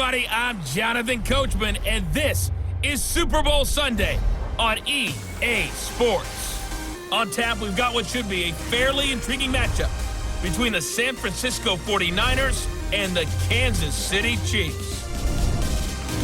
everybody. I'm Jonathan Coachman, and this is Super Bowl Sunday on EA Sports. On tap, we've got what should be a fairly intriguing matchup between the San Francisco 49ers and the Kansas City Chiefs.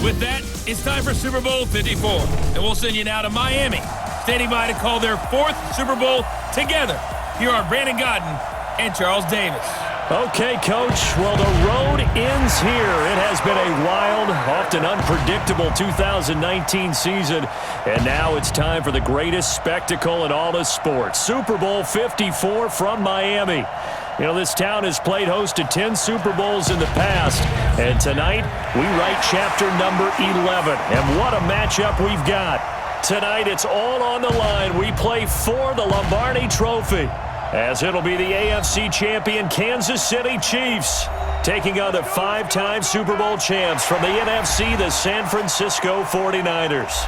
With that, it's time for Super Bowl 54, and we'll send you now to Miami, standing by to call their fourth Super Bowl together. Here are Brandon Gaudin and Charles Davis. Okay, Coach. Well, the road ends here. It has been a wild, often unpredictable 2019 season, and now it's time for the greatest spectacle in all of sports. Super Bowl 54 from Miami. You know, this town has played host to 10 Super Bowls in the past, and tonight we write chapter number 11. And what a matchup we've got. Tonight it's all on the line. We play for the Lombardi Trophy, as it'll be the AFC champion Kansas City Chiefs taking on the five-time Super Bowl champs from the NFC, the San Francisco 49ers.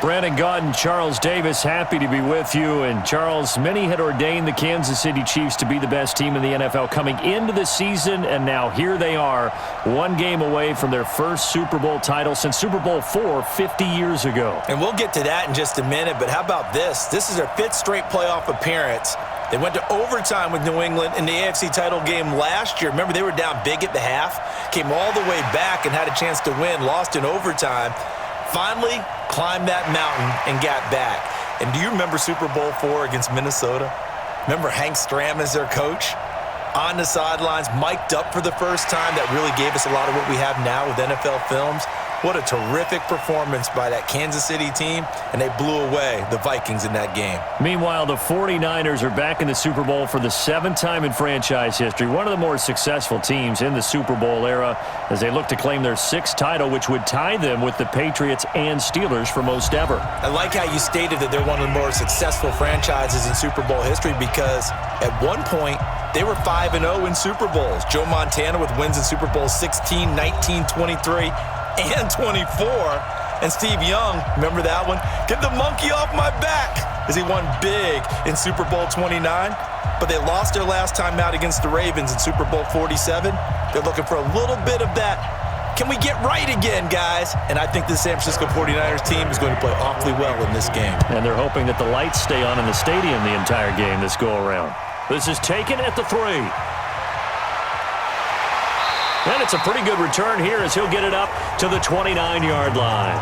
Brandon Gaudin, Charles Davis, happy to be with you. And Charles, many had ordained the Kansas City Chiefs to be the best team in the NFL coming into the season, and now here they are, one game away from their first Super Bowl title since Super Bowl IV 50 years ago. And we'll get to that in just a minute, but how about this? This is their fifth straight playoff appearance. They went to overtime with New England in the AFC title game last year. Remember, they were down big at the half, came all the way back and had a chance to win, lost in overtime. Finally climbed that mountain and got back. And do you remember Super Bowl IV against Minnesota? Remember Hank Stram as their coach? On the sidelines, mic'd up for the first time. That really gave us a lot of what we have now with NFL films. What a terrific performance by that Kansas City team, and they blew away the Vikings in that game. Meanwhile, the 49ers are back in the Super Bowl for the seventh time in franchise history, one of the more successful teams in the Super Bowl era, as they look to claim their sixth title, which would tie them with the Patriots and Steelers for most ever. I like how you stated that they're one of the more successful franchises in Super Bowl history, because at one point, they were 5-0 in Super Bowls. Joe Montana with wins in Super Bowl 16, 19, 23, and 24. And Steve Young, remember that one? Get the monkey off my back, as he won big in Super Bowl 29. But they lost their last time out against the Ravens in Super Bowl 47. They're looking for a little bit of that. Can we get right again, guys? And I think the San Francisco 49ers team is going to play awfully well in this game. And they're hoping that the lights stay on in the stadium the entire game this go-around. This is taken at the 3. And it's a pretty good return here as he'll get it up to the 29-yard line.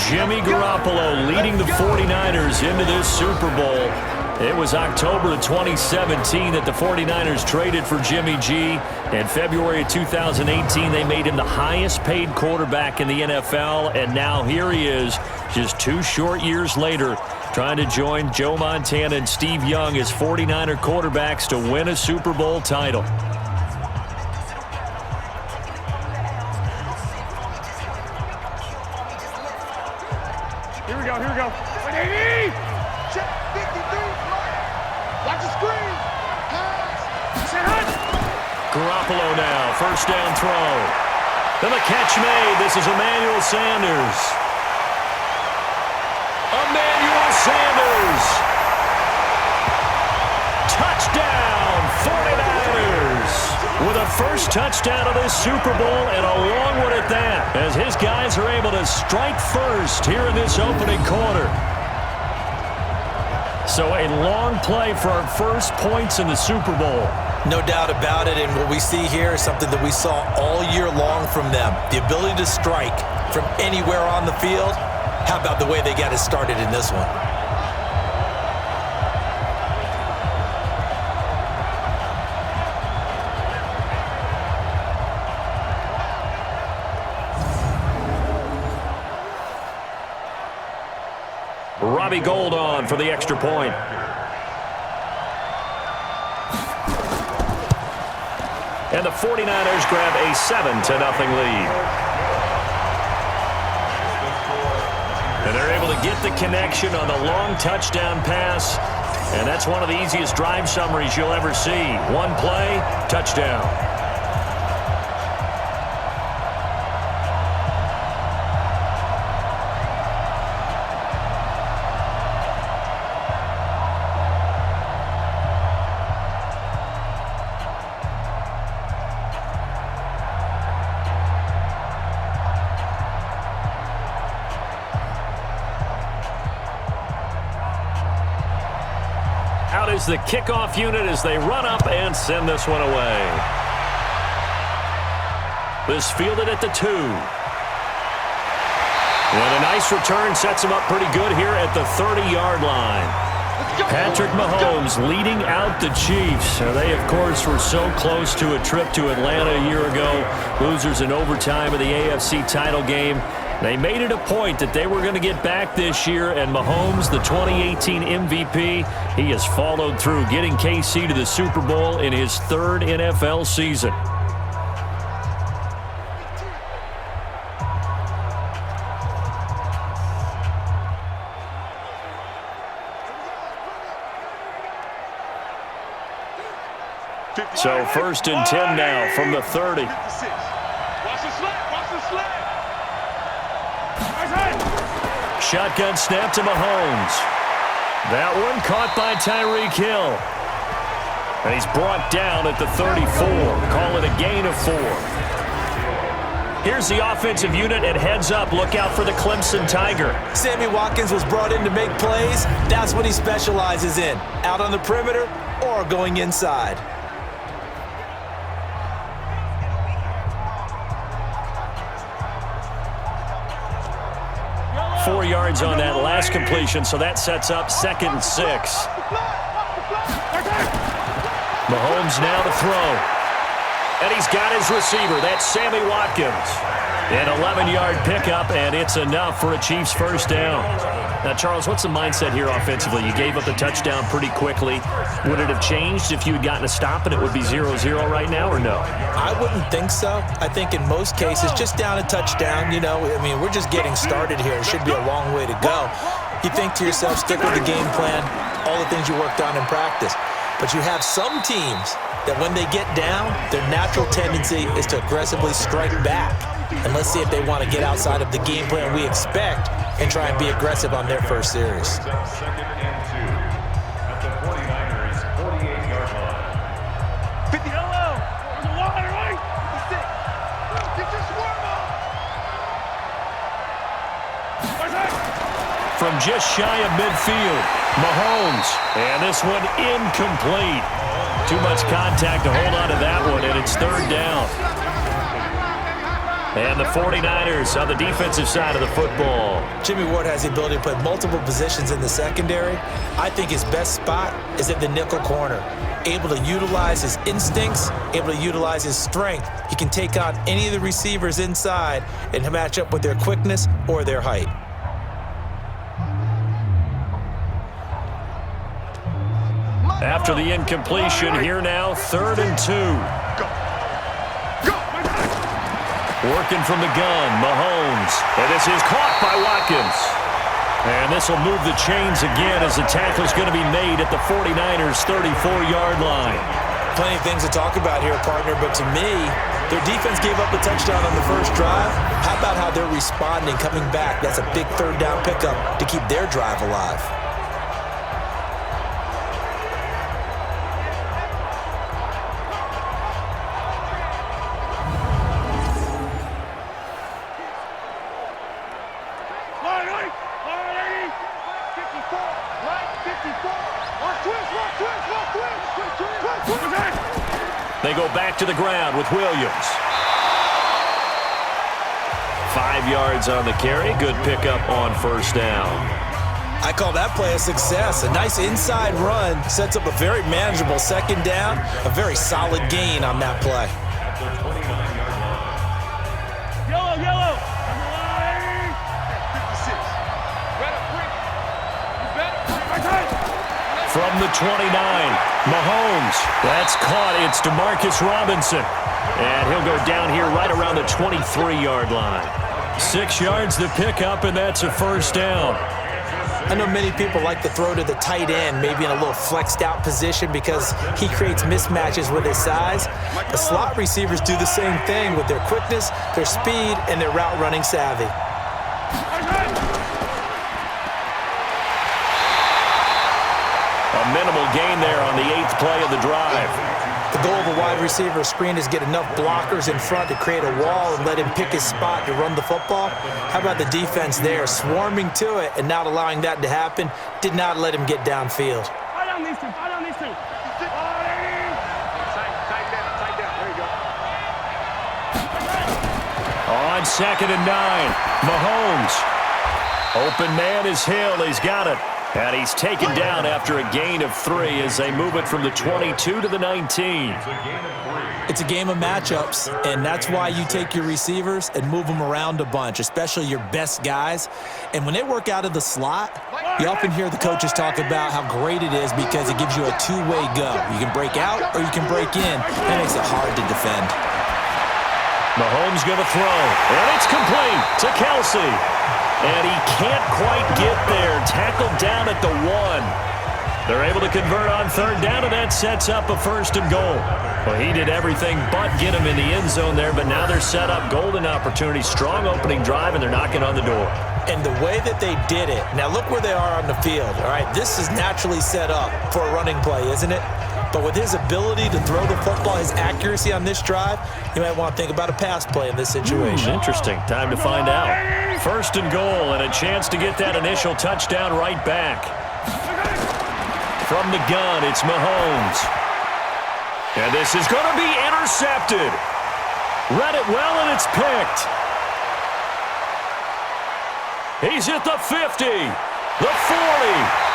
Jimmy Garoppolo leading the 49ers into this Super Bowl. It was October of 2017 that the 49ers traded for Jimmy G. In February of 2018, they made him the highest-paid quarterback in the NFL. And now here he is, just 2 short years later, trying to join Joe Montana and Steve Young as 49er quarterbacks to win a Super Bowl title. Here we go. Check 53. Watch the screen. Garoppolo now, first down throw. Then the catch made. This is Emmanuel Sanders. Touchdown, 49ers. With a first touchdown of this Super Bowl, and a long one at that, as his guys are able to strike first here in this opening quarter. So a long play for our first points in the Super Bowl. No doubt about it, and what we see here is something that we saw all year long from them. The ability to strike from anywhere on the field. How about the way they got it started in this one? Robbie Gould on for the extra point. And the 49ers grab a 7-0 lead. And they're able to get the connection on the long touchdown pass. And that's one of the easiest drive summaries you'll ever see. One play, touchdown. is the kickoff unit as they run up and send this one away. This fielded at the 2. And a nice return sets him up pretty good here at the 30-yard line. Patrick Mahomes leading out the Chiefs. They, of course, were so close to a trip to Atlanta a year ago. Losers in overtime of the AFC title game. They made it a point that they were going to get back this year, and Mahomes, the 2018 MVP, he has followed through, getting KC to the Super Bowl in his 3rd NFL season. So 1st and 10 now from the 30. Watch the slap. Watch the slap. Shotgun snap to Mahomes. That one caught by Tyreek Hill. And he's brought down at the 34. Call it a gain of 4. Here's the offensive unit, and heads up. Look out for the Clemson Tiger. Sammy Watkins was brought in to make plays. That's what he specializes in. Out on the perimeter or going inside. 4 yards on that last completion, so that sets up 2nd and 6. Mahomes now to throw. And he's got his receiver. That's Sammy Watkins. An 11-yard pickup, and it's enough for a Chiefs first down. Now, Charles, what's the mindset here offensively? You gave up the touchdown pretty quickly. Would it have changed if you had gotten a stop and it would be 0-0 right now, or no? I wouldn't think so. I think in most cases, just down a touchdown, you know, I mean, we're just getting started here. It should be a long way to go. You think to yourself, stick with the game plan, all the things you worked on in practice. But you have some teams that when they get down, their natural tendency is to aggressively strike back. And let's see if they want to get outside of the game plan we expect and try and be aggressive on their first series. 2nd and 2 at the 49ers 48-yard line. 50 yellow. On the line, right? 56. Get your swarm up. From just shy of midfield, Mahomes. And this one incomplete. Too much contact to hold on to that one, and it's 3rd down. And the 49ers on the defensive side of the football. Jimmy Ward has the ability to play multiple positions in the secondary. I think his best spot is at the nickel corner. Able to utilize his instincts, able to utilize his strength. He can take on any of the receivers inside and match up with their quickness or their height. After the incompletion, here now, 3rd and 2. Working from the gun, Mahomes. And this is caught by Watkins. And this will move the chains again as the tackle's going to be made at the 49ers' 34-yard line. Plenty of things to talk about here, partner, but to me, their defense gave up a touchdown on the first drive. How about how they're responding, coming back? That's a big 3rd down pickup to keep their drive alive. They go back to the ground with Williams. 5 yards on the carry. Good pickup on 1st down. I call that play a success. A nice inside run sets up a very manageable 2nd down. A very solid gain on that play. Yellow, yellow. On the line. 56. Better break. You better. From the 29, Mahomes. That's caught. It's Demarcus Robinson. And he'll go down here right around the 23-yard line. 6 yards to pick up, and that's a 1st down. I know many people like to throw to the tight end, maybe in a little flexed out position because he creates mismatches with his size. The slot receivers do the same thing with their quickness, their speed, and their route running savvy. A minimal gain there on the 8th play of the drive. The goal of a wide receiver screen is get enough blockers in front to create a wall and let him pick his spot to run the football. How about the defense there, swarming to it and not allowing that to happen? Did not let him get downfield. on 2nd and 9. Mahomes. Open man is Hill. He's got it. And he's taken down after a gain of 3 as they move it from the 22 to the 19. It's a game of matchups, and that's why you take your receivers and move them around a bunch, especially your best guys. And when they work out of the slot, you often hear the coaches talk about how great it is because it gives you a two-way go. You can break out or you can break in. That makes it hard to defend. Mahomes going to throw, and it's complete to Kelsey. And he can't quite get there. Tackled down at the 1. They're able to convert on 3rd down, and that sets up a 1st and goal. Well, he did everything but get him in the end zone there, but now they're set up golden opportunity, strong opening drive, and they're knocking on the door. And the way that they did it, now look where they are on the field, all right? This is naturally set up for a running play, isn't it? But with his ability to throw the football, his accuracy on this drive, you might want to think about a pass play in this situation. Interesting. Time to find out. 1st and goal, and a chance to get that initial touchdown right back. From the gun, it's Mahomes. And this is going to be intercepted. Read it well, and it's picked. He's at the 50, the 40.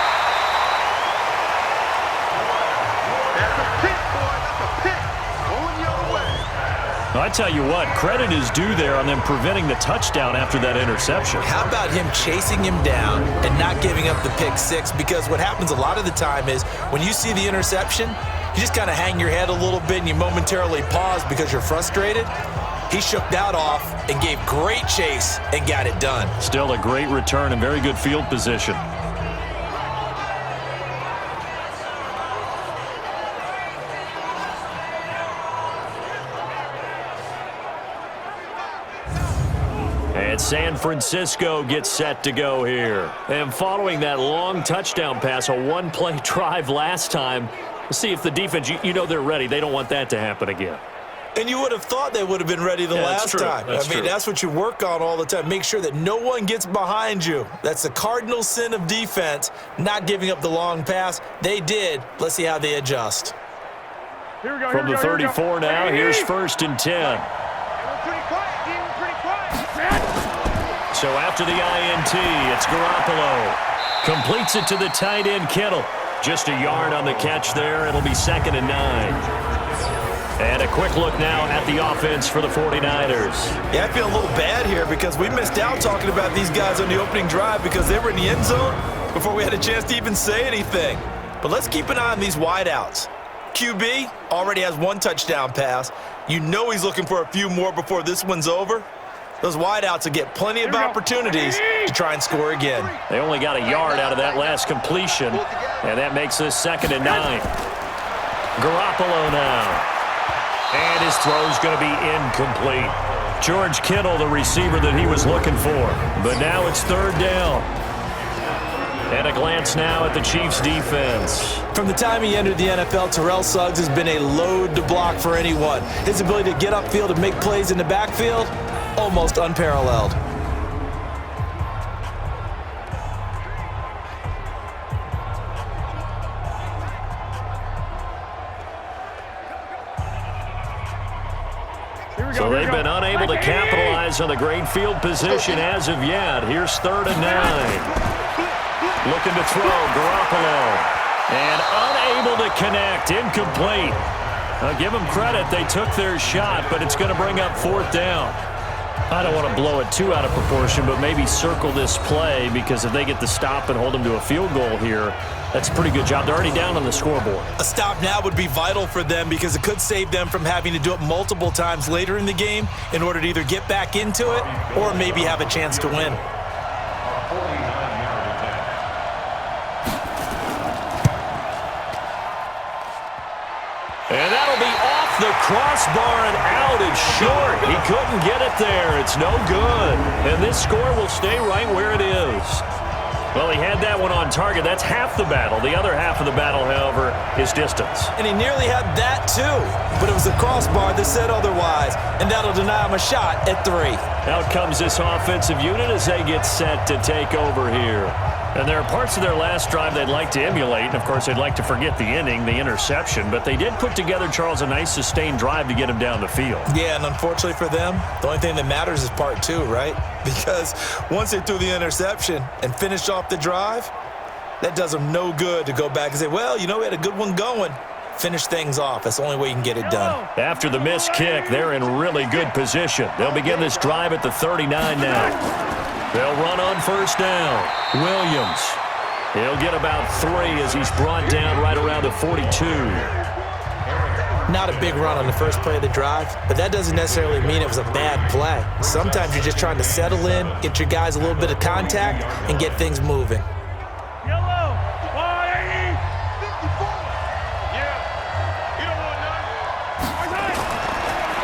I tell you what, credit is due there on them preventing the touchdown after that interception. How about him chasing him down and not giving up the pick 6? Because what happens a lot of the time is when you see the interception, you just kind of hang your head a little bit and you momentarily pause because you're frustrated. He shook that off and gave great chase and got it done. Still a great return and very good field position. And San Francisco gets set to go here. And following that long touchdown pass, a one-play drive last time, let's see if the defense, you know they're ready. They don't want that to happen again. And you would have thought they would have been ready the last time. That's what you work on all the time. Make sure that no one gets behind you. That's the cardinal sin of defense, not giving up the long pass. They did. Let's see how they adjust. From the 34 now, here's 1st and 10. So after the INT, it's Garoppolo. Completes it to the tight end, Kittle. Just a yard on the catch there. It'll be 2nd and 9. And a quick look now at the offense for the 49ers. Yeah, I feel a little bad here because we missed out talking about these guys on the opening drive because they were in the end zone before we had a chance to even say anything. But let's keep an eye on these wideouts. QB already has 1 touchdown pass. You know he's looking for a few more before this one's over. Those wideouts will get plenty of opportunities to try and score again. They only got a yard out of that last completion, and that makes this 2nd and 9. Garoppolo now. And his throw's going to be incomplete. George Kittle, the receiver that he was looking for. But now it's 3rd down. And a glance now at the Chiefs' defense. From the time he entered the NFL, Terrell Suggs has been a load to block for anyone. His ability to get upfield and make plays in the backfield, almost unparalleled. So they've been unable to capitalize on the great field position as of yet. Here's 3rd and 9. Looking to throw, Garoppolo. And unable to connect, incomplete. I'll give them credit, they took their shot, but it's going to bring up 4th down. I don't want to blow it too out of proportion, but maybe circle this play because if they get the stop and hold them to a field goal here, that's a pretty good job. They're already down on the scoreboard. A stop now would be vital for them because it could save them from having to do it multiple times later in the game in order to either get back into it or maybe have a chance to win. And that'll be off the crossbar and out. It's short. He couldn't get it there. It's no good. And this score will stay right where it is. Well, he had that one on target. That's half the battle. The other half of the battle, however, is distance. And he nearly had that, too. But it was the crossbar that said otherwise. And that'll deny him a shot at 3. Out comes this offensive unit as they get set to take over here. And there are parts of their last drive they'd like to emulate. And, of course, they'd like to forget the inning, the interception. But they did put together, Charles, a nice sustained drive to get him down the field. Yeah, and unfortunately for them, the only thing that matters is part two, right? Because once they threw the interception and finished off the drive, that does them no good to go back and say, well, you know, we had a good one going. Finish things off. That's the only way you can get it done. After the missed kick, they're in really good position. They'll begin this drive at the 39 now. They'll run on first down. Williams. He'll get about 3 as he's brought down right around the 42. Not a big run on the first play of the drive, but that doesn't necessarily mean it was a bad play. Sometimes you're just trying to settle in, get your guys a little bit of contact, and get things moving. Yellow, 180, 54. Yeah, you don't want none.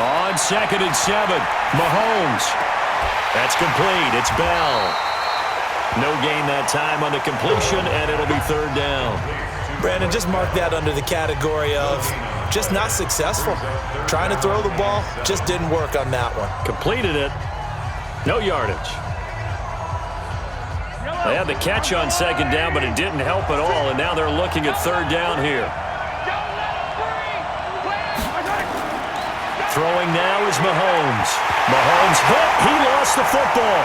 On 2nd and 7, Mahomes. That's complete. It's Bell. No gain that time on the completion, and it'll be 3rd down. Brandon, just mark that under the category of just not successful. Trying to throw the ball just didn't work on that one. Completed it. No yardage. They had the catch on 2nd down, but it didn't help at all, and now they're looking at 3rd down here. Throwing now is Mahomes. Mahomes hit. He lost the football.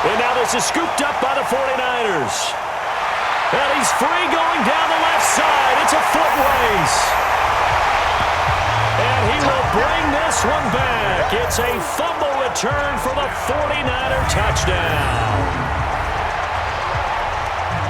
And now this is scooped up by the 49ers. And he's free going down the left side. It's a foot race. And he will bring this one back. It's a fumble return for the 49er touchdown.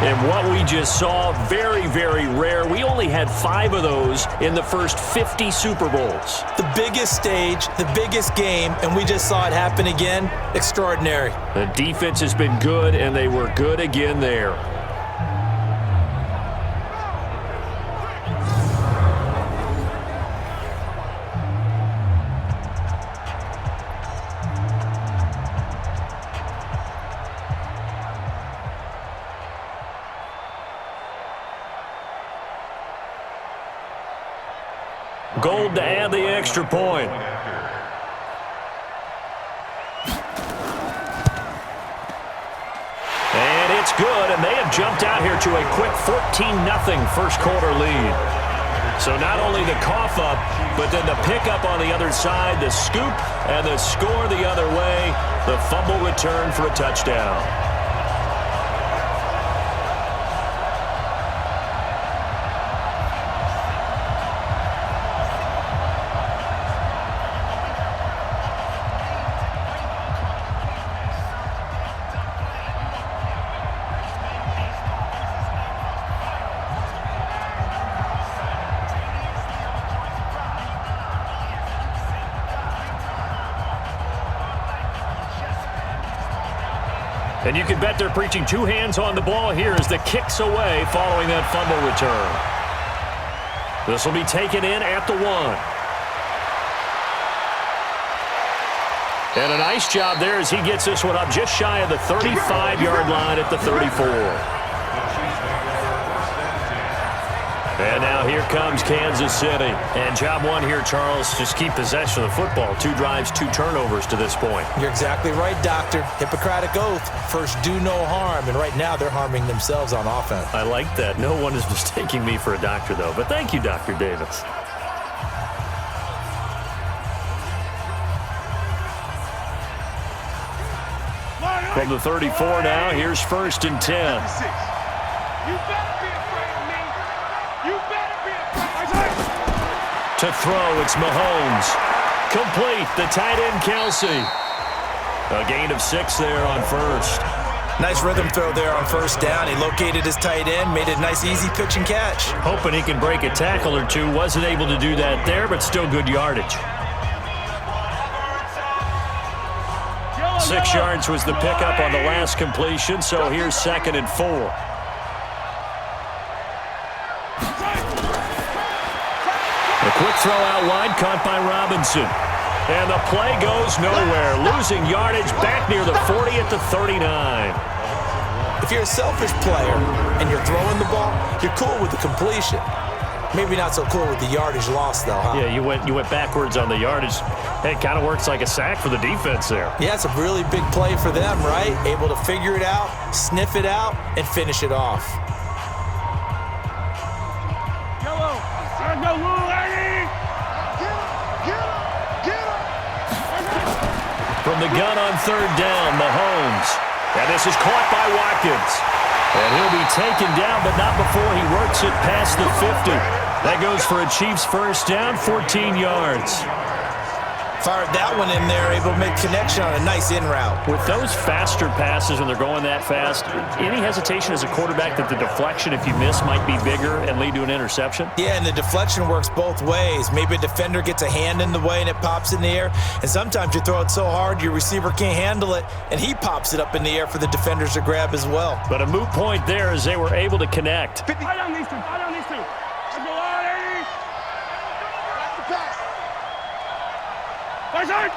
And what we just saw, very, very rare. We only had 5 of those in the first 50 Super Bowls. The biggest stage, the biggest game, and we just saw it happen again. Extraordinary. The defense has been good, and they were good again there. Gold to add the extra point. And it's good, and they have jumped out here to a quick 14-0 first quarter lead. So not only the cough up, but then the pickup on the other side, the scoop, and the score the other way, the fumble return for a touchdown. And you can bet they're preaching 2 hands on the ball here as the kick's away following that fumble return. This will be taken in at the 1. And a nice job there as he gets this one up just shy of the 35-yard line at the 34. And now here comes Kansas City. And job 1 here, Charles, just keep possession of the football. 2 drives, 2 turnovers to this point. You're exactly right, Doctor. Hippocratic oath. First, do no harm. And right now, they're harming themselves on offense. I like that. No one is mistaking me for a doctor, though. But thank you, Dr. Davis. From the 34 now, here's 1st and 10. You better be afraid of me. You better be afraid. To throw, it's Mahomes. Complete, the tight end, Kelsey. A gain of 6 there on first. Nice rhythm throw there on first down. He located his tight end, made a nice easy pitch and catch. Hoping he can break a tackle or 2. Wasn't able to do that there, but still good yardage. 6 yards was the pickup on the last completion, so here's 2nd and 4. A quick throw out wide, caught by Robinson. And the play goes nowhere. Losing yardage back near the 40 at the 39. If you're a selfish player and you're throwing the ball, you're cool with the completion. Maybe not so cool with the yardage loss, though, huh? Yeah, you went backwards on the yardage. Hey, it kind of works like a sack for the defense there. Yeah, it's a really big play for them, right? Able to figure it out, sniff it out, and finish it off. Yellow. Let's go, Lou, lady. Get him. From the gun on third down, Mahomes. And this is caught by Watkins. And he'll be taken down, but not before he works it past the 50. That goes for a Chiefs first down, 14 yards. Fired that one in there, able to make connection on a nice in route. With those faster passes when they're going that fast, any hesitation as a quarterback that the deflection, if you miss, might be bigger and lead to an interception? Yeah, and the deflection works both ways. Maybe a defender gets a hand in the way and it pops in the air. And sometimes you throw it so hard your receiver can't handle it, and he pops it up in the air for the defenders to grab as well. But a moot point there as they were able to connect. I don't need to. Let's go, lady. That's the pass. Right side.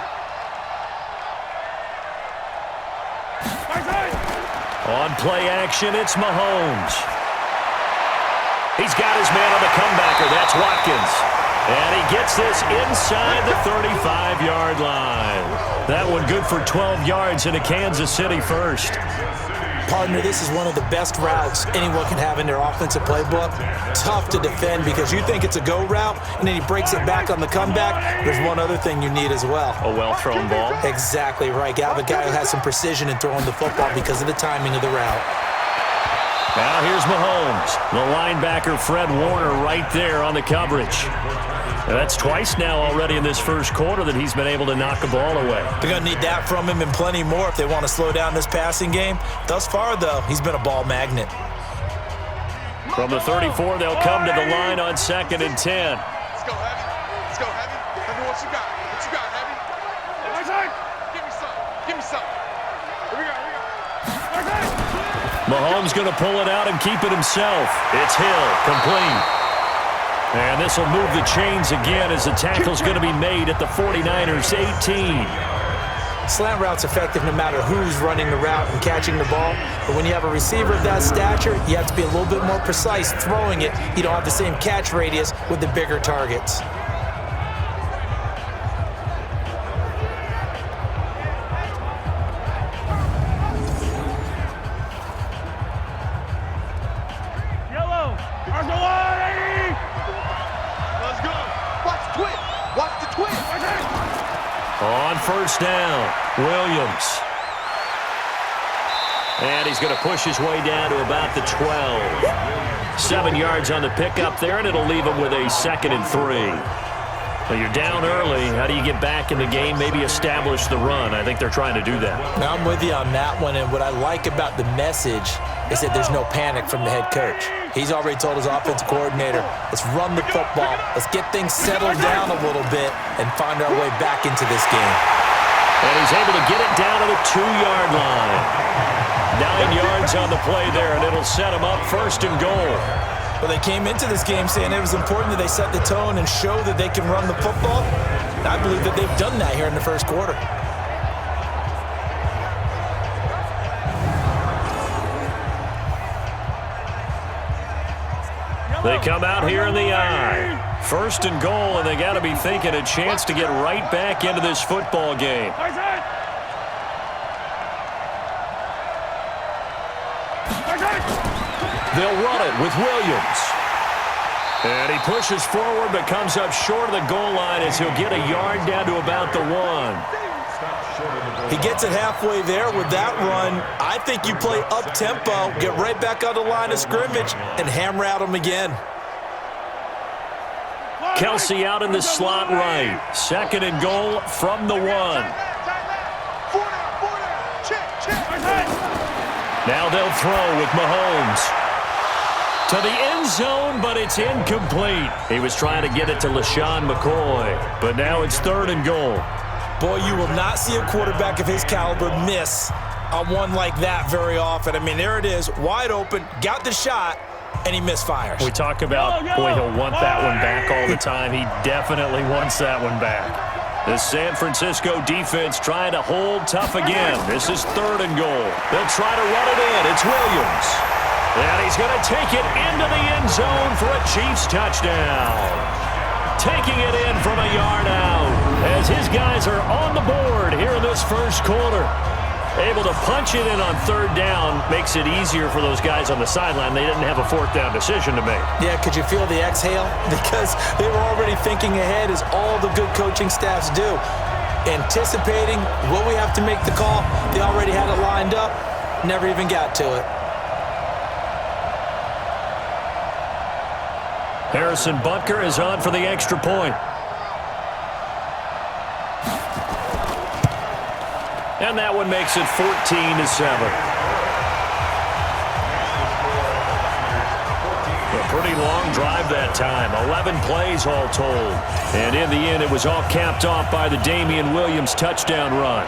On play action, it's Mahomes. He's got his man on the comebacker. That's Watkins. And he gets this inside the 35-yard line. That one good for 12 yards into Kansas City first. Partner, this is one of the best routes anyone can have in their offensive playbook. Tough to defend because you think it's a go route, and then he breaks it back on the comeback. There's one other thing you need as well. A well-thrown ball. Exactly right. You have a guy who has some precision in throwing the football because of the timing of the route. Now here's Mahomes. The linebacker Fred Warner right there on the coverage. And that's twice now already in this first quarter that he's been able to knock a ball away. They're going to need that from him and plenty more if they want to slow down this passing game. Thus far, though, he's been a ball magnet. From the 34, they'll come to the line on 2nd and 10. Let's go, Heavy. Let's go, Heavy. Heavy, what you got? What you got, Heavy? Right side. Give me some. Here we go. Mahomes going to pull it out and keep it himself. It's Hill, complete. And this will move the chains again as the tackle's going to be made at the 49ers' 18. Slant route's effective no matter who's running the route and catching the ball. But when you have a receiver of that stature, you have to be a little bit more precise throwing it. You don't have the same catch radius with the bigger targets. On first down, Williams. And he's going to push his way down to about the 12. 7 yards on the pickup there, and it'll leave him with a 2nd and 3. Well, you're down early. How do you get back in the game, maybe establish the run? I think they're trying to do that. Now, I'm with you on that one, and what I like about the message is that there's no panic from the head coach. He's already told his offensive coordinator, let's run the football, let's get things settled down a little bit and find our way back into this game. And he's able to get it down to the 2-yard line. 9 yards on the play there, and it'll set him up 1st and goal. Well, they came into this game saying it was important that they set the tone and show that they can run the football. And I believe that they've done that here in the first quarter. They come out here in the eye. 1st and goal, and they got to be thinking a chance to get right back into this football game. They'll run it with Williams. And he pushes forward but comes up short of the goal line as he'll get a yard down to about the 1. He gets it halfway there with that run. I think you play up-tempo, get right back on the line of scrimmage, and hammer at him again. Kelsey out in the slot right. 2nd and goal from the 1. Now they'll throw with Mahomes. To the end zone, but it's incomplete. He was trying to get it to LaShawn McCoy, but now it's 3rd and goal. Boy, you will not see a quarterback of his caliber miss on one like that very often. I mean, there it is, wide open, got the shot, and he misfires. We talk about, boy, he'll want that one back all the time. He definitely wants that one back. The San Francisco defense trying to hold tough again. This is 3rd and goal. They'll try to run it in. It's Williams. And he's going to take it into the end zone for a Chiefs touchdown. Taking it in from a yard out as his guys are on the board here in this first quarter. Able to punch it in on third down makes it easier for those guys on the sideline. They didn't have a fourth down decision to make. Yeah, could you feel the exhale? Because they were already thinking ahead, as all the good coaching staffs do. Anticipating what we have to make the call. They already had it lined up. Never even got to it. Harrison Butker is on for the extra point. And that one makes it 14-7. A pretty long drive that time. 11 plays all told. And in the end, it was all capped off by the Damian Williams touchdown run.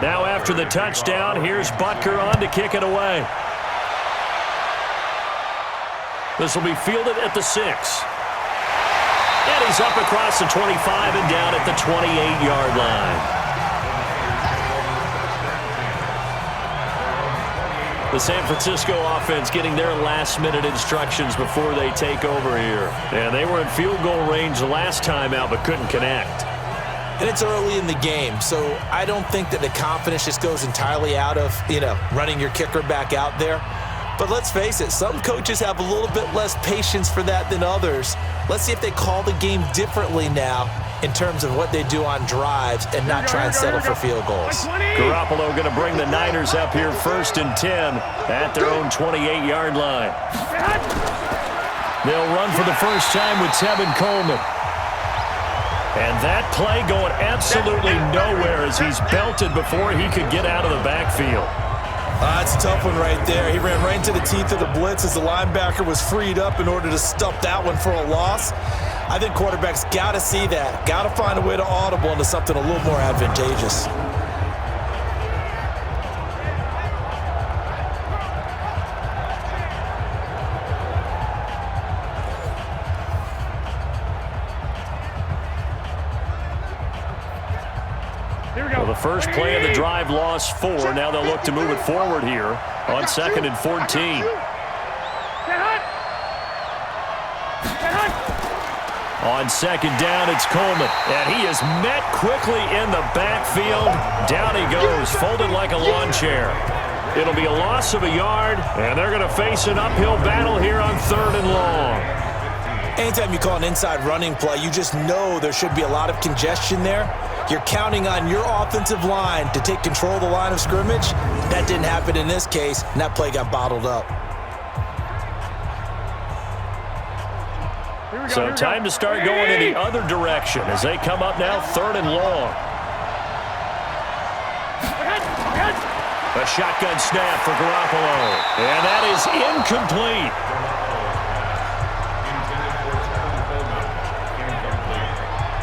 Now after the touchdown, here's Butker on to kick it away. This will be fielded at the 6. And he's up across the 25 and down at the 28-yard line. The San Francisco offense getting their last-minute instructions before they take over here. And they were in field goal range the last time out but couldn't connect. And it's early in the game, so I don't think that the confidence just goes entirely out of, running your kicker back out there. But let's face it, some coaches have a little bit less patience for that than others. Let's see if they call the game differently now in terms of what they do on drives and not try and settle for field goals. Garoppolo going to bring the Niners up here 1st and 10 at their own 28-yard line. They'll run for the first time with Tevin Coleman. And that play going absolutely nowhere as he's belted before he could get out of the backfield. That's a tough one right there. He ran right into the teeth of the blitz as the linebacker was freed up in order to stuff that one for a loss. I think quarterbacks got to see that. Got to find a way to audible into something a little more advantageous. Well, the first play of the drive lost 4. Now they'll look to move it forward here on 2nd and 14. On 2nd down, it's Coleman. And he is met quickly in the backfield. Down he goes, folded like a lawn chair. It'll be a loss of a yard, and they're going to face an uphill battle here on 3rd and long. Anytime you call an inside running play, you just know there should be a lot of congestion there. You're counting on your offensive line to take control of the line of scrimmage. That didn't happen in this case, and that play got bottled up. So time to start going in the other direction as they come up now 3rd and long. A shotgun snap for Garoppolo. And that is incomplete.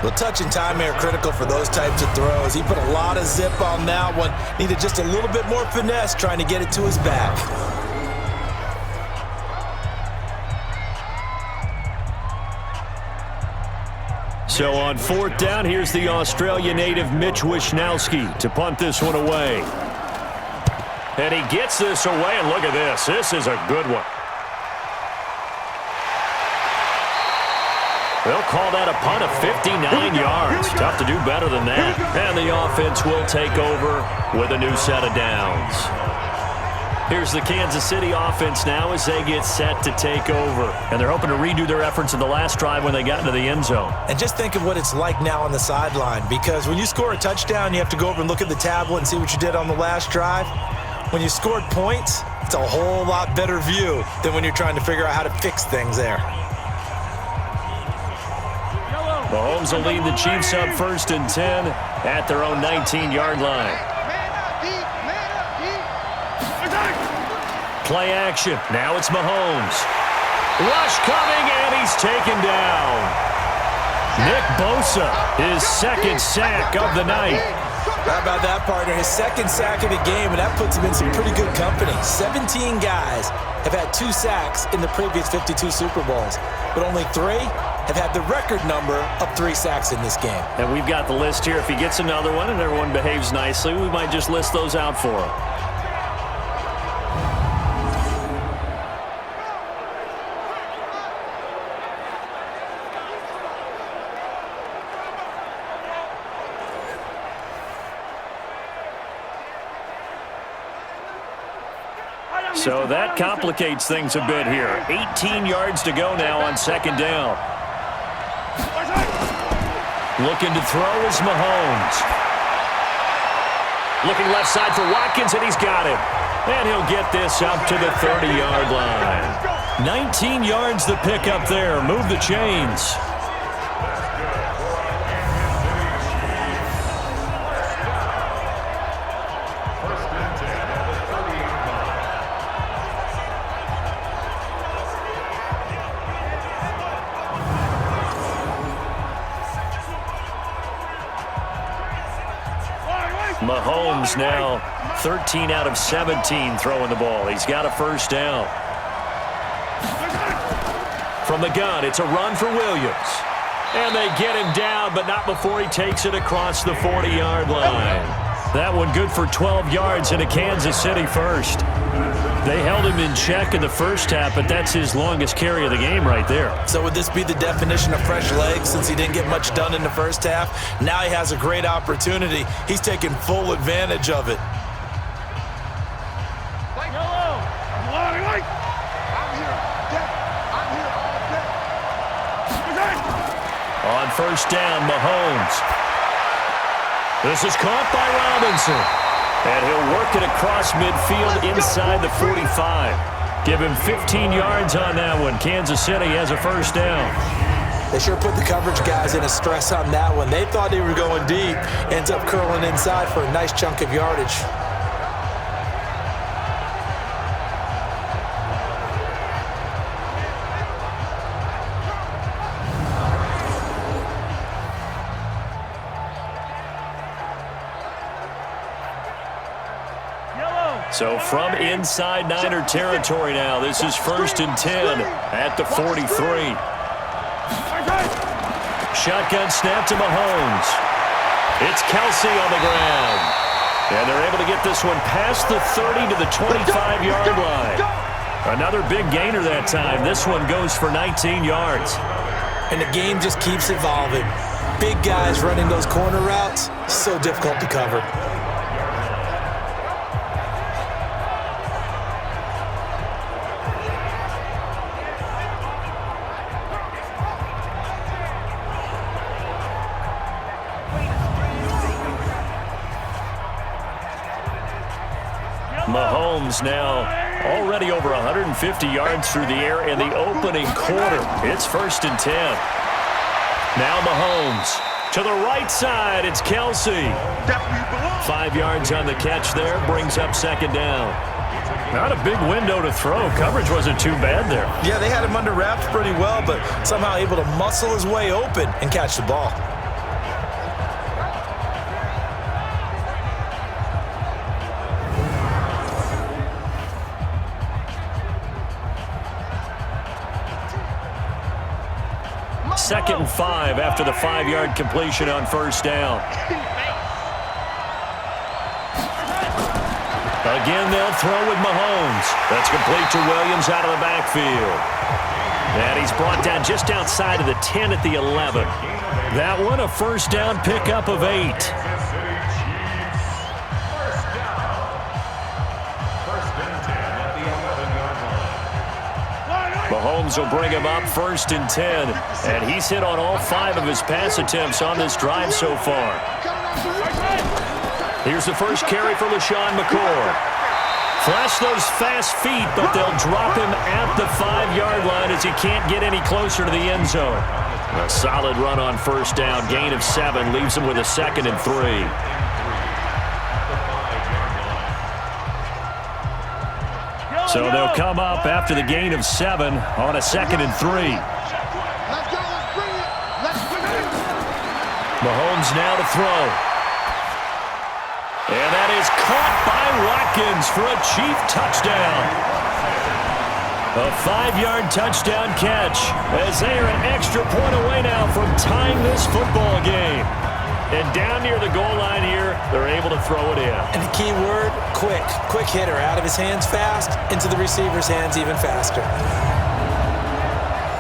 The touch and time are critical for those types of throws. He put a lot of zip on that one. Needed just a little bit more finesse trying to get it to his back. So on 4th down, here's the Australia native Mitch Wishnowsky to punt this one away. And he gets this away, and look at this. This is a good one. They'll call that a punt of 59 yards. Tough to do better than that. And the offense will take over with a new set of downs. Here's the Kansas City offense now as they get set to take over. And they're hoping to redo their efforts in the last drive when they got into the end zone. And just think of what it's like now on the sideline, because when you score a touchdown, you have to go over and look at the tablet and see what you did on the last drive. When you scored points, it's a whole lot better view than when you're trying to figure out how to fix things there. Mahomes will lead the Chiefs up 1st and 10 at their own 19-yard line. Play action. Now it's Mahomes. Rush coming, and he's taken down. Nick Bosa, his 2nd sack of the night. How about that, partner? His 2nd sack of the game, and that puts him in some pretty good company. 17 guys have had 2 sacks in the previous 52 Super Bowls, but only 3 have had the record number of 3 sacks in this game. And we've got the list here. If he gets another one and everyone behaves nicely, we might just list those out for him. So that complicates things a bit here. 18 yards to go now on 2nd down. Looking to throw is Mahomes. Looking left side for Watkins, and he's got him. And he'll get this up to the 30-yard line. 19 yards the pick up there. Move the chains. Mahomes now 13 out of 17 throwing the ball. He's got a 1st down. From the gun, it's a run for Williams. And they get him down, but not before he takes it across the 40-yard line. That one good for 12 yards into Kansas City first. They held him in check in the first half, but that's his longest carry of the game right there. So would this be the definition of fresh legs since he didn't get much done in the first half? Now he has a great opportunity. He's taking full advantage of it. On 1st down, Mahomes. This is caught by Robinson. And he'll work it across midfield inside the 45. Give him 15 yards on that one. Kansas City has a 1st down. They sure put the coverage guys in a stress on that one. They thought they were going deep. Ends up curling inside for a nice chunk of yardage. So from inside Niner territory now, this is 1st and 10 at the 43. Shotgun snap to Mahomes. It's Kelsey on the ground. And they're able to get this one past the 30 to the 25-yard line. Another big gainer that time. This one goes for 19 yards. And the game just keeps evolving. Big guys running those corner routes, so difficult to cover. Mahomes now already over 150 yards through the air in the opening quarter. It's 1st and 10. Now Mahomes to the right side. It's Kelsey. 5 yards on the catch there. Brings up 2nd down. Not a big window to throw. Coverage wasn't too bad there. Yeah, they had him under wraps pretty well, but somehow able to muscle his way open and catch the ball. Second and 5 after the 5-yard completion on 1st down. Again, they'll throw with Mahomes. That's complete to Williams out of the backfield. And he's brought down just outside of the 10 at the 11. That one, a 1st down pickup of 8. Mahomes will bring him up 1st and 10. And he's hit on all 5 of his pass attempts on this drive so far. Here's the first carry for LaShawn McCoy. Flash those fast feet, but they'll drop him at the 5-yard line as he can't get any closer to the end zone. A solid run on first down. Gain of 7 leaves him with a 2nd and 3. So they'll come up after the gain of 7 on a 2nd and 3. Mahomes now to throw. And that is caught by Watkins for a Chief touchdown. A 5-yard touchdown catch as they are an extra point away now from tying this football game. And down near the goal line here, they're able to throw it in. And the key word, quick. Quick hitter. Out of his hands fast, into the receiver's hands even faster.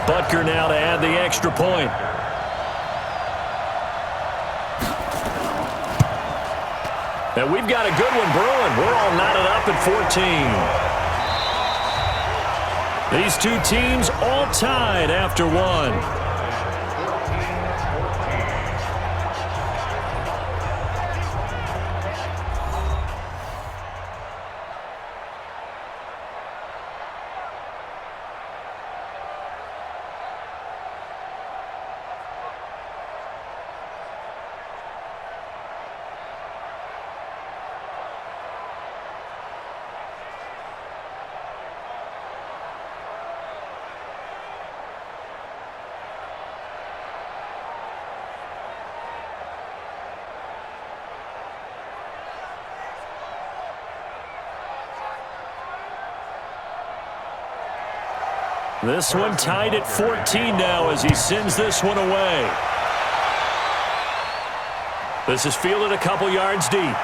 Butker now to add the extra point. And we've got a good one brewing. We're all knotted up at 14. These two teams all tied after 1. This one tied at 14 now as he sends this one away. This is fielded a couple yards deep.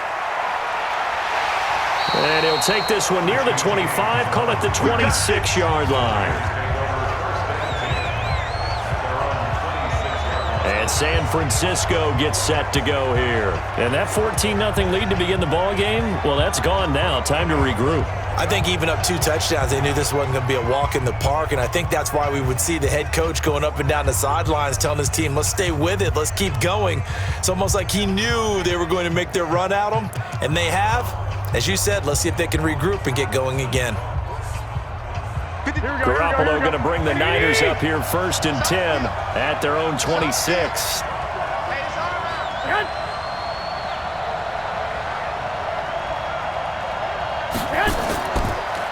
And he'll take this one near the 25, call it the 26-yard line. And San Francisco gets set to go here. And that 14-0 lead to begin the ball game, well, that's gone now. Time to regroup. I think even up 2 touchdowns, they knew this wasn't going to be a walk in the park, and I think that's why we would see the head coach going up and down the sidelines telling his team, let's stay with it, let's keep going. It's almost like he knew they were going to make their run at him, and they have. As you said, let's see if they can regroup and get going again. Garoppolo going to bring the Niners up here 1st and 10 at their own 26.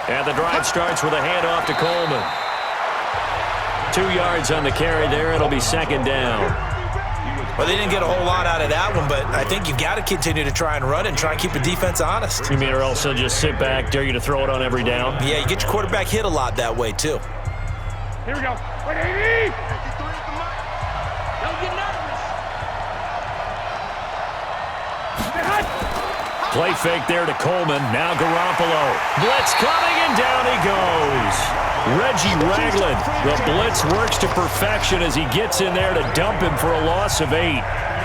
And the drive starts with a handoff to Coleman. 2 yards on the carry there. It'll be 2nd down. Well, they didn't get a whole lot out of that one, but I think you've got to continue to try and run and try and keep the defense honest. You mean or else they'll just sit back, dare you to throw it on every down? Yeah, you get your quarterback hit a lot that way, too. Here we go. Wait, Don't get nervous. Play fake there to Coleman. Now Garoppolo. Blitz coming, and down he goes. Reggie Ragland. The blitz works to perfection as he gets in there to dump him for a loss of 8.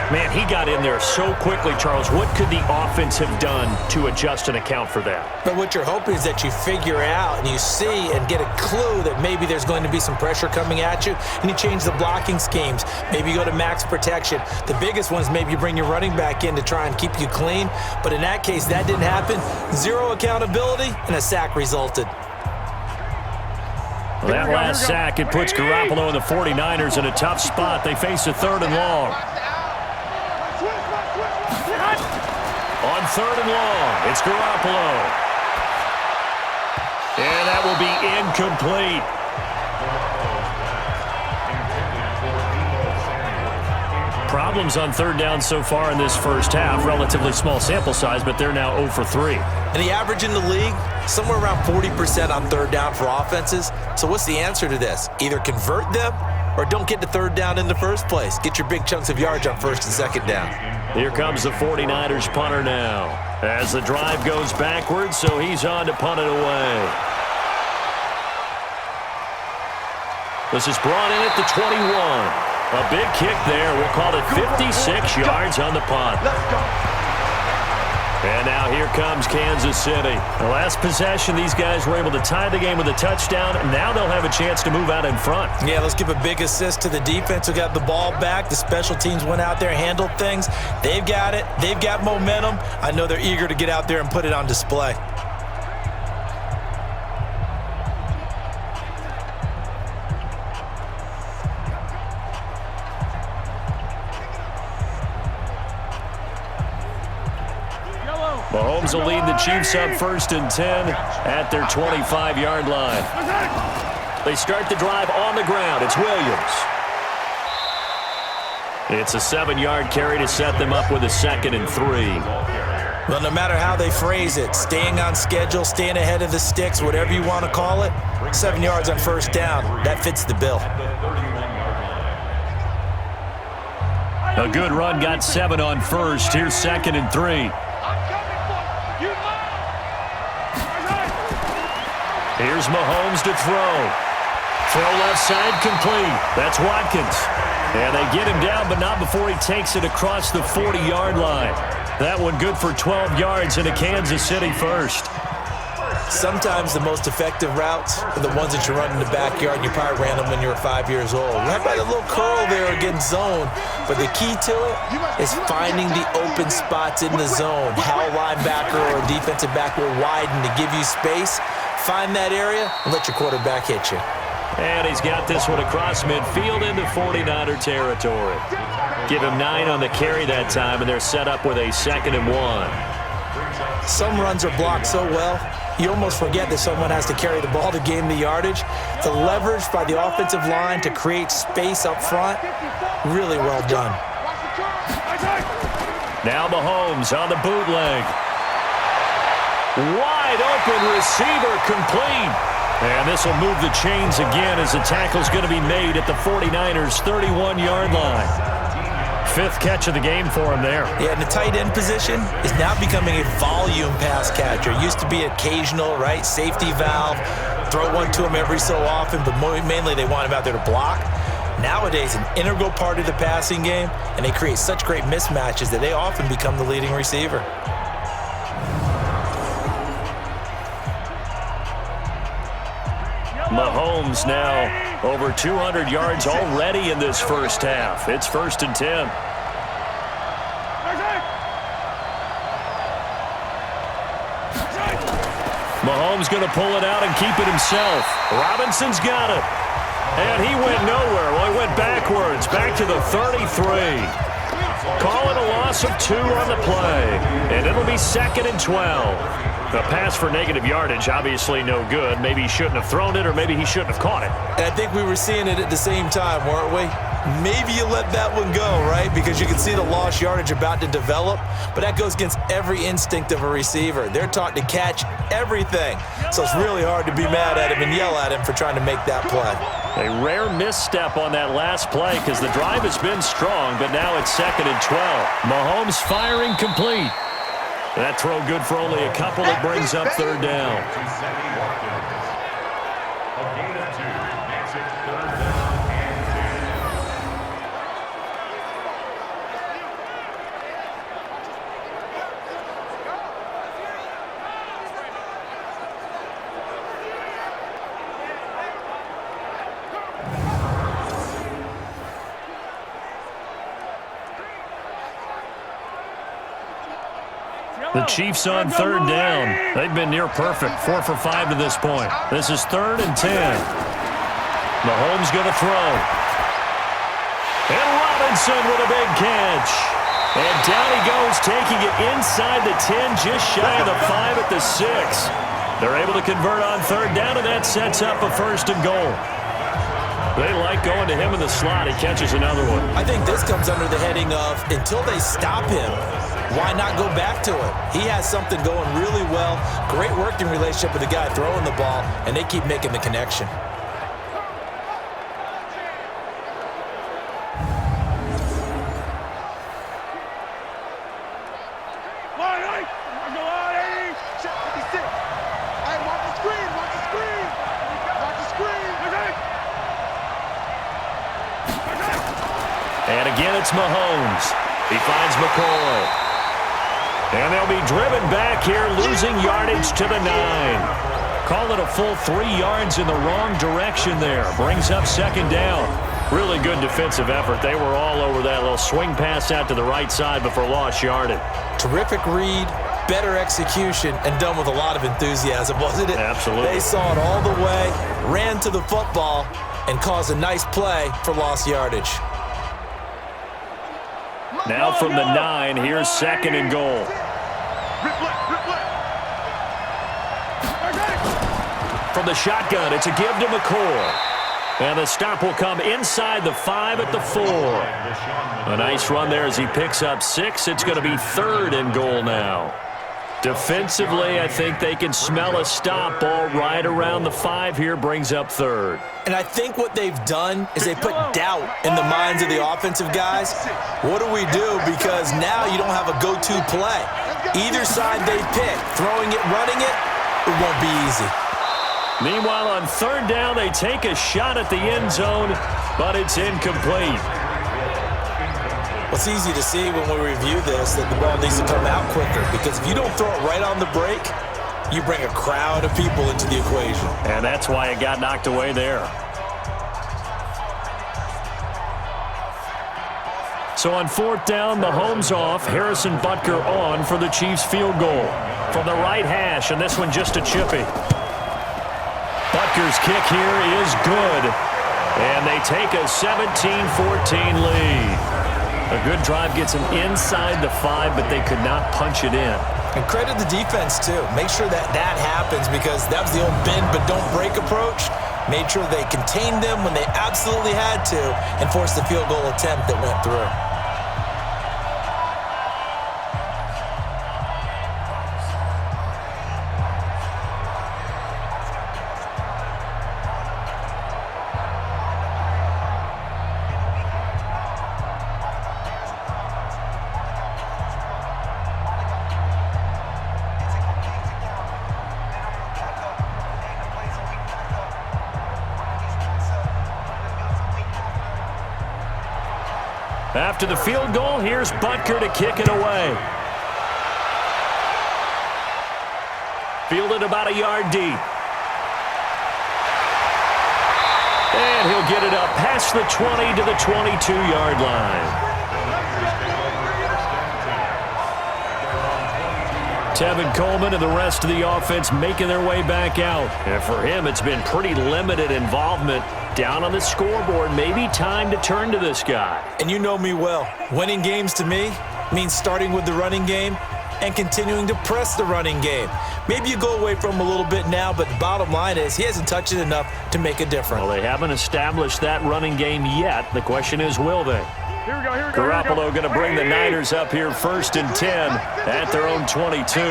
Man, he got in there so quickly, Charles. What could the offense have done to adjust and account for that? But what you're hoping is that you figure out and you see and get a clue that maybe there's going to be some pressure coming at you, and you change the blocking schemes. Maybe you go to max protection. The biggest one is maybe you bring your running back in to try and keep you clean. But in that case, that didn't happen. 0 accountability, and a sack resulted. Well, that last sack, it puts Garoppolo and the 49ers in a tough spot. They face a 3rd and long. On 3rd and long, it's Garoppolo. And that will be incomplete. Problems on 3rd down so far in this first half. Relatively small sample size, but they're now 0 for 3. And the average in the league, somewhere around 40% on 3rd down for offenses. So what's the answer to this? Either convert them or don't get to 3rd down in the first place. Get your big chunks of yards on 1st and 2nd down. Here comes the 49ers punter now. As the drive goes backwards, so he's on to punt it away. This is brought in at the 21. A big kick there. We'll call it 56 yards on the punt. And now here comes Kansas City. The last possession, these guys were able to tie the game with a touchdown. Now they'll have a chance to move out in front. Yeah, let's give a big assist to the defense who got the ball back. The special teams went out there, handled things. They've got it. They've got momentum. I know they're eager to get out there and put it on display. Mahomes will lead the Chiefs up 1st and 10 at their 25-yard line. They start the drive on the ground. It's Williams. It's a 7-yard carry to set them up with a 2nd and 3. Well, no matter how they phrase it, staying on schedule, staying ahead of the sticks, whatever you want to call it, 7 yards on 1st down, that fits the bill. A good run got 7 on 1st. Here's 2nd and 3. Here's Mahomes to throw. Throw left side complete. That's Watkins. And they get him down, but not before he takes it across the 40-yard line. That one good for 12 yards into Kansas City first. Sometimes the most effective routes are the ones that you run in the backyard, and you probably ran them when you were 5 years old. Right by the little curl there against zone. But the key to it is finding the open spots in the zone. How a linebacker or a defensive back will widen to give you space. Find that area and let your quarterback hit you. And he's got this one across midfield into 49er territory. Give him 9 on the carry that time, and they're set up with a 2nd and 1. Some runs are blocked so well, you almost forget that someone has to carry the ball to gain the yardage. The leverage by the offensive line to create space up front, really well done. Now Mahomes on the bootleg. Wide open receiver complete. And this will move the chains again as the tackle's going to be made at the 49ers' 31-yard line. 5th catch of the game for him there. Yeah, and the tight end position is now becoming a volume pass catcher. It used to be occasional, right? Safety valve, throw one to him every so often, but mainly they want him out there to block. Nowadays, an integral part of the passing game, and they create such great mismatches that they often become the leading receiver. Mahomes now over 200 yards already in this first half. It's 1st and 10. Mahomes going to pull it out and keep it himself. Robinson's got it. And he went nowhere. Well, he went backwards, back to the 33. Call it a loss of 2 on the play. And it'll be 2nd and 12. The pass for negative yardage, obviously no good. Maybe he shouldn't have thrown it, or maybe he shouldn't have caught it. And I think we were seeing it at the same time, weren't we? Maybe you let that one go, right? Because you can see the lost yardage about to develop, but that goes against every instinct of a receiver. They're taught to catch everything. So it's really hard to be mad at him and yell at him for trying to make that play. A rare misstep on that last play because the drive has been strong, but now it's 2nd and 12. Mahomes firing complete. That throw good for only a couple. It brings up 3rd down. The Chiefs on 3rd down. They've been near perfect, 4 for 5 to this point. This is 3rd and 10. Mahomes going to throw. And Robinson with a big catch. And down he goes, taking it inside the 10, just shy of the 5 at the 6. They're able to convert on 3rd down, and that sets up a 1st and goal. They like going to him in the slot. He catches another one. I think this comes under the heading of, until they stop him, why not go back to it? He has something going really well. Great working relationship with the guy throwing the ball, and they keep making the connection. And again, it's Mahomes. He finds McCoy. And they'll be driven back here, losing yardage to the 9. Call it a full 3 yards in the wrong direction there. Brings up 2nd down. Really good defensive effort. They were all over that little swing pass out to the right side before lost yardage. Terrific read, better execution, and done with a lot of enthusiasm, wasn't it? Absolutely. They saw it all the way, ran to the football, and caused a nice play for lost yardage. Now from the 9, here's 2nd and goal. from the shotgun. It's a give to McCoy. And the stop will come inside the 5 at the 4. A nice run there as he picks up 6. It's going to be 3rd and goal now. Defensively, I think they can smell a stop. Ball right around the 5 here, brings up 3rd. And I think what they've done is they put doubt in the minds of the offensive guys. What do we do? Because now you don't have a go-to play. Either side they pick, throwing it, running it, it won't be easy. Meanwhile, on 3rd down, they take a shot at the end zone, but it's incomplete. It's easy to see when we review this that the ball needs to come out quicker, because if you don't throw it right on the break, you bring a crowd of people into the equation. And that's why it got knocked away there. So on 4th down, Mahomes off, Harrison Butker on for the Chiefs field goal. From the right hash, and this one just a chippy. Butker's kick here is good. And they take a 17-14 lead. A good drive gets them inside the 5, but they could not punch it in. And credit the defense, too. Make sure that happens, because that was the old bend but don't break approach. Made sure they contained them when they absolutely had to and forced the field goal attempt that went through. After the field goal, here's Butker to kick it away. Fielded about a yard deep. And he'll get it up past the 20 to the 22-yard line. Tevin Coleman and the rest of the offense making their way back out. And for him, it's been pretty limited involvement. Down on the scoreboard, maybe time to turn to this guy. And you know me well. Winning games to me means starting with the running game and continuing to press the running game. Maybe you go away from him a little bit now, but the bottom line is he hasn't touched it enough to make a difference. Well, they haven't established that running game yet. The question is, will they? Here we go, here we go. Garoppolo going to bring the Niners up here 1st and 10 at their own 22.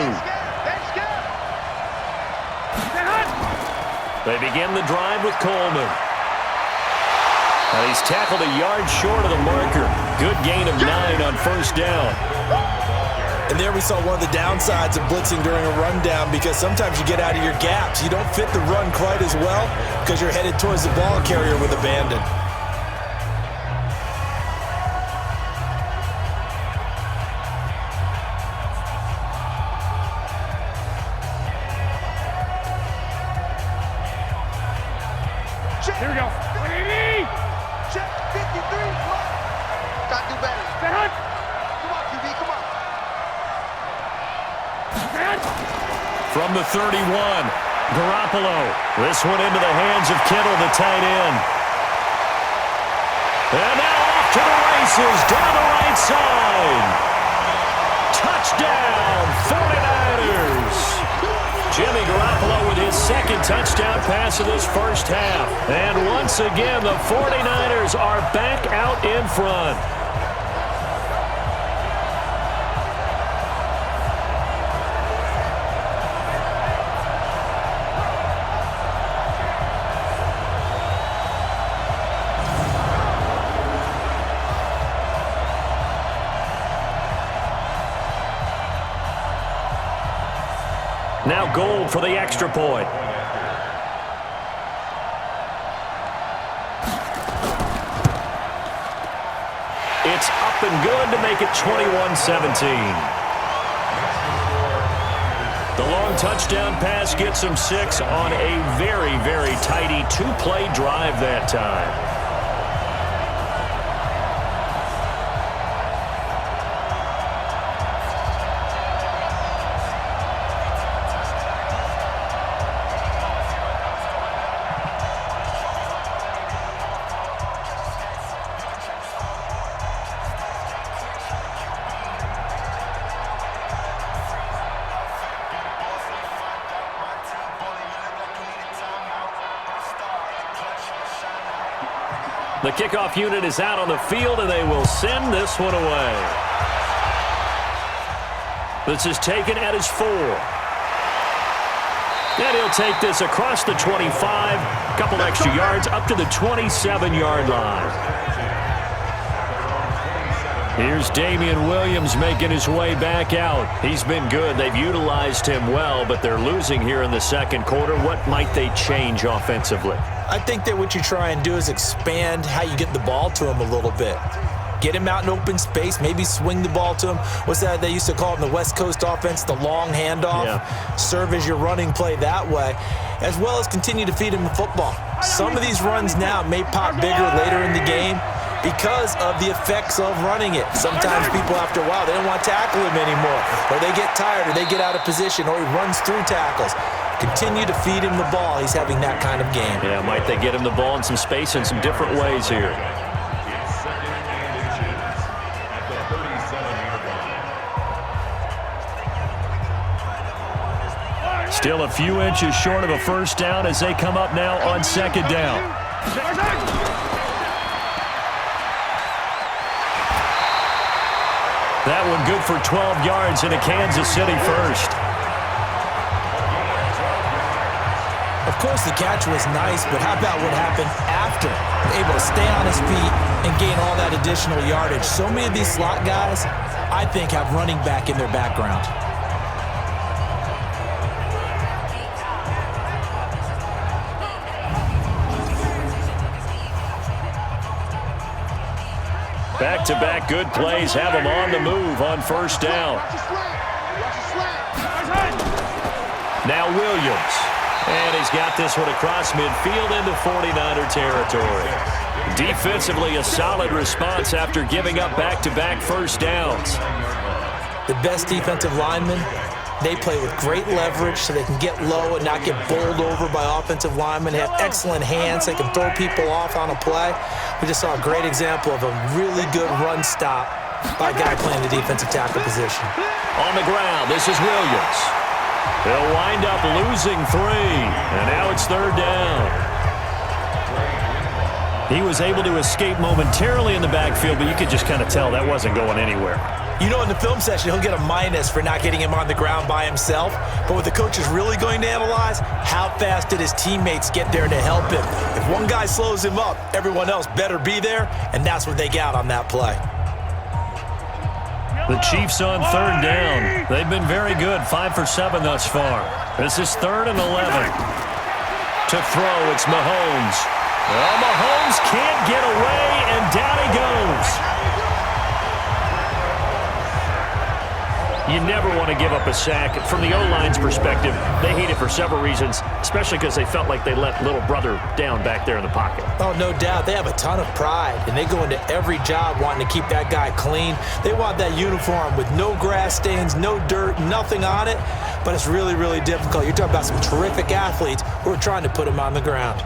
They begin the drive with Coleman. And he's tackled a yard short of the marker. Good gain of 9 on 1st down. And there we saw one of the downsides of blitzing during a rundown, because sometimes you get out of your gaps. You don't fit the run quite as well because you're headed towards the ball carrier with abandon. Here we go. Check 53. Gotta do better. Come on, QB, come on. From the 31, Garoppolo. This one into the hands of Kittle, the tight end. And now off to the races, down the right side. Touchdown, 49ers. Jimmy Garoppolo with his 2nd touchdown pass of this first half. And once again, the 49ers are back out in front. Now Gold for the extra point. It's up and good to make it 21-17. The long touchdown pass gets him 6 on a very, very tidy 2-play drive that time. The kickoff unit is out on the field, and they will send this one away. This is taken at his 4. And he'll take this across the 25, a couple extra yards, up to the 27-yard line. Here's Damian Williams making his way back out. He's been good. They've utilized him well, but they're losing here in the second quarter. What might they change offensively? I think that what you try and do is expand how you get the ball to him a little bit. Get him out in open space, maybe swing the ball to him. What's that they used to call it in the West Coast offense, the long handoff? Yeah. Serve as your running play that way, as well as continue to feed him the football. Some of these runs now may pop bigger later in the game because of the effects of running it. Sometimes people, after a while, they don't want to tackle him anymore, or they get tired, or they get out of position, or he runs through tackles. Continue to feed him the ball. He's having that kind of game. Yeah, might they get him the ball in some space in some different ways here. Still a few inches short of a first down as they come up now on second down. That one good for 12 yards in a Kansas City first. Of course, the catch was nice, but how about what happened after? Able to stay on his feet and gain all that additional yardage. So many of these slot guys, I think, have running back in their background. Back-to-back good plays have him on the move on first down. Now Williams. And he's got this one across midfield into 49er territory. Defensively, a solid response after giving up back-to-back first downs. The best defensive linemen, they play with great leverage so they can get low and not get bowled over by offensive linemen. They have excellent hands. They can throw people off on a play. We just saw a great example of a really good run stop by a guy playing the defensive tackle position. On the ground, this is Williams. They'll wind up losing 3, and now it's third down. He was able to escape momentarily in the backfield, but you could just kind of tell that wasn't going anywhere. You know, in the film session, he'll get a minus for not getting him on the ground by himself. But what the coach is really going to analyze, how fast did his teammates get there to help him? If one guy slows him up, everyone else better be there, and that's what they got on that play. The Chiefs on third down. They've been very good, 5 for 7 thus far. This is 3rd and 11. To throw, it's Mahomes. Well, Mahomes can't get away, and down he goes. You never want to give up a sack. From the O-line's perspective, they hate it for several reasons, especially because they felt like they let little brother down back there in the pocket. Oh, no doubt. They have a ton of pride, and they go into every job wanting to keep that guy clean. They want that uniform with no grass stains, no dirt, nothing on it, but it's really, really difficult. You're talking about some terrific athletes who are trying to put him on the ground.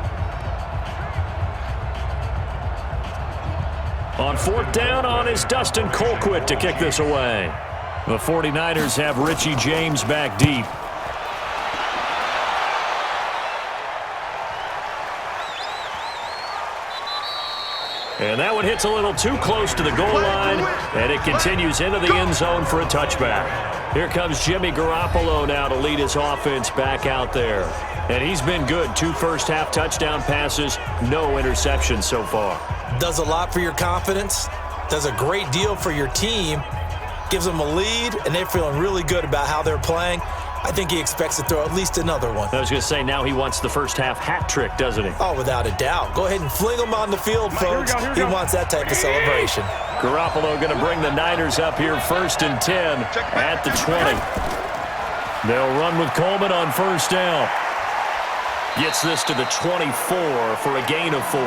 On 4th down, on is Dustin Colquitt to kick this away. The 49ers have Richie James back deep. And that one hits a little too close to the goal line, and it continues into the end zone for a touchback. Here comes Jimmy Garoppolo now to lead his offense back out there. And he's been good. 2 first-half touchdown passes, no interceptions so far. Does a lot for your confidence, does a great deal for your team, gives them a lead, and they're feeling really good about how they're playing. I think he expects to throw at least another one. I was going to say, now he wants the first-half hat trick, doesn't he? Oh, without a doubt. Go ahead and fling him on the field, folks. He wants that type of celebration. Garoppolo going to bring the Niners up here 1st and 10 at the 20. They'll run with Coleman on first down. Gets this to the 24 for a gain of 4.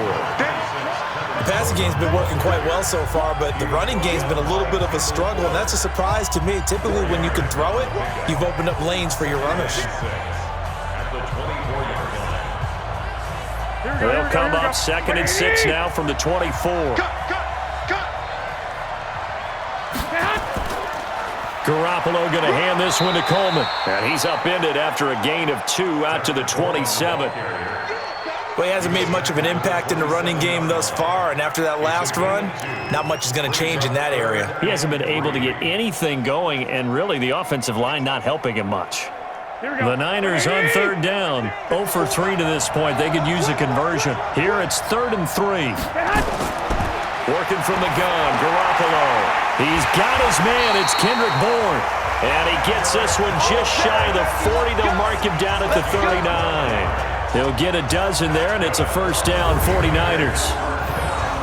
The passing game's been working quite well so far, but the running game's been a little bit of a struggle, and that's a surprise to me. Typically, when you can throw it, you've opened up lanes for your runners. They'll come up 2nd and 6 now from the 24. Garoppolo going to hand this one to Coleman. And he's upended after a gain of 2 out to the 27. Well, he hasn't made much of an impact in the running game thus far, and after that last run, not much is going to change in that area. He hasn't been able to get anything going, and really the offensive line not helping him much. The Niners on third down, 0 for 3 to this point. They could use a conversion. Here it's 3rd and 3. Working from the gun, Garoppolo. He's got his man. It's Kendrick Bourne. And he gets this one just shy of the 40. They'll mark him down at the 39. They'll get a dozen there, and it's a first down, 49ers.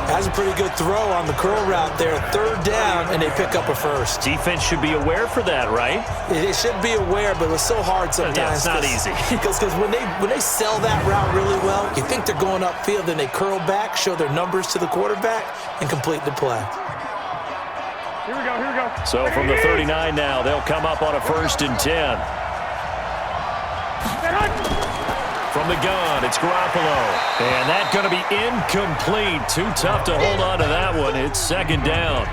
Has a pretty good throw on the curl route there. 3rd down, and they pick up a first. Defense should be aware for that, right? It should be aware, but it's so hard sometimes. Yeah, it's not easy. Because when they sell that route really well, you think they're going upfield, then they curl back, show their numbers to the quarterback, and complete the play. Here we go. So from the 39 now, they'll come up on a 1st and 10. From the gun, it's Garoppolo. And that's going to be incomplete. Too tough to hold on to that one. It's 2nd down.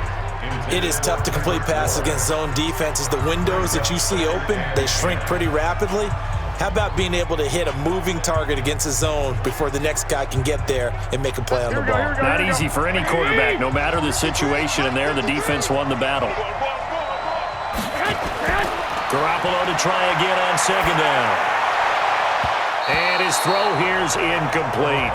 It is tough to complete passes against zone defenses. The windows that you see open, they shrink pretty rapidly. How about being able to hit a moving target against a zone before the next guy can get there and make a play on the ball? Not easy for any quarterback, no matter the situation. And there, the defense won the battle. Garoppolo to try again on 2nd down. And his throw here's incomplete.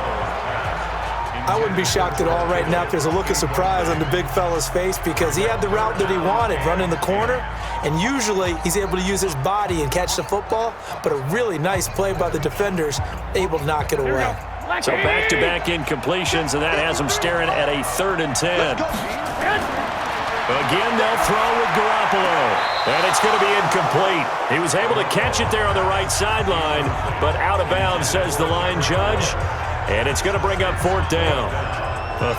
I wouldn't be shocked at all right now if there's a look of surprise on the big fella's face because he had the route that he wanted, running the corner, and usually he's able to use his body and catch the football, but a really nice play by the defenders, able to knock it away. So back-to-back incompletions, and that has him staring at a 3rd and 10. Again, they'll throw with Garoppolo, and it's going to be incomplete. He was able to catch it there on the right sideline, but out of bounds, says the line judge, and it's going to bring up 4th down.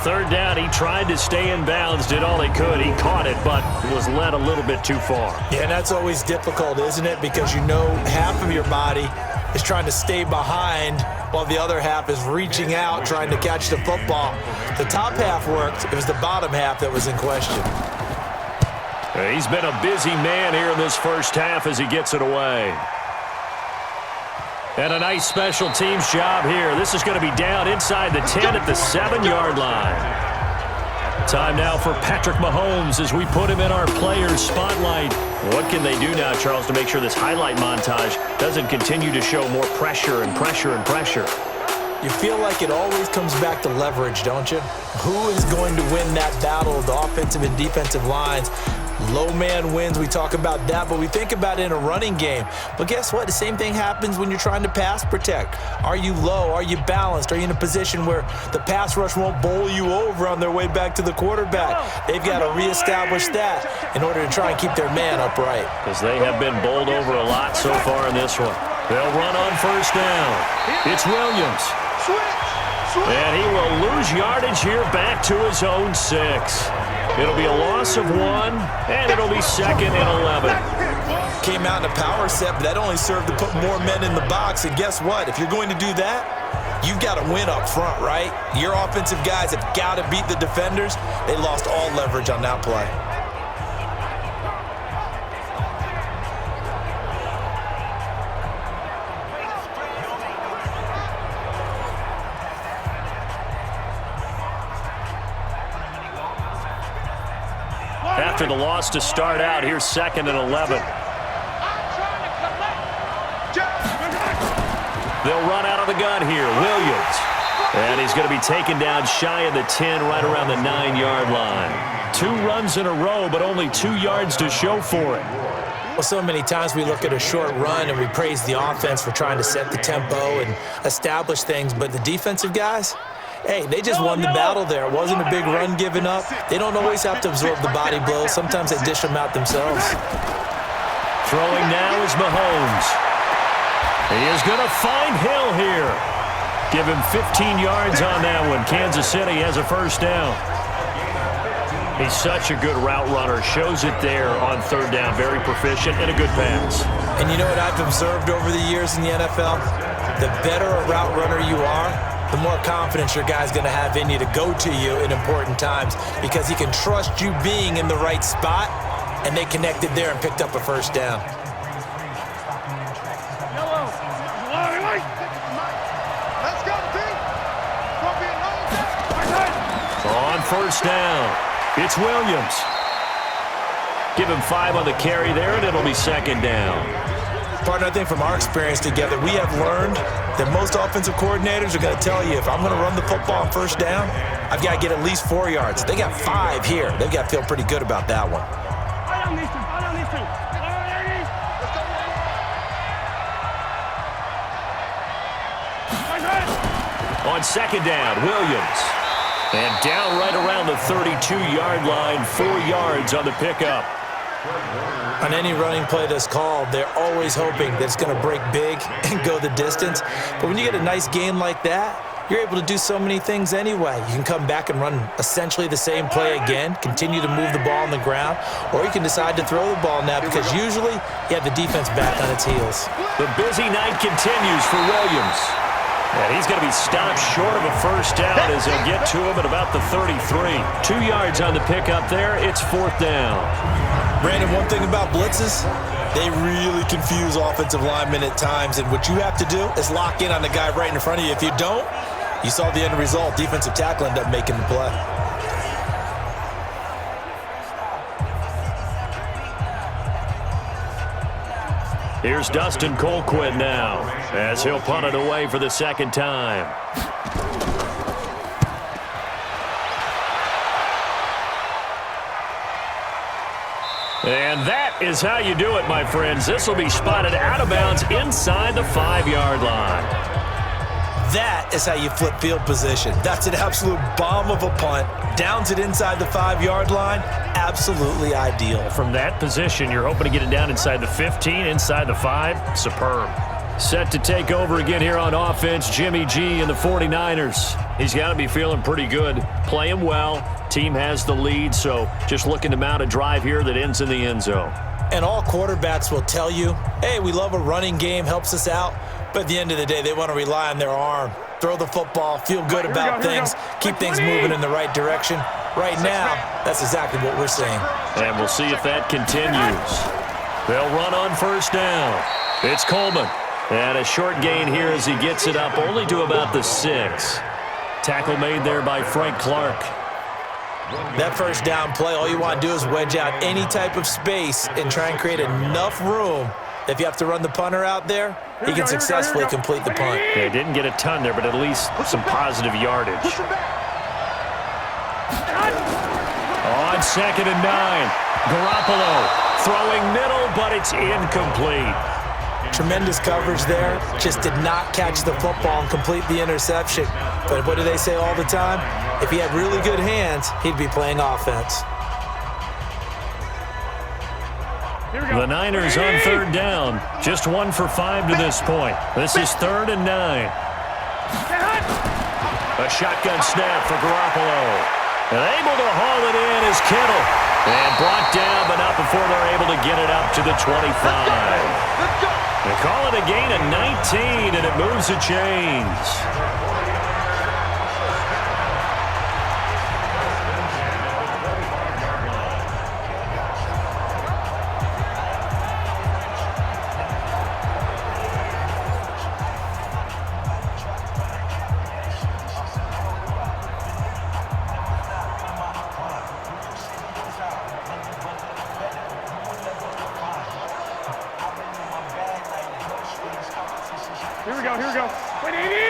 3rd down, he tried to stay in bounds, did all he could. He caught it, but was led a little bit too far. Yeah, and that's always difficult, isn't it? Because you know half of your body is trying to stay behind while the other half is reaching out, trying to catch the football. The top half worked. It was the bottom half that was in question. He's been a busy man here in this first half as he gets it away. And a nice special teams job here. This is going to be down inside the 10 at the 7-yard line. Time now for Patrick Mahomes as we put him in our players' spotlight. What can they do now, Charles, to make sure this highlight montage doesn't continue to show more pressure and pressure and pressure? You feel like it always comes back to leverage, don't you? Who is going to win that battle of the offensive and defensive lines? Low man wins, we talk about that, but we think about it in a running game. But guess what? The same thing happens when you're trying to pass protect. Are you low? Are you balanced? Are you in a position where the pass rush won't bowl you over on their way back to the quarterback? They've got to reestablish that in order to try and keep their man upright. Because they have been bowled over a lot so far in this one. They'll run on 1st down. It's Williams. And he will lose yardage here back to his own 6. It'll be a loss of 1, and it'll be 2nd and 11. Came out in a power set, but that only served to put more men in the box. And guess what? If you're going to do that, you've got to win up front, right? Your offensive guys have got to beat the defenders. They lost all leverage on that play. After the loss to start out, here's 2nd and 11. They'll run out of the gun here. Williams. And he's going to be taken down shy of the 10, right around the 9-yard line. 2 runs in a row, but only 2 yards to show for it. Well, so many times we look at a short run and we praise the offense for trying to set the tempo and establish things, but the defensive guys, hey, they just won the battle there. It wasn't a big run given up. They don't always have to absorb the body blows. Sometimes they dish them out themselves. Throwing now is Mahomes. He is going to find Hill here. Give him 15 yards on that one. Kansas City has a 1st down. He's such a good route runner. Shows it there on 3rd down. Very proficient and a good pass. And you know what I've observed over the years in the NFL? The better a route runner you are, the more confidence your guy's going to have in you to go to you in important times because he can trust you being in the right spot, and they connected there and picked up a 1st down. Let's go, team. first down. It's Williams. Give him 5 on the carry there, and it'll be second down. Partner, I think from our experience together, we have learned that most offensive coordinators are going to tell you, if I'm going to run the football on first down, I've got to get at least 4 yards. They got 5 here. They've got to feel pretty good about that one. On second down, Williams. And down right around the 32-yard line, 4 yards on the pickup. On any running play that's called, they're always hoping that it's going to break big and go the distance. But when you get a nice gain like that, you're able to do so many things anyway. You can come back and run essentially the same play again, continue to move the ball on the ground, or you can decide to throw the ball now because usually you have the defense back on its heels. The busy night continues for Williams. And he's going to be stopped short of a first down as they'll get to him at about the 33. 2 yards on the pickup there. It's fourth down. Brandon, one thing about blitzes, they really confuse offensive linemen at times, and what you have to do is lock in on the guy right in front of you. If you don't, you saw the end result. Defensive tackle ended up making the play. Here's Dustin Colquitt now as he'll punt it away for the second time. And that is how you do it, my friends. This will be spotted out of bounds inside the 5-yard line. That is how you flip field position. That's an absolute bomb of a punt. Downs it inside the 5-yard line. Absolutely ideal. From that position, you're hoping to get it down inside the 15, inside the 5. Superb. Set to take over again here on offense, Jimmy G and the 49ers. He's got to be feeling pretty good, playing well. Team has the lead, so just looking to mount a drive here that ends in the end zone. And all quarterbacks will tell you, hey, we love a running game, helps us out. But at the end of the day, they want to rely on their arm. Throw the football, feel good about things, keep things moving in the right direction. Right now, that's exactly what we're seeing. And we'll see if that continues. They'll run on first down. It's Coleman. And a short gain here as he gets it up only to about the 6. Tackle made there by Frank Clark. That first down play, all you want to do is wedge out any type of space and try and create enough room. If you have to run the punter out there, he can successfully complete the punt. Yeah, didn't get a ton there, but at least some positive yardage. On second and 9, Garoppolo throwing middle, but it's incomplete. Tremendous coverage there. Just did not catch the football and complete the interception. But what do they say all the time? If he had really good hands, he'd be playing offense. The Niners on third down. Just 1 for 5 to this point. This is 3rd and 9. A shotgun snap for Garoppolo. And able to haul it in is Kittle. And brought down, but not before they're able to get it up to the 25. They call it a gain of 19, and it moves the chains.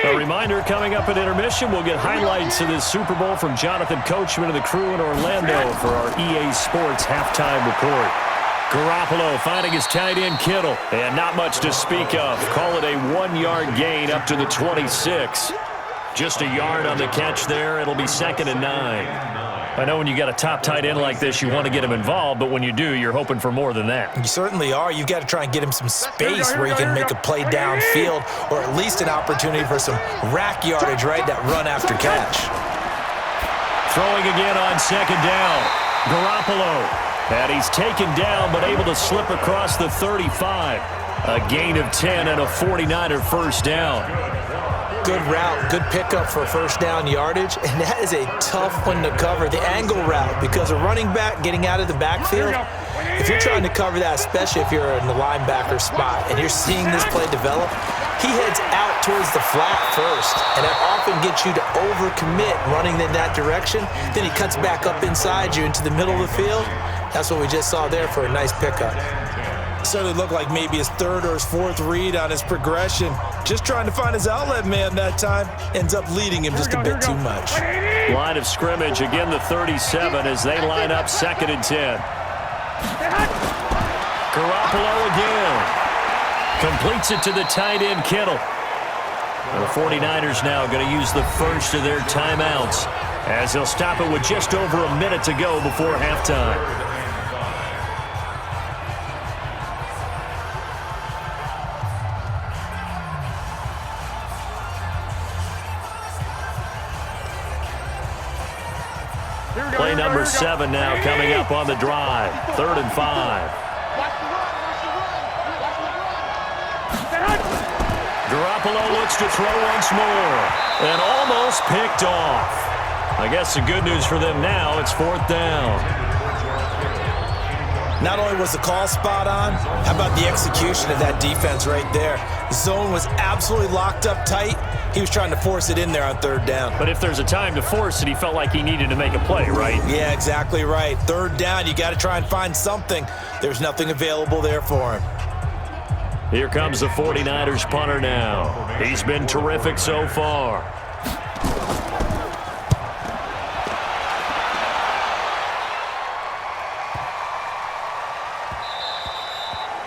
A reminder, coming up at intermission, we'll get highlights of this Super Bowl from Jonathan Coachman and the crew in Orlando for our EA Sports halftime report. Garoppolo finding his tight end Kittle, and not much to speak of. Call it a 1-yard gain up to the 26. Just a yard on the catch there. It'll be 2nd and 9. I know when you got a top tight end like this, you want to get him involved, but when you do, you're hoping for more than that. You certainly are. You've got to try and get him some space where he can make a play downfield, or at least an opportunity for some rack yardage, right? That run after catch. Throwing again on second down. Garoppolo. And he's taken down, but able to slip across the 35. A gain of 10 and a 49er first down. Good route, good pickup for first down yardage, and that is a tough one to cover, the angle route, because a running back getting out of the backfield, if you're trying to cover that, especially if you're in the linebacker spot and you're seeing this play develop, he heads out towards the flat first, and that often gets you to overcommit running in that direction. Then he cuts back up inside you into the middle of the field. That's what we just saw there for a nice pickup. Certainly looked like maybe his third or his fourth read on his progression. Just trying to find his outlet man that time. Ends up leading him just a bit too much. Line of scrimmage, again the 37 as they line up 2nd and 10. Garoppolo again. Completes it to the tight end, Kittle. The 49ers now going to use the first of their timeouts as they'll stop it with just over a minute to go before halftime. Play number 7 now coming up on the drive. 3rd and 5. Garoppolo looks to throw once more and almost picked off. I guess the good news for them now, it's 4th down. Not only was the call spot on, how about the execution of that defense right there? The zone was absolutely locked up tight. He was trying to force it in there on 3rd down. But if there's a time to force it, he felt like he needed to make a play, right? Yeah, exactly right. 3rd down, you got to try and find something. There's nothing available there for him. Here comes the 49ers punter now. He's been terrific so far.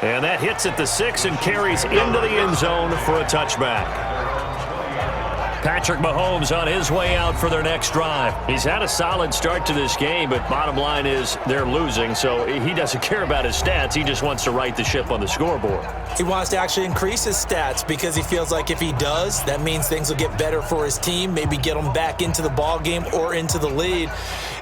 And that hits at the 6 and carries into the end zone for a touchback. Patrick Mahomes on his way out for their next drive. He's had a solid start to this game, but bottom line is they're losing, so he doesn't care about his stats. He just wants to right the ship on the scoreboard. He wants to actually increase his stats because he feels like if he does, that means things will get better for his team, maybe get them back into the ball game or into the lead.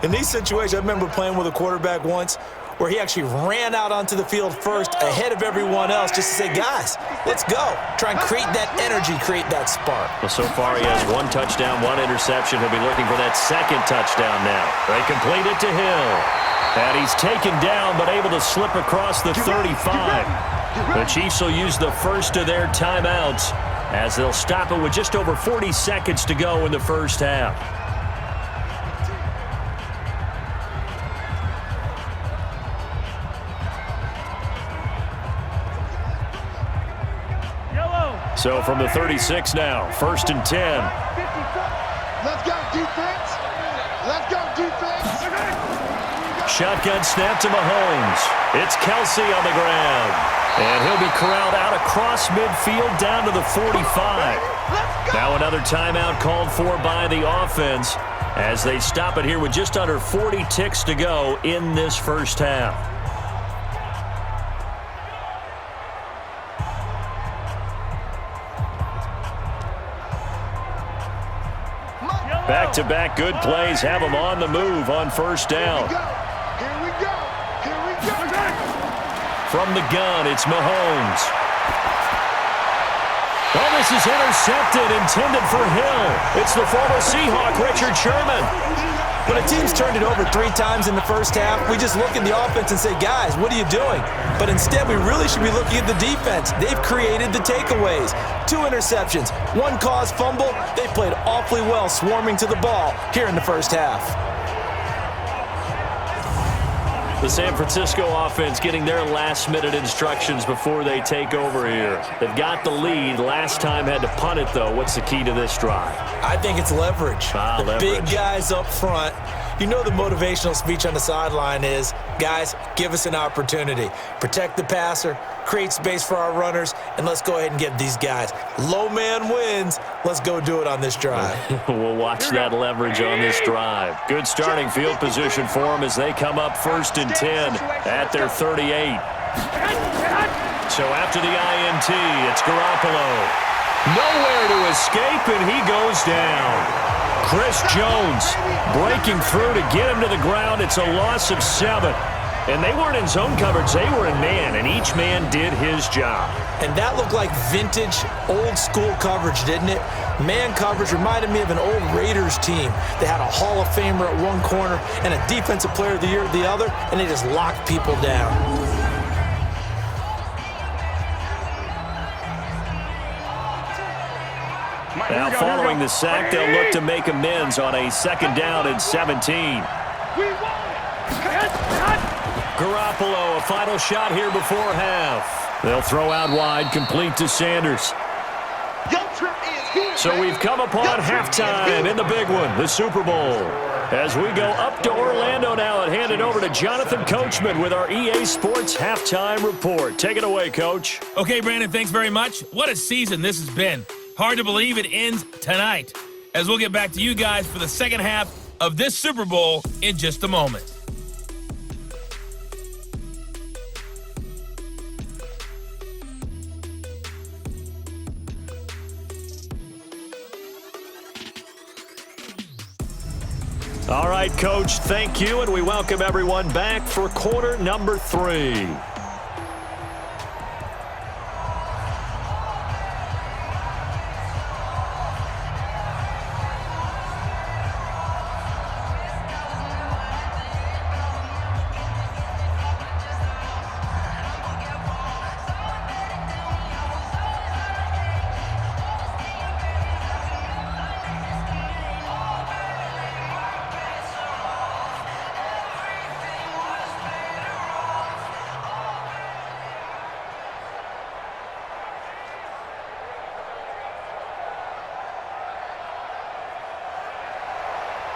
In these situations, I remember playing with a quarterback once where he actually ran out onto the field first ahead of everyone else just to say, guys, let's go. Try and create that energy, create that spark. Well, so far he has 1 touchdown, 1 interception. He'll be looking for that 2nd touchdown now. They complete it to Hill. And he's taken down but able to slip across the 35. The Chiefs will use the first of their timeouts as they'll stop it with just over 40 seconds to go in the first half. So from the 36 now, 1st and 10. Let's go, defense. Let's go, defense. Shotgun snap to Mahomes. It's Kelsey on the ground. And he'll be corralled out across midfield down to the 45. Now another timeout called for by the offense as they stop it here with just under 40 ticks to go in this first half. Back-to-back good plays have them on the move on 1st down. Here we go. Here we go. From the gun, it's Mahomes. Oh, this is intercepted, intended for Hill. It's the former Seahawk, Richard Sherman. When a team's turned it over 3 times in the first half, we just look at the offense and say, guys, what are you doing? But instead, we really should be looking at the defense. They've created the takeaways. 2 interceptions, 1 caused fumble. They played awfully well swarming to the ball here in the first half. The San Francisco offense getting their last-minute instructions before they take over here. They've got the lead. Last time had to punt it, though. What's the key to this drive? I think it's leverage. The big guys up front. You know the motivational speech on the sideline is, guys, give us an opportunity. Protect the passer, create space for our runners, and let's go ahead and get these guys. Low man wins. Let's go do it on this drive. We'll watch that leverage on this drive. Good starting field position for them as they come up 1st and 10 at their 38. So after the INT, it's Garoppolo. Nowhere to escape, and he goes down. Chris Jones breaking through to get him to the ground. It's a loss of 7. And they weren't in zone coverage. They were in man, and each man did his job. And that looked like vintage, old-school coverage, didn't it? Man coverage reminded me of an old Raiders team. They had a Hall of Famer at one corner and a Defensive Player of the Year at the other, and they just locked people down. Now following the sack, they'll look to make amends on a 2nd down and 17. Garoppolo, a final shot here before half. They'll throw out wide, complete to Sanders. So we've come upon halftime in the big one, the Super Bowl. As we go up to Orlando now and hand it over to Jonathan Coachman with our EA Sports Halftime Report. Take it away, Coach. Okay, Brandon, thanks very much. What a season this has been. Hard to believe it ends tonight. As we'll get back to you guys for the second half of this Super Bowl in just a moment. All right, Coach, thank you, and we welcome everyone back for quarter number 3.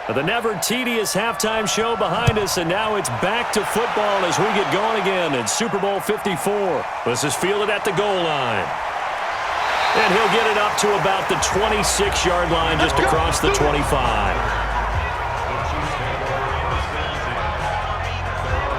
The never-tedious halftime show behind us, and now it's back to football as we get going again in Super Bowl 54. This is fielded at the goal line. And he'll get it up to about the 26-yard line, just across the 25.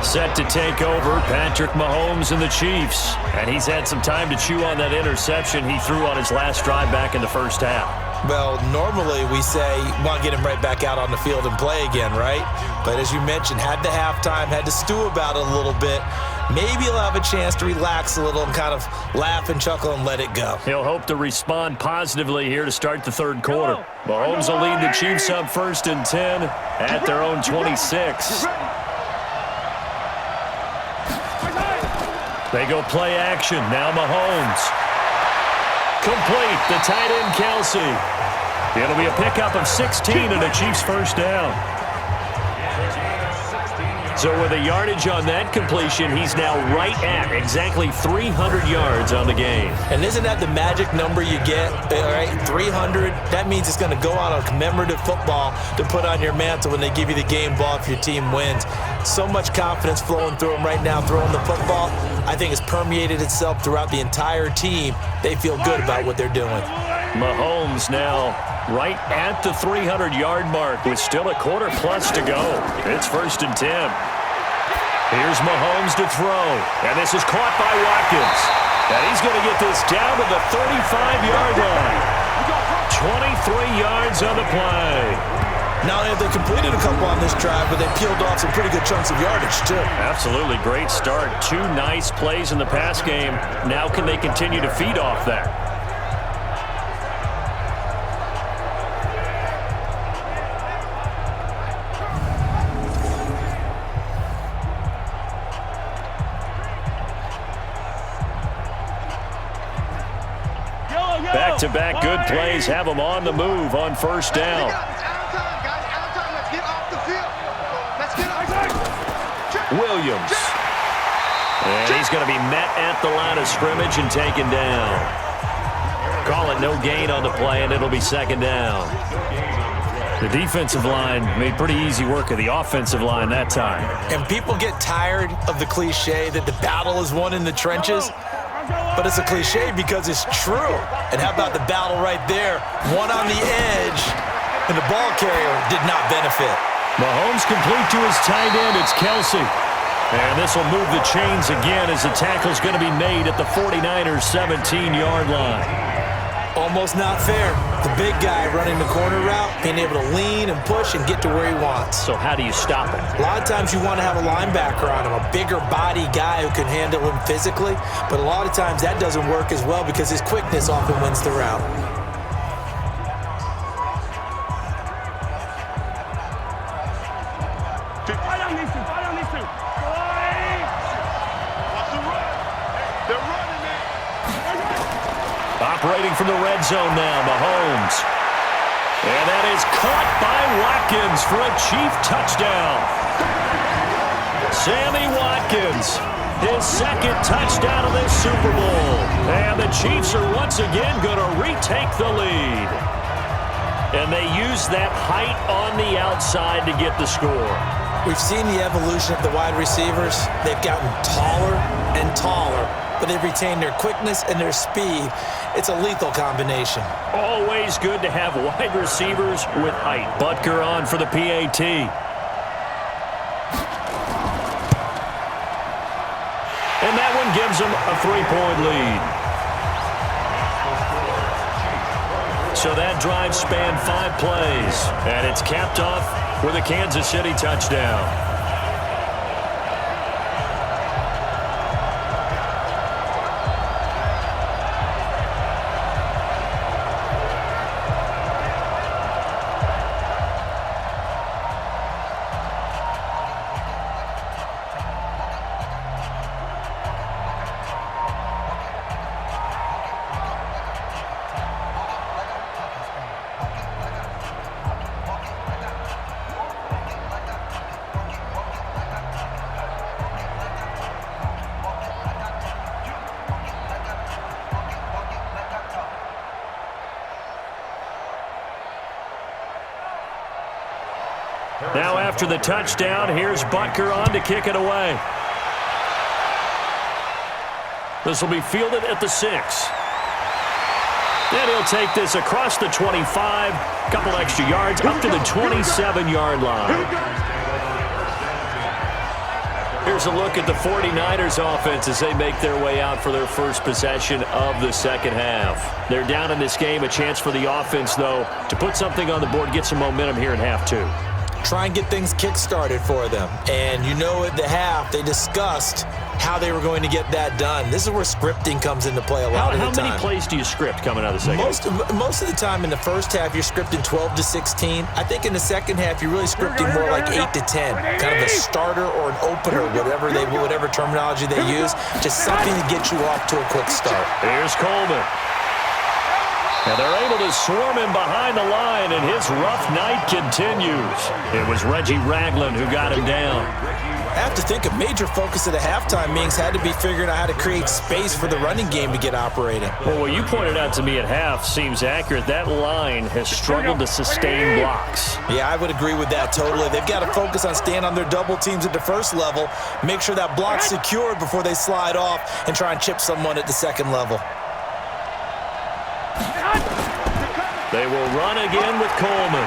Set to take over, Patrick Mahomes and the Chiefs. And he's had some time to chew on that interception he threw on his last drive back in the first half. Well, normally we say, want to get him right back out on the field and play again, right? But as you mentioned, had the halftime, had to stew about it a little bit. Maybe he'll have a chance to relax a little and kind of laugh and chuckle and let it go. He'll hope to respond positively here to start the third quarter. Mahomes will lead the Chiefs up 1st and 10 at their own 26. They go play action. Now Mahomes. Complete, the tight end, Kelsey. It'll be a pickup of 16 and a Chiefs first down. So with a yardage on that completion, he's now right at exactly 300 yards on the game. And isn't that the magic number you get, all right, 300? That means it's going to go out on commemorative football to put on your mantle when they give you the game ball if your team wins. So much confidence flowing through him right now, throwing the football. I think it's permeated itself throughout the entire team. They feel good about what they're doing. Mahomes now right at the 300-yard mark with still a quarter plus to go. It's 1st and 10. Here's Mahomes to throw, and this is caught by Watkins. And he's going to get this down to the 35-yard line. 23 yards on the play. Not only have they completed a couple on this drive, but they peeled off some pretty good chunks of yardage, too. Absolutely great start. 2 nice plays in the pass game. Now can they continue to feed off that? Back-to-back good plays have them on the move on 1st down. Williams. And he's going to be met at the line of scrimmage and taken down. Call it no gain on the play, and it'll be 2nd down. The defensive line made pretty easy work of the offensive line that time. And people get tired of the cliche that the battle is won in the trenches. But it's a cliche because it's true. And how about the battle right there? One on the edge, and the ball carrier did not benefit. Mahomes complete to his tight end. It's Kelsey. And this will move the chains again as the tackle's going to be made at the 49ers' 17-yard line. Almost not fair. The big guy running the corner route, being able to lean and push and get to where he wants. So how do you stop him? A lot of times you want to have a linebacker on him, a bigger body guy who can handle him physically. But a lot of times that doesn't work as well because his quickness often wins the route. Operating from the red zone now, Mahomes. And that is caught by Watkins for a Chief touchdown. Sammy Watkins, his second touchdown of this Super Bowl. And the Chiefs are once again going to retake the lead. And they use that height on the outside to get the score. We've seen the evolution of the wide receivers. They've gotten taller and taller, but they've retained their quickness and their speed. It's a lethal combination. Always good to have wide receivers with height. Butker on for the PAT. And that one gives them a 3-point lead. So that drive spanned 5 plays, and it's capped off with a Kansas City touchdown. Now after the touchdown, here's Butker on to kick it away. This will be fielded at the 6. Then he'll take this across the 25, a couple extra yards, up to the 27-yard line. Here's a look at the 49ers offense as they make their way out for their first possession of the second half. They're down in this game, a chance for the offense, though, to put something on the board, get some momentum here in half 2. Try and get things kick-started for them. And you know at the half, they discussed how they were going to get that done. This is where scripting comes into play a lot of the time. How many plays do you script coming out of the second half? Most of the time in the first half, you're scripting 12 to 16. I think in the second half, you're really scripting more like 8 to 10. Kind of a starter or an opener, whatever terminology they use. Just something to get you off to a quick start. Here's Coleman. And they're able to swarm him behind the line, and his rough night continues. It was Reggie Ragland who got him down. I have to think a major focus of the halftime meetings had to be figuring out how to create space for the running game to get operating. Well, what you pointed out to me at half seems accurate. That line has struggled to sustain blocks. Yeah, I would agree with that totally. They've got to focus on staying on their double teams at the first level, make sure that block's secured before they slide off and try and chip someone at the second level. They will run again with Coleman.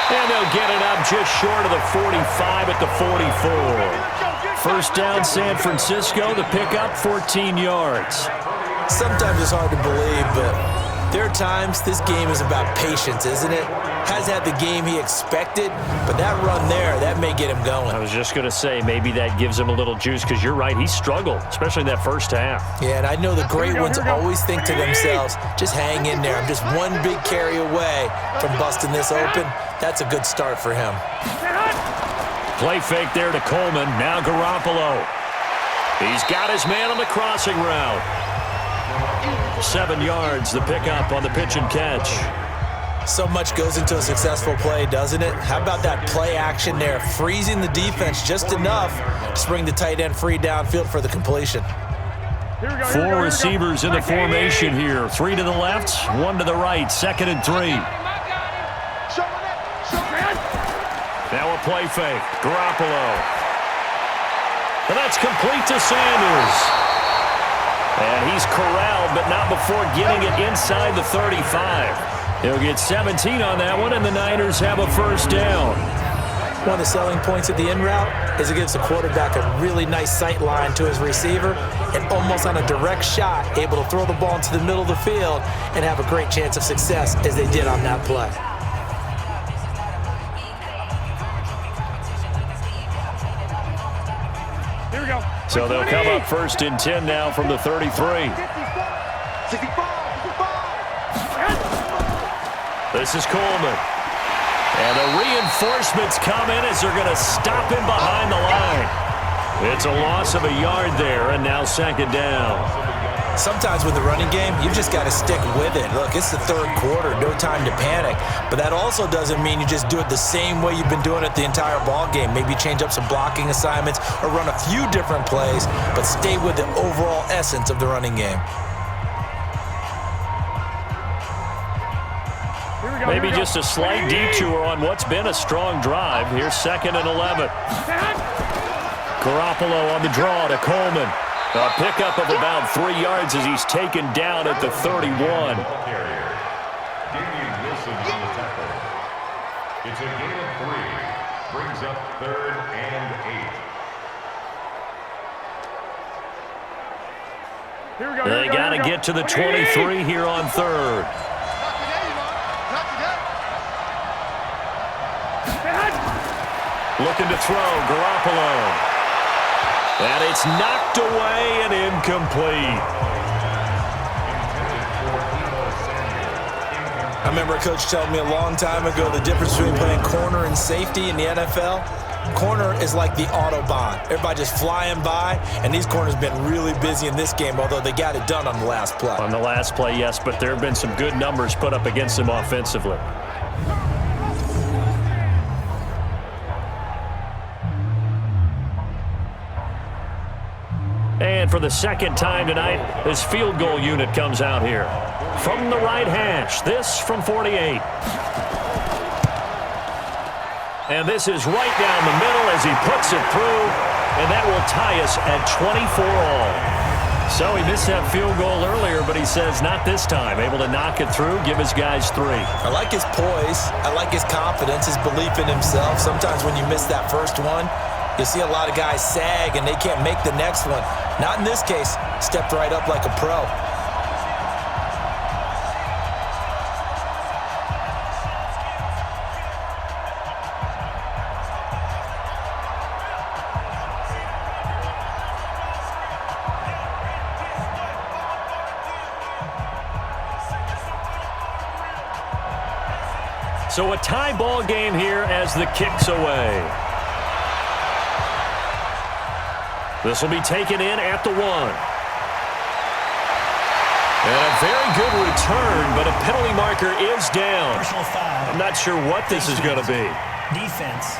And they'll get it up just short of the 45 at the 44. First down, San Francisco. The pickup, 14 yards. Sometimes it's hard to believe, but there are times this game is about patience, isn't it? Hasn't had the game he expected, but that run there, that may get him going. I was just going to say, maybe that gives him a little juice, because you're right, he struggled, especially in that first half. Yeah, and I know the great ones always think to themselves, just hang in there. I'm just one big carry away from busting this open. That's a good start for him. Play fake there to Coleman. Now Garoppolo. He's got his man on the crossing route. 7 yards, the pickup on the pitch and catch. So much goes into a successful play, doesn't it? How about that play action there? Freezing the defense just enough to bring the tight end free downfield for the completion. 4 receivers in the formation here. 3 to the left, 1 to the right. 2nd and 3. Now a play fake. Garoppolo. And that's complete to Sanders. And he's corralled, but not before getting it inside the 35. He'll get 17 on that one, and the Niners have a first down. One of the selling points of the in route is it gives the quarterback a really nice sight line to his receiver and almost on a direct shot, able to throw the ball into the middle of the field and have a great chance of success as they did on that play. Here we go. So they'll come up 1st and 10 now from the 33. This is Coleman. And the reinforcements come in as they're going to stop him behind the line. It's a loss of a yard there, and now 2nd down. Sometimes with the running game, you've just got to stick with it. Look, it's the third quarter, no time to panic. But that also doesn't mean you just do it the same way you've been doing it the entire ball game. Maybe change up some blocking assignments or run a few different plays, but stay with the overall essence of the running game. Maybe just a slight detour on what's been a strong drive. Here's 2nd and 11. Garoppolo on the draw to Coleman. A pickup of about 3 yards as he's taken down at the 31. It's a gain of 3. Brings up 3rd and 8. They got to get to the 23 here on 3rd. Looking to throw, Garoppolo. And it's knocked away and incomplete. I remember a coach telling me a long time ago the difference between playing corner and safety in the NFL. Corner is like the Autobahn. Everybody just flying by, and these corners have been really busy in this game, although they got it done on the last play. On the last play, yes, but there have been some good numbers put up against them offensively. And for the second time tonight, this field goal unit comes out here. From the right hash, this from 48. And this is right down the middle as he puts it through, and that will tie us at 24 all. So he missed that field goal earlier, but he says not this time. Able to knock it through, give his guys 3. I like his poise. I like his confidence, his belief in himself. Sometimes when you miss that first one, you see a lot of guys sag and they can't make the next one. Not in this case. Stepped right up like a pro. So a tie ball game here as the kick's away. This will be taken in at the 1. And a very good return, but a penalty marker is down. Personal foul. I'm not sure what this is going to be. Defense.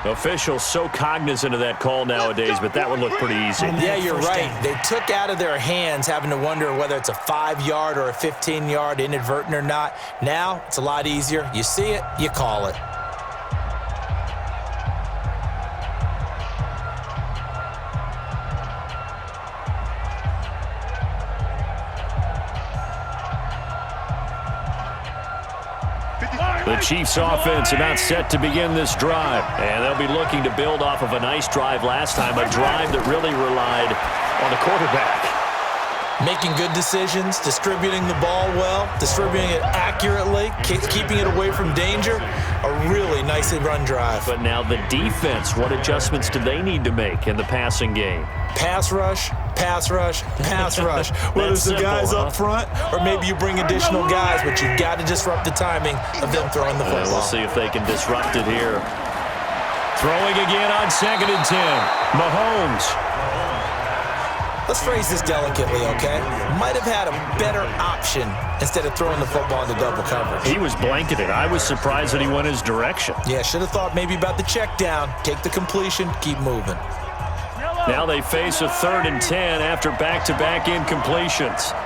Officials so cognizant of that call nowadays, but that one looked pretty easy. Yeah, you're right. They took out of their hands having to wonder whether it's a 5-yard or a 15-yard inadvertent or not. Now, it's a lot easier. You see it, you call it. The Chiefs offense about set to begin this drive, and they'll be looking to build off of a nice drive last time, a drive that really relied on the quarterback. Making good decisions, distributing the ball well, distributing it accurately, keeping it away from danger. A really nicely run drive. But now the defense, what adjustments do they need to make in the passing game? Pass rush, pass rush, pass rush. Whether it's the guys up front or maybe you bring additional guys, but you've got to disrupt the timing of them throwing the football. We'll see if they can disrupt it here. Throwing again on 2nd and 10. Mahomes. Let's phrase this delicately, okay? Might have had a better option instead of throwing the football into double coverage. He was blanketed. I was surprised that he went his direction. Yeah, should have thought maybe about the check down. Take the completion, keep moving. Now they face a 3rd and 10 after back-to-back incompletions.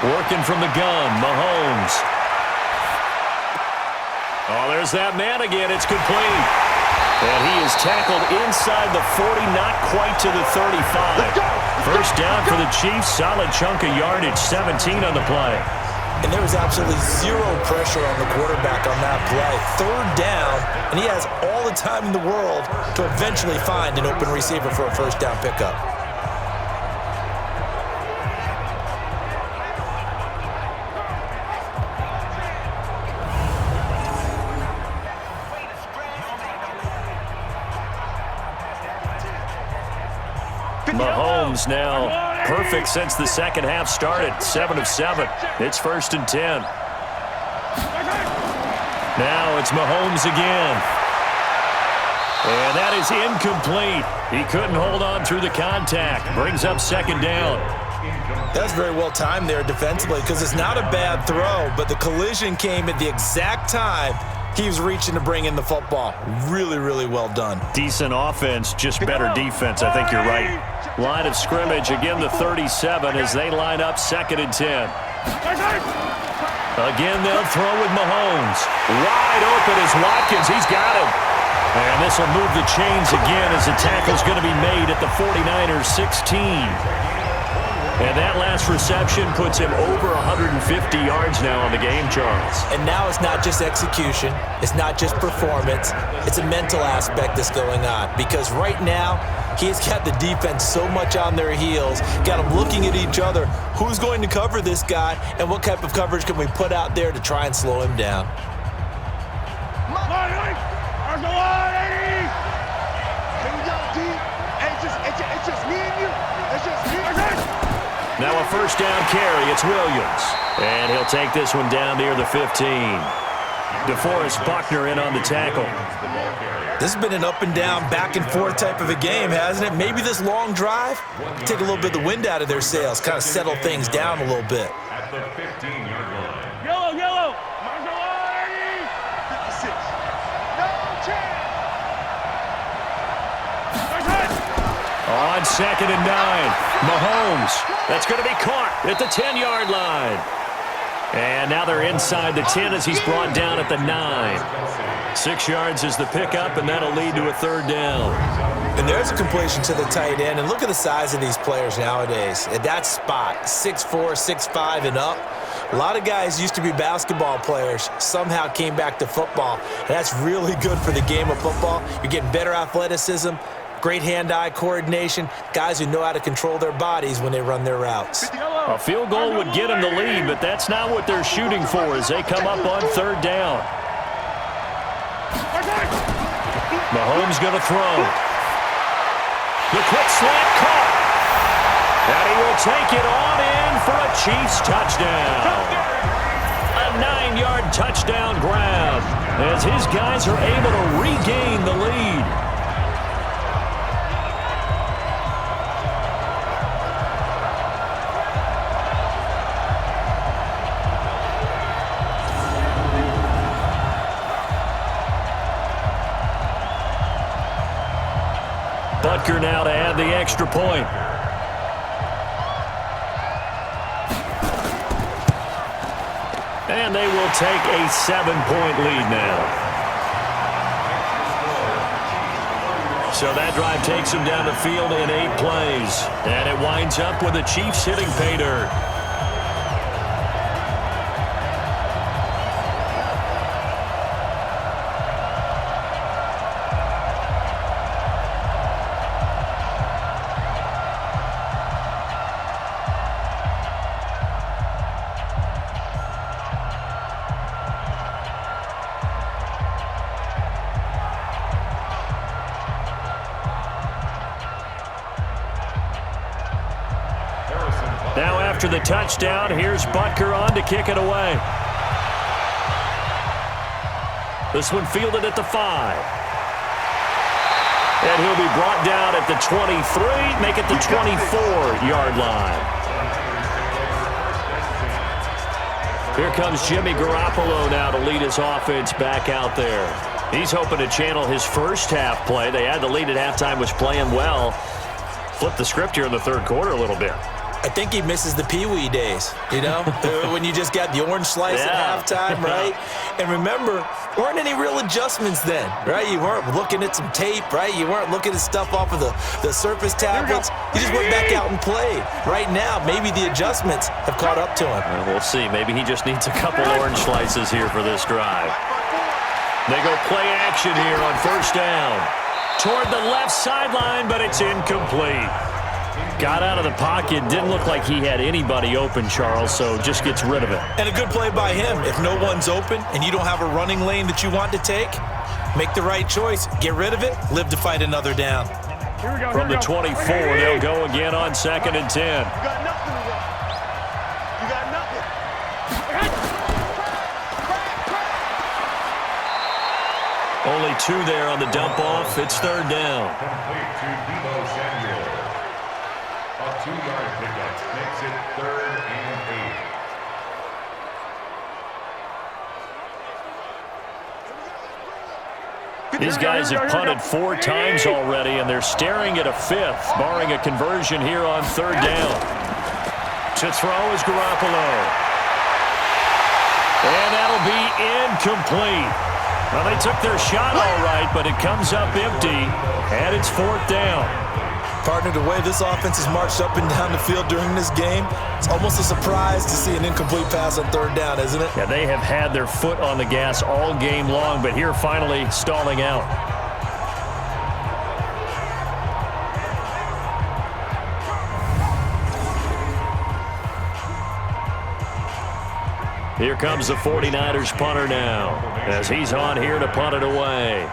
Working from the gun, Mahomes. Oh, there's that man again. It's complete. And he is tackled inside the 40, not quite to the 35. First down for the Chiefs. Solid chunk of yardage, 17 on the play. And there was absolutely zero pressure on the quarterback on that play. 3rd down, and he has all the time in the world to eventually find an open receiver for a first down pickup. Mahomes now perfect since the second half started. 7 of 7. It's 1st and 10. Now it's Mahomes again. And that is incomplete. He couldn't hold on through the contact. Brings up second down. That's very well timed there defensively because it's not a bad throw, but the collision came at the exact time he was reaching to bring in the football. Really, really well done. Decent offense, just better defense. I think you're right. Line of scrimmage, again the 37 as they line up 2nd and 10. Again, they'll throw with Mahomes. Wide open is Watkins. He's got him. And this will move the chains again as the tackle's going to be made at the 49ers 16. And that last reception puts him over 150 yards now on the game, Charles. And now it's not just execution. It's not just performance. It's a mental aspect that's going on. Because right now, he's got the defense so much on their heels, got them looking at each other. Who's going to cover this guy, and what type of coverage can we put out there to try and slow him down? Now a first down carry. It's Williams. And he'll take this one down near the 15. DeForest Buckner in on the tackle. This has been an up and down, back and forth type of a game, hasn't it? Maybe this long drive, take a little bit of the wind out of their sails, kind of settle things down a little bit. At the 15-yard line. Yellow. 56. No chance. On 2nd and 9. Mahomes. That's going to be caught at the 10-yard line. And now they're inside the 10 as he's brought down at the 9. 6 yards is the pickup, and that'll lead to a 3rd down. And there's a completion to the tight end. And look at the size of these players nowadays. At that spot, 6'4", 6'5", and up. A lot of guys used to be basketball players, somehow came back to football. And that's really good for the game of football. You're getting better athleticism, great hand-eye coordination, guys who know how to control their bodies when they run their routes. A field goal would get them the lead, but that's not what they're shooting for as they come up on 3rd down. Mahomes going to throw. The quick slant caught. And he will take it on in for a Chiefs touchdown. A 9-yard touchdown grab as his guys are able to regain the lead. Butker now to add the extra point. And they will take a 7-point lead now. So that drive takes them down the field in 8 plays. And it winds up with the Chiefs hitting pay dirt. Now after the touchdown, here's Butker on to kick it away. This one fielded at the 5. And he'll be brought down at the 23, make it the 24-yard line. Here comes Jimmy Garoppolo now to lead his offense back out there. He's hoping to channel his first half play. They had the lead at halftime, was playing well. Flip the script here in the 3rd quarter a little bit. I think he misses the Pee-wee days, you know, when you just got the orange slice at halftime, right? And remember, there weren't any real adjustments then, right? You weren't looking at some tape, right? You weren't looking at stuff off of the surface tablets. You just went back out and played. Right now, maybe the adjustments have caught up to him. Well, we'll see. Maybe he just needs a couple orange slices here for this drive. They go play action here on 1st down. Toward the left sideline, but it's incomplete. Got out of the pocket. Didn't look like he had anybody open, Charles, so just gets rid of it. And a good play by him. If no one's open and you don't have a running lane that you want to take, make the right choice. Get rid of it. Live to fight another down. From the 24, they'll go again on 2nd and 10. You got nothing to run. You got nothing. only 2 there on the dump-off. It's third down. Complete to Deebo Samuel. A 2-yard pickup makes it 3rd and 8. These guys have punted 4 times already, and they're staring at a 5th, barring a conversion here on third down. To throw is Garoppolo. And that'll be incomplete. Well, they took their shot all right, but it comes up empty, and it's 4th down. Partner, the way this offense has marched up and down the field during this game, it's almost a surprise to see an incomplete pass on third down, isn't it? Yeah, they have had their foot on the gas all game long, but here finally stalling out. Here comes the 49ers punter now, as he's on here to punt it away.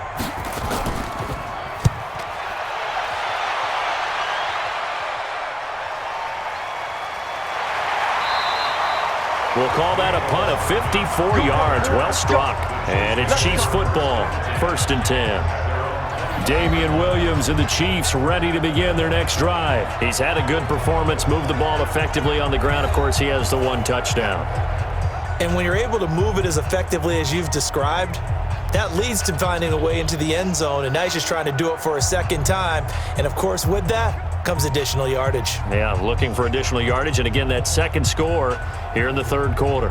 We'll call that a punt of 54 yards. Well struck. And it's Chiefs football. 1st and 10. Damian Williams and the Chiefs ready to begin their next drive. He's had a good performance, moved the ball effectively on the ground. Of course, he has the 1 touchdown. And when you're able to move it as effectively as you've described, that leads to finding a way into the end zone. And now he's just trying to do it for a second time. And, of course, with that comes additional yardage. Yeah, looking for additional yardage. And, again, that second score here in the third quarter.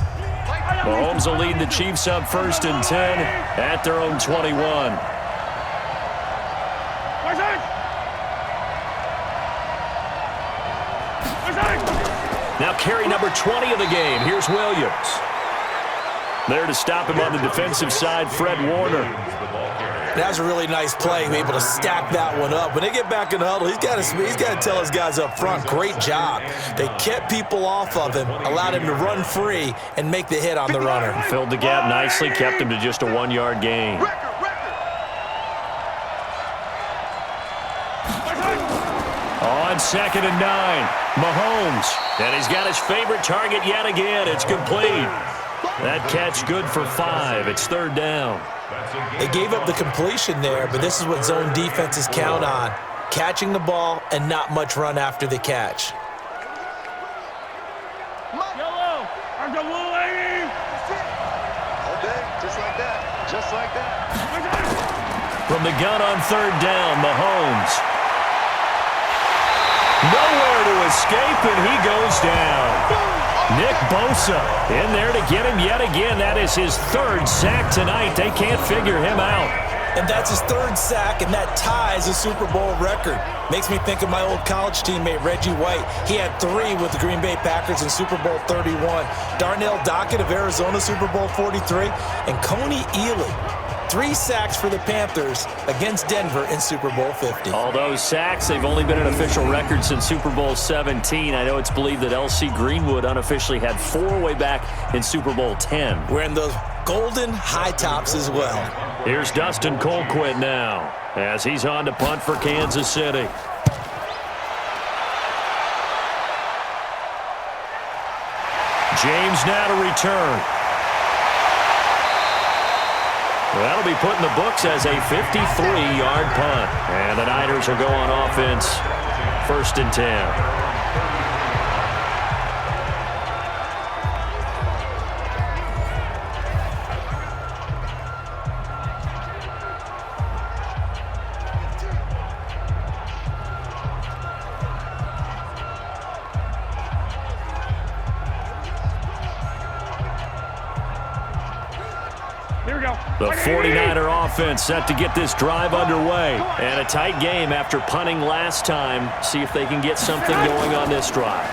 Mahomes will lead the Chiefs up 1st and 10 at their own 21. Now carry number 20 of the game. Here's Williams. There to stop him on the defensive side, Fred Warner. That was a really nice play, able to stack that one up. When they get back in the huddle, he's got to tell his guys up front, great job. They kept people off of him, allowed him to run free and make the hit on the runner. Filled the gap nicely, kept him to just a 1-yard gain. On 2nd and 9, Mahomes. And he's got his favorite target yet again. It's complete. That catch good for 5. It's third down. They gave up the completion there, but this is what zone defenses count on. Catching the ball and not much run after the catch. Yellow, I'm the blue lady. All day, just like that, just like that. From the gun on third down, Mahomes. Nowhere to escape, and he goes down. Nick Bosa in there to get him yet again. That is his 3rd sack tonight. They can't figure him out. And that's his 3rd sack, and that ties a Super Bowl record. Makes me think of my old college teammate, Reggie White. He had 3 with the Green Bay Packers in Super Bowl 31. Darnell Dockett of Arizona, Super Bowl 43. And Coney Ealy, 3 sacks for the Panthers against Denver in Super Bowl 50. All those sacks, they've only been an official record since Super Bowl 17. I know it's believed that L.C. Greenwood unofficially had 4 way back in Super Bowl 10. Wearing those golden high tops as well. Here's Dustin Colquitt now as he's on to punt for Kansas City. James now to return. That'll be put in the books as a 53-yard punt. And the Niners will go on offense, 1st and 10. The 49er offense set to get this drive underway. And a tight game after punting last time. See if they can get something going on this drive.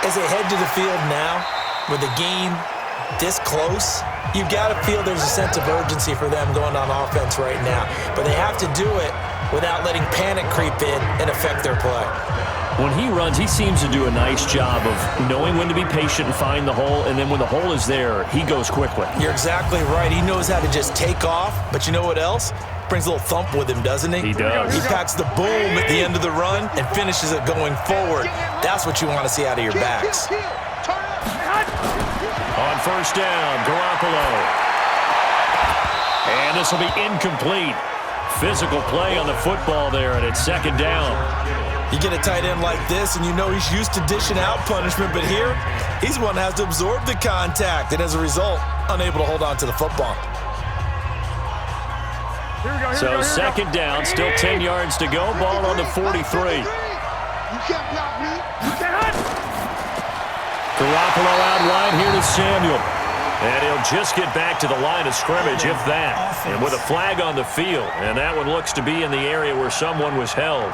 As they head to the field now, with the game this close, you've got to feel there's a sense of urgency for them going on offense right now. But they have to do it without letting panic creep in and affect their play. When he runs, he seems to do a nice job of knowing when to be patient and find the hole, and then when the hole is there, he goes quickly. You're exactly right. He knows how to just take off, but you know what else? Brings a little thump with him, doesn't he? He does. He packs the boom at the end of the run and finishes it going forward. That's what you want to see out of your backs. On 1st down, Garoppolo. And this will be incomplete. Physical play on the football there, and it's second down. You get a tight end like this, and you know he's used to dishing out punishment, but here, he's the one that has to absorb the contact, and as a result, unable to hold on to the football. So second down, still 10 yards to go. Ball on the 43. You can't block me. You can't. Garoppolo out wide here to Samuel. And he'll just get back to the line of scrimmage, if that. And with a flag on the field. And that one looks to be in the area where someone was held.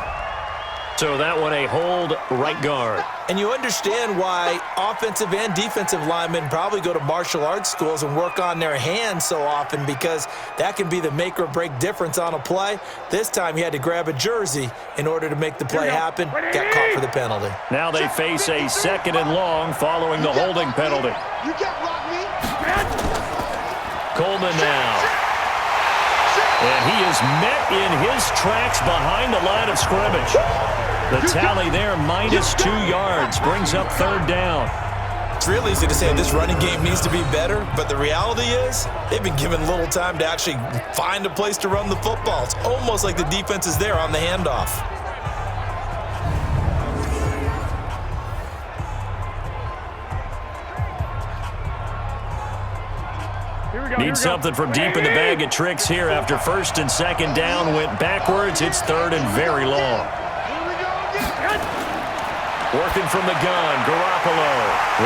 So that one a hold right guard. And you understand why offensive and defensive linemen probably go to martial arts schools and work on their hands so often, because that can be the make or break difference on a play. This time he had to grab a jersey in order to make the play happen. Got caught for the penalty. Now they face a second and long following the holding penalty. You can't block me. Coleman now. And he is met in his tracks behind the line of scrimmage. The tally there, -2 yards, brings up third down. It's real easy to say this running game needs to be better, but the reality is they've been given little time to actually find a place to run the football. It's almost like the defense is there on the handoff. Need something from deep in the bag of tricks here after first and second down went backwards. It's third and very long. Working from the gun, Garoppolo.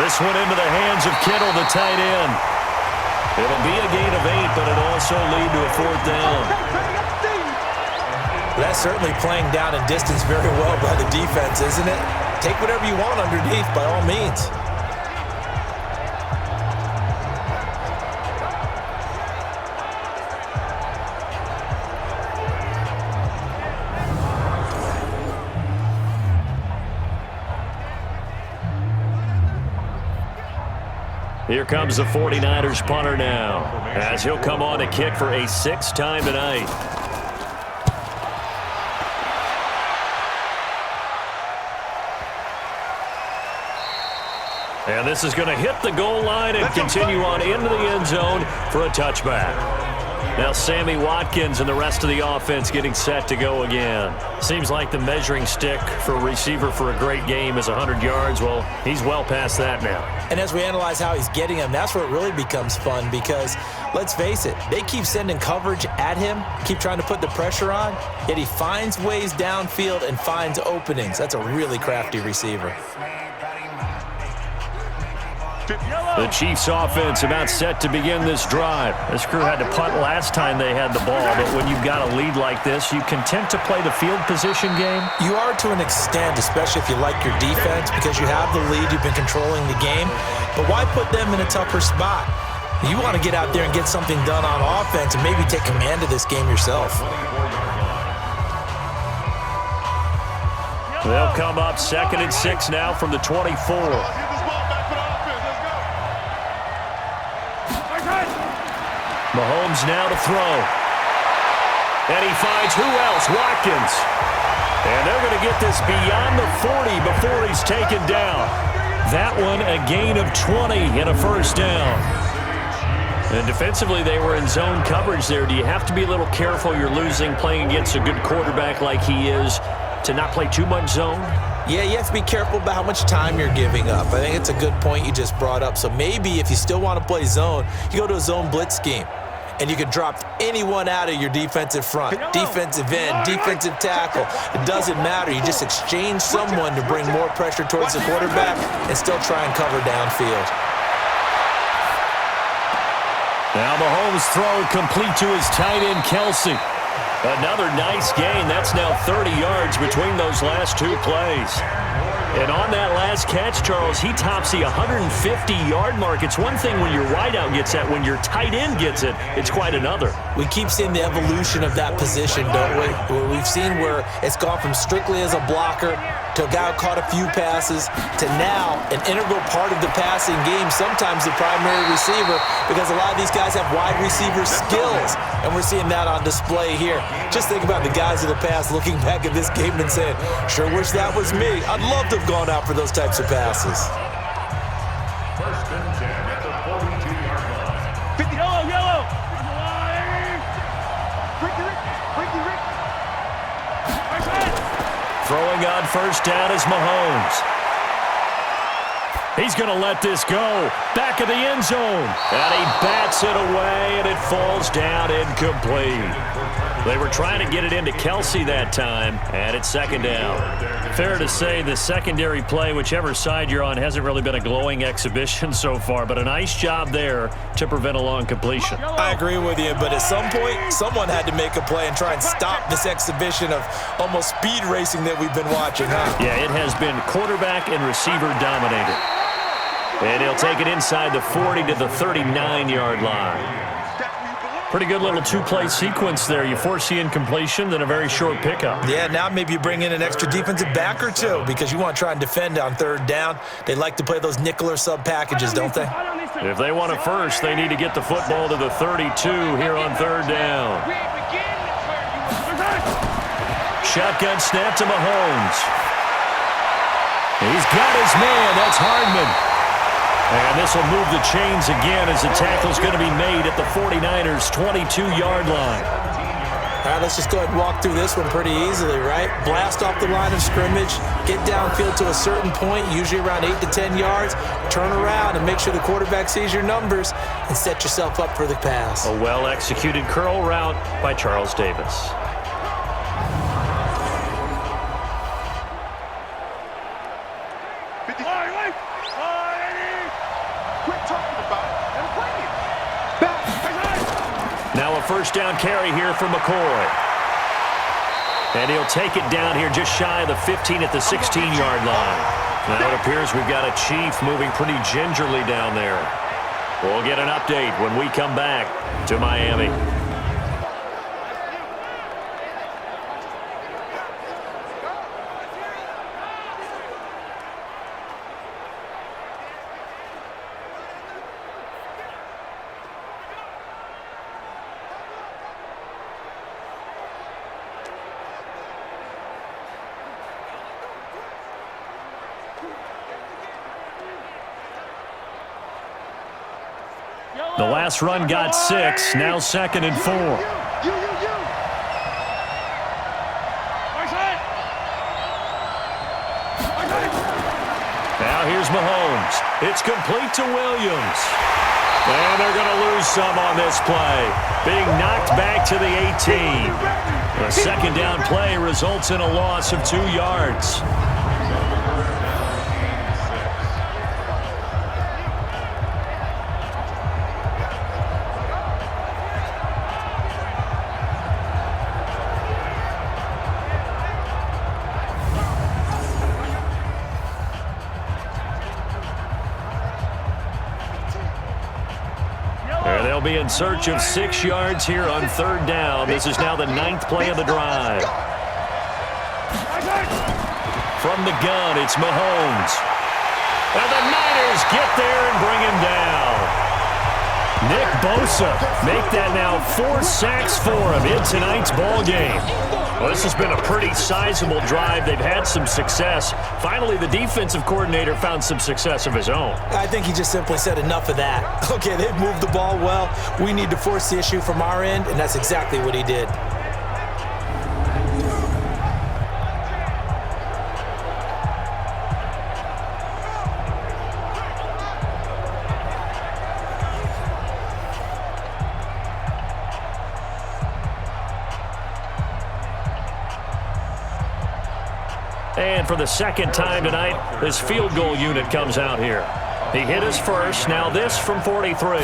This one into the hands of Kittle, the tight end. It'll be a gain of 8, but it'll also lead to a fourth down. That's certainly playing down in distance very well by the defense, isn't it? Take whatever you want underneath, by all means. Here comes the 49ers punter now, as he'll come on to kick for a 6th time tonight. And this is going to hit the goal line and continue on into the end zone for a touchback. Now Sammy Watkins and the rest of the offense getting set to go again. Seems like the measuring stick for a receiver for a great game is 100 yards. Well, he's well past that now. And as we analyze how he's getting them, that's where it really becomes fun, because let's face it, they keep sending coverage at him, keep trying to put the pressure on, yet he finds ways downfield and finds openings. That's a really crafty receiver. The Chiefs offense about set to begin this drive. This crew had to punt last time they had the ball, but when you've got a lead like this, you content to play the field position game? You are to an extent, especially if you like your defense, because you have the lead, you've been controlling the game. But why put them in a tougher spot? You want to get out there and get something done on offense and maybe take command of this game yourself. They'll come up 2nd and 6 now from the 24. Mahomes now to throw. And he finds who else? Watkins. And they're going to get this beyond the 40 before he's taken down. That one a gain of 20 and a first down. And defensively, they were in zone coverage there. Do you have to be a little careful? You're losing playing against a good quarterback like he is to not play too much zone? Yeah, you have to be careful about how much time you're giving up. I think it's a good point you just brought up. So maybe if you still want to play zone, you go to a zone blitz scheme. And you can drop anyone out of your defensive front, defensive end, defensive tackle. It doesn't matter. You just exchange someone to bring more pressure towards the quarterback and still try and cover downfield. Now Mahomes' throw complete to his tight end, Kelsey. Another nice gain. That's now 30 yards between those last two plays. And on that last catch, Charles, he tops the 150-yard mark. It's one thing when your wideout gets that. When your tight end gets it, it's quite another. We keep seeing the evolution of that position, don't we? We've seen where it's gone from strictly as a blocker to a guy who caught a few passes to now an integral part of the passing game, sometimes the primary receiver, because a lot of these guys have wide receiver skills, and we're seeing that on display here. Just think about the guys of the past looking back at this game and saying, sure wish that was me. I'd love to have gone out for those types of passes. First and 10 at the 42-yard line. 50, yellow. first down is Mahomes. He's going to let this go. Back of the end zone. And he bats it away, and it falls down incomplete. They were trying to get it into Kelsey that time, and it's second down. Fair to say the secondary play, whichever side you're on, hasn't really been a glowing exhibition so far, but a nice job there to prevent a long completion. I agree with you, but at some point, someone had to make a play and try and stop this exhibition of almost speed racing that we've been watching, huh? Yeah, it has been quarterback and receiver dominated. And he'll take it inside the 40 to the 39-yard line. Pretty good little two-play sequence there. You force the incompletion, then a very short pickup. Yeah, now maybe you bring in an extra defensive back or two because you want to try and defend on third down. They like to play those nickel or sub packages, don't they? If they want it first, they need to get the football to the 32 here on third down. Shotgun snap to Mahomes. He's got his man. That's Hardman. And this will move the chains again as the tackle's going to be made at the 49ers' 22-yard line. All right, let's just go ahead and walk through this one pretty easily, right? Blast off the line of scrimmage, get downfield to a certain point, usually around 8 to 10 yards, turn around and make sure the quarterback sees your numbers and set yourself up for the pass. A well-executed curl route by Charles Davis. Now a first down carry here for McCoy. And he'll take it down here just shy of the 15 at the 16-yard line. Now it appears we've got a Chief moving pretty gingerly down there. We'll get an update when we come back to Miami. The last run got 6, now 2nd and 4. Now here's Mahomes. It's complete to Williams. And they're going to lose some on this play. Being knocked back to the 18. A second down play results in a loss of 2 yards. They'll be in search of 6 yards here on third down. This is now the 9th play of the drive. From the gun, it's Mahomes. And the Niners get there and bring him down. Nick Bosa make that now 4 sacks for him in tonight's ball game. Well, this has been a pretty sizable drive. They've had some success. Finally, the defensive coordinator found some success of his own. I think he just simply said enough of that. Okay, they've moved the ball well. We need to force the issue from our end, and that's exactly what he did. And for the second time tonight, this field goal unit comes out here. He hit his first, now this from 43.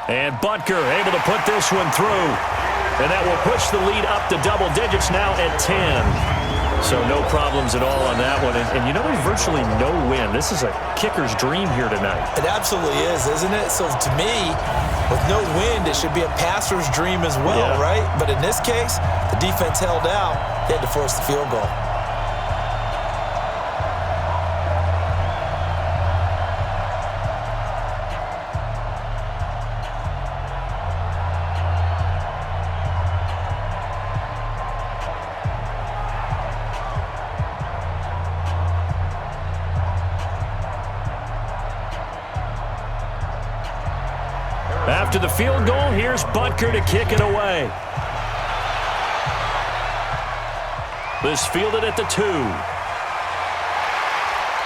And Butker able to put this one through. And that will push the lead up to double digits now at 10. So no problems at all on that one. And you know, there's virtually no win. This is a kicker's dream here tonight. It absolutely is, isn't it? So to me, with no wind, it should be a passer's dream as well, right? But in this case, the defense held out. They had to force the field goal. After the field goal, here's Butker to kick it away. This fielded at the 2.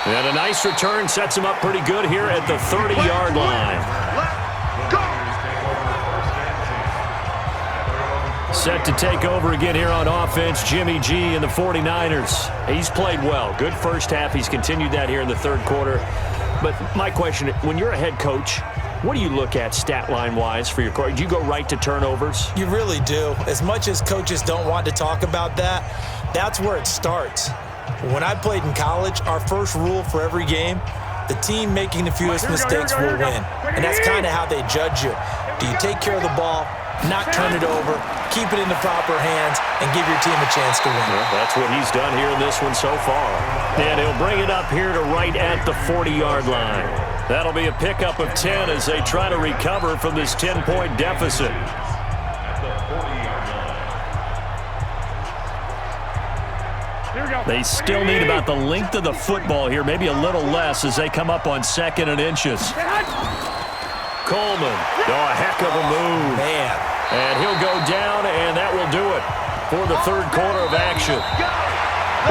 And a nice return sets him up pretty good here at the 30-yard line. Set to take over again here on offense, Jimmy G and the 49ers. He's played well. Good first half. He's continued that here in the third quarter. But my question, when you're a head coach, what do you look at stat line-wise for your quarterback? Do you go right to turnovers? You really do. As much as coaches don't want to talk about that, that's where it starts. When I played in college, our first rule for every game, the team making the fewest mistakes will win. And that's kind of how they judge you. Do you take care of the ball, not turn it over, keep it in the proper hands, and give your team a chance to win? Well, that's what he's done here in this one so far. And he'll bring it up here to right at the 40-yard line. That'll be a pickup of 10 as they try to recover from this 10-point deficit. They still need about the length of the football here, maybe a little less as they come up on 2nd and inches. Coleman, a heck of a move. Man. And he'll go down, and that will do it for the third quarter of action.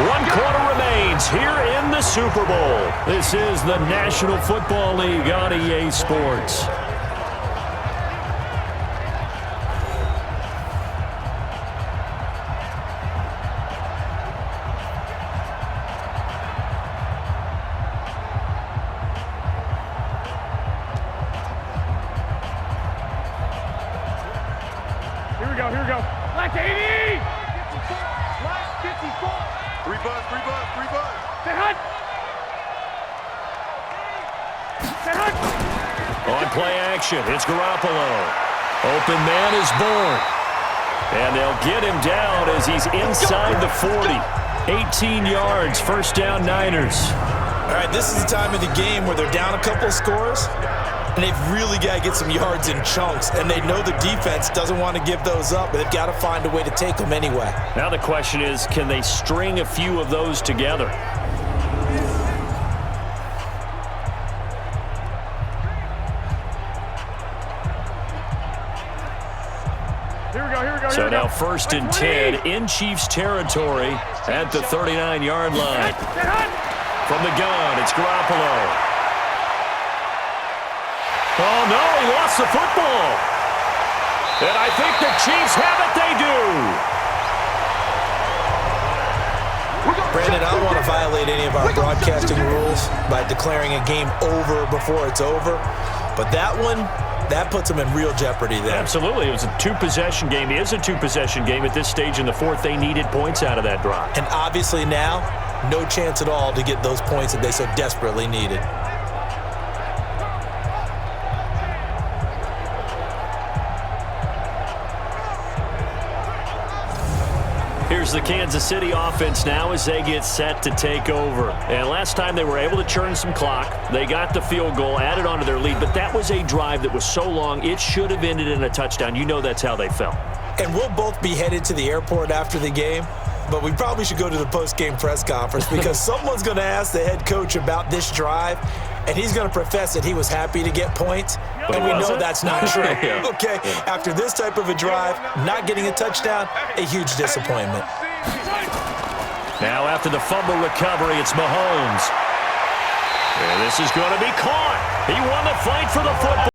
1 quarter remains here in the Super Bowl. This is the National Football League on EA Sports. Here we go. Black 80! Black 54! 3 buzz. Stay hot! On play action, it's Garoppolo. Open man is born. And they'll get him down as he's inside the 40. 18 yards, first down Niners. All right, this is the time of the game where they're down a couple of scores, and they've really got to get some yards in chunks, and they know the defense doesn't want to give those up, but they've got to find a way to take them anyway. Now the question is, can they string a few of those together? Here we go. So now 1st and 10 in Chiefs territory at the 39-yard line. From the gun, it's Garoppolo. Oh, no, he lost the football. And I think the Chiefs have it. They do. Brandon, I don't want to violate any of our broadcasting rules by declaring a game over before it's over, but that one, that puts them in real jeopardy there. Absolutely. It was a two-possession game. It is a two-possession game at this stage in the fourth. They needed points out of that drive. And obviously now, no chance at all to get those points that they so desperately needed. Here's the Kansas City offense now as they get set to take over. And last time they were able to churn some clock. They got the field goal, added on to their lead, but that was a drive that was so long, it should have ended in a touchdown. You know that's how they felt. And we'll both be headed to the airport after the game, but we probably should go to the post-game press conference because someone's going to ask the head coach about this drive, and he's going to profess that he was happy to get points, and we know that's not true. Okay, after this type of a drive, not getting a touchdown, a huge disappointment. Now after the fumble recovery, it's Mahomes. And this is going to be caught. He won the fight for the football.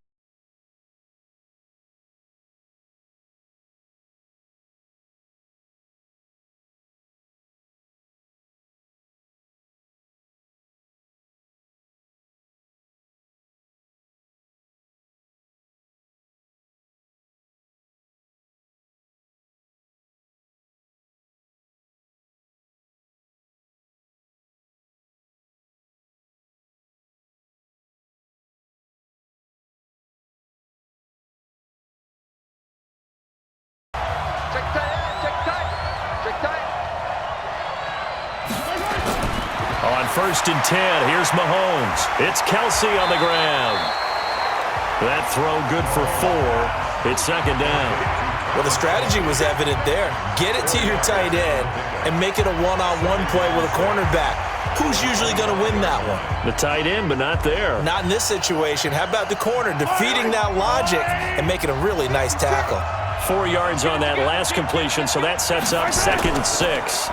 On 1st and 10, here's Mahomes. It's Kelsey on the ground. That throw good for 4. It's 2nd down. Well, the strategy was evident there. Get it to your tight end and make it a one-on-one play with a cornerback. Who's usually going to win that one? The tight end, but not there. Not in this situation. How about the corner defeating that logic and making a really nice tackle? 4 yards on that last completion, so that sets up 2nd and 6.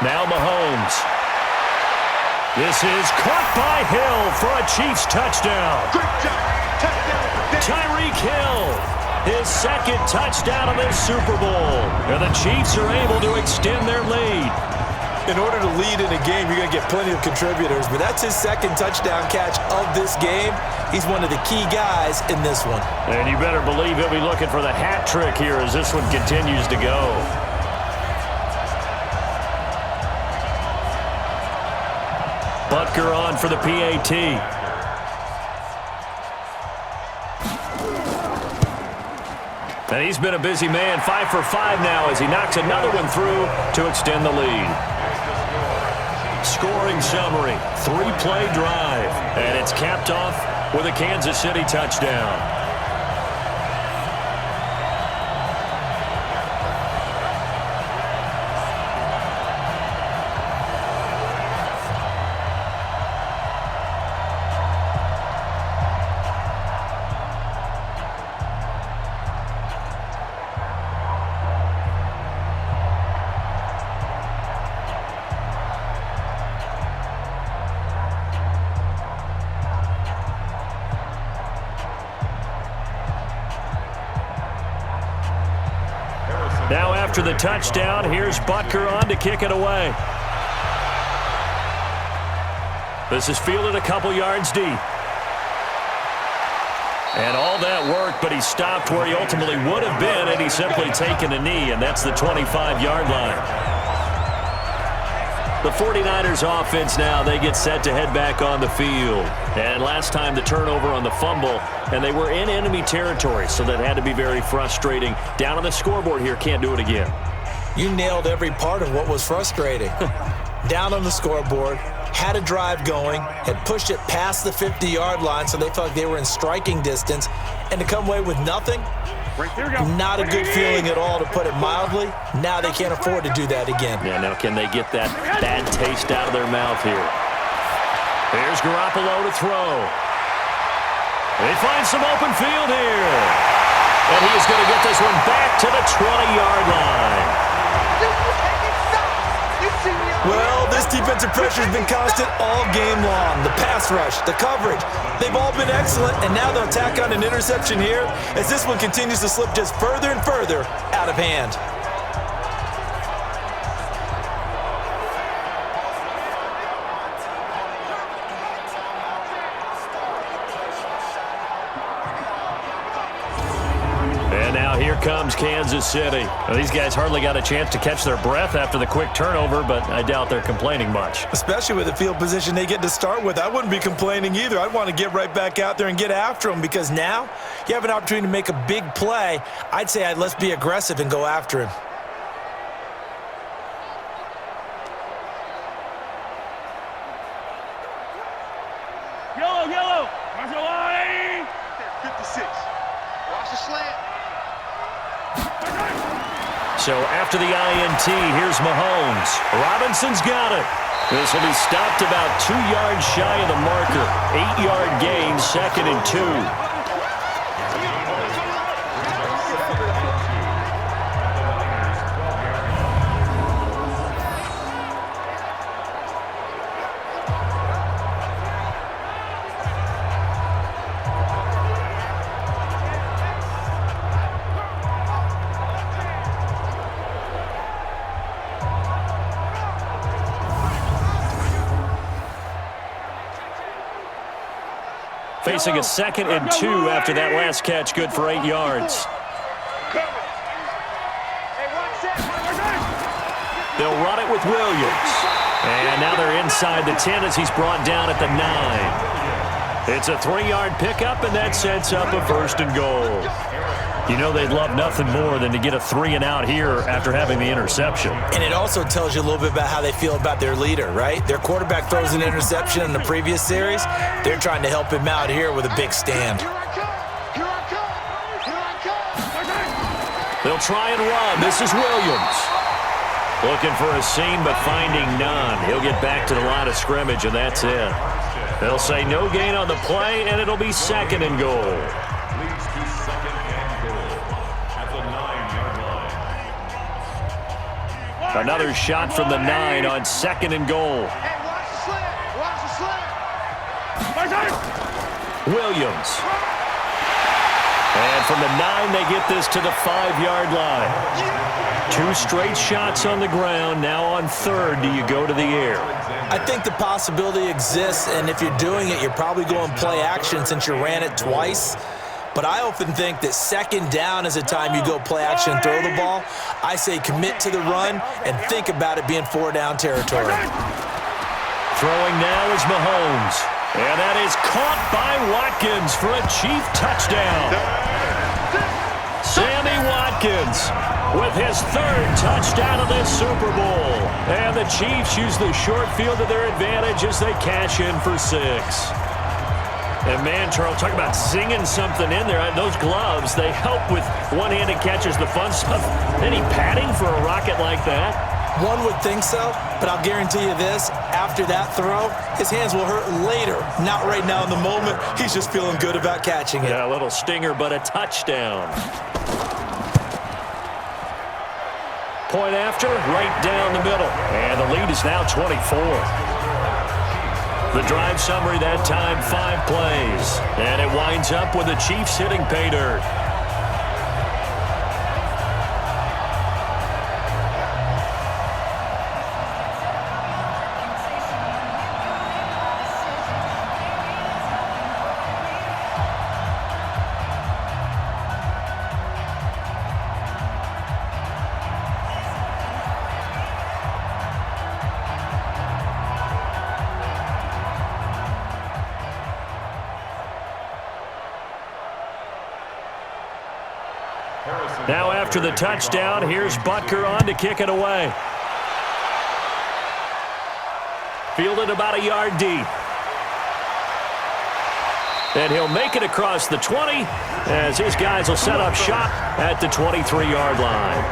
Now Mahomes. This is caught by Hill for a Chiefs touchdown. Great job. Touchdown. Tyreek Hill, his second touchdown of this Super Bowl. And the Chiefs are able to extend their lead. In order to lead in a game, you're going to get plenty of contributors, but that's his second touchdown catch of this game. He's one of the key guys in this one. And you better believe he'll be looking for the hat trick here as this one continues to go. Butker on for the PAT. And he's been a busy man, 5 for 5 now as he knocks another one through to extend the lead. Scoring summary, 3-play drive, and it's capped off with a Kansas City touchdown. Now after the touchdown, here's Butker on to kick it away. This is fielded a couple yards deep. And all that work, but he stopped where he ultimately would have been, and he's simply taken a knee, and that's the 25-yard line. The 49ers offense now, they get set to head back on the field. And last time the turnover on the fumble, and they were in enemy territory, so that had to be very frustrating. Down on the scoreboard here, can't do it again. You nailed every part of what was frustrating. Down on the scoreboard, had a drive going, had pushed it past the 50-yard line, so they felt like they were in striking distance, and to come away with nothing, not a good feeling at all, to put it mildly. Now they can't afford to do that again. Yeah, now can they get that bad taste out of their mouth here? Here's Garoppolo to throw. They find some open field here. And he's going to get this one back to the 20-yard line. Well, this defensive pressure has been constant all game long. The pass rush, the coverage, they've all been excellent, and now they'll tack on an interception here as this one continues to slip just further and further out of hand. And now here comes Kansas City. Well, these guys hardly got a chance to catch their breath after the quick turnover, but I doubt they're complaining much. Especially with the field position they get to start with. I wouldn't be complaining either. I'd want to get right back out there and get after them, because now you have an opportunity to make a big play. I'd say let's be aggressive and go after him. Yellow. Watch the line. 56. Watch the slant. So after the INT, here's Mahomes. Robinson's got it. This will be stopped about 2 yards shy of the marker. 8-yard gain, 2nd and 2. Facing a 2nd and 2 after that last catch, good for 8 yards. They'll run it with Williams. And now they're inside the 10 as he's brought down at the 9. It's a 3-yard pickup, and that sets up a 1st and goal. You know they'd love nothing more than to get a 3-and-out here after having the interception. And it also tells you a little bit about how they feel about their leader, right? Their quarterback throws an interception in the previous series. They're trying to help him out here with a big stand. They'll try and run. This is Williams. Looking for a seam, but finding none. He'll get back to the line of scrimmage, and that's it. They'll say no gain on the play, and it'll be 2nd and goal. Another shot from the 9 on 2nd and goal. Hey, watch the slant. Watch the slant. Williams. And from the 9, they get this to the 5-yard line. 2 straight shots on the ground. Now on 3rd, do you go to the air? I think the possibility exists, and if you're doing it, you're probably going play action since you ran it twice. But I often think that 2nd down is a time you go play action and throw the ball. I say commit to the run and think about it being 4-down territory. Throwing now is Mahomes. And that is caught by Watkins for a Chief touchdown. Sammy Watkins with his 3rd touchdown of this Super Bowl. And the Chiefs use the short field to their advantage as they cash in for 6. And man, Charles, talk about zinging something in there. Those gloves, they help with one-handed catches, the fun stuff. Any padding for a rocket like that? One would think so, but I'll guarantee you this, after that throw, his hands will hurt later. Not right now in the moment. He's just feeling good about catching it. Yeah, a little stinger, but a touchdown. Point after, right down the middle. And the lead is now 24. The drive summary that time, 5 plays. And it winds up with the Chiefs hitting pay dirt. Now after the touchdown, here's Punter on to kick it away. Fielded about a yard deep. And he'll make it across the 20 as his guys will set up shop at the 23-yard line.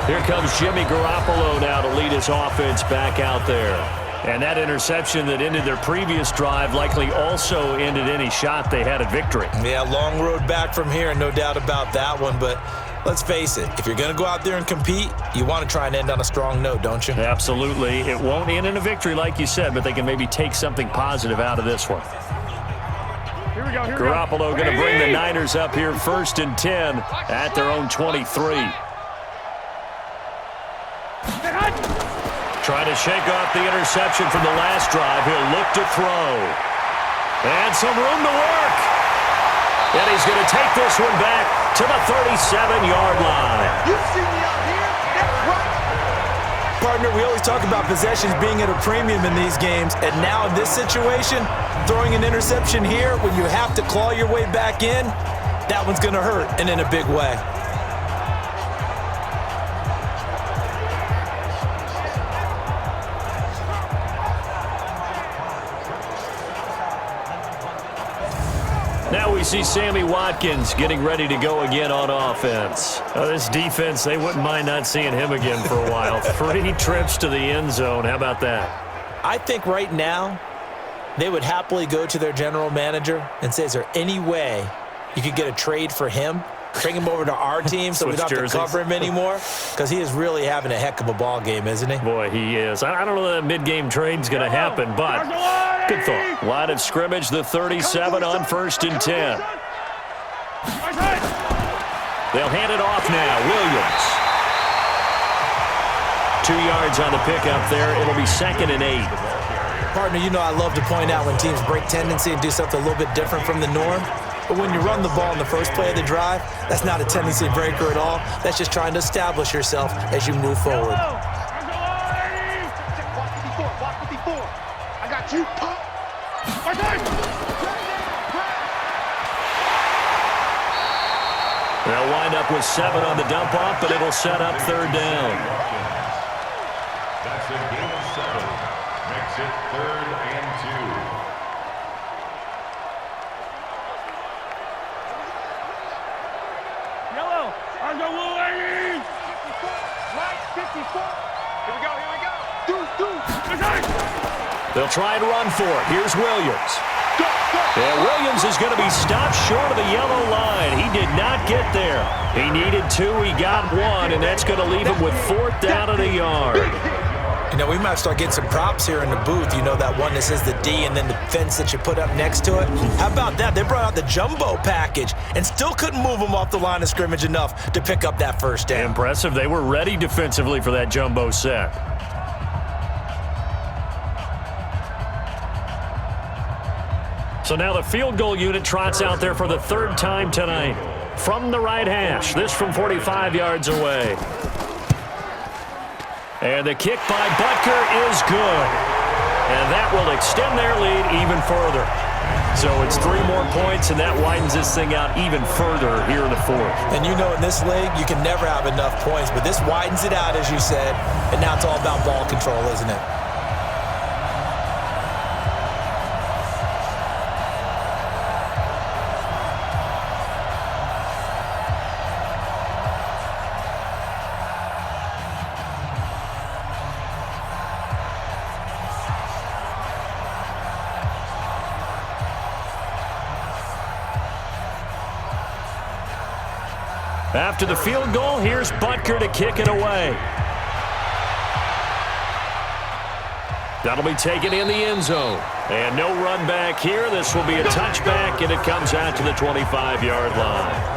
Here comes Jimmy Garoppolo now to lead his offense back out there. And that interception that ended their previous drive likely also ended any shot they had at victory. Yeah, long road back from here, no doubt about that one. But let's face it, if you're going to go out there and compete, you want to try and end on a strong note, don't you? Absolutely. It won't end in a victory like you said, but they can maybe take something positive out of this one. Here we go. Garoppolo going to bring the Niners up here 1st and 10 at their own 23. Trying to shake off the interception from the last drive. He'll look to throw. And some room to work. And he's going to take this one back to the 37-yard line. You see me out here? That's right. Partner, we always talk about possessions being at a premium in these games. And now in this situation, throwing an interception here when you have to claw your way back in, that one's going to hurt, and in a big way. Now we see Sammy Watkins getting ready to go again on offense. This defense, they wouldn't mind not seeing him again for a while. 3 trips to the end zone. How about that? I think right now they would happily go to their general manager and say, is there any way you could get a trade for him? Bring him over to our team so we don't have to cover him anymore? Because he is really having a heck of a ball game, isn't he? Boy, he is. I don't know that mid-game trade's going to happen, but good thought. Line of scrimmage, the 37 on 1st and 10. They'll hand it off now. Williams. 2 yards on the pickup there. It'll be 2nd and 8. Partner, you know I love to point out when teams break tendency and do something a little bit different from the norm. But when you run the ball in the first play of the drive, that's not a tendency breaker at all. That's just trying to establish yourself as you move forward. Walk 54. I got you. They'll wind up with 7 on the dump off, but it'll set up 3rd down. That's a gain of 7. Makes it 3rd and 2. They'll try and run for it. Here's Williams. And Williams Mahomes is going to be stopped short of the yellow line. He did not get there. He needed 2. He got 1, and that's going to leave him with 4th down and a yard. You know, we might start getting some props here in the booth. You know, that one that says the D and then the fence that you put up next to it. How about that? They brought out the jumbo package and still couldn't move him off the line of scrimmage enough to pick up that first down. Impressive. They were ready defensively for that jumbo set. So now the field goal unit trots out there for the 3rd time tonight. From the right hash, this from 45 yards away. And the kick by Butker is good. And that will extend their lead even further. So it's 3 more points, and that widens this thing out even further here in the 4th. And you know, in this league, you can never have enough points, but this widens it out, as you said, and now it's all about ball control, isn't it? After the field goal, here's Butker to kick it away. That'll be taken in the end zone. And no run back here. This will be a touchback, and it comes out to the 25-yard line.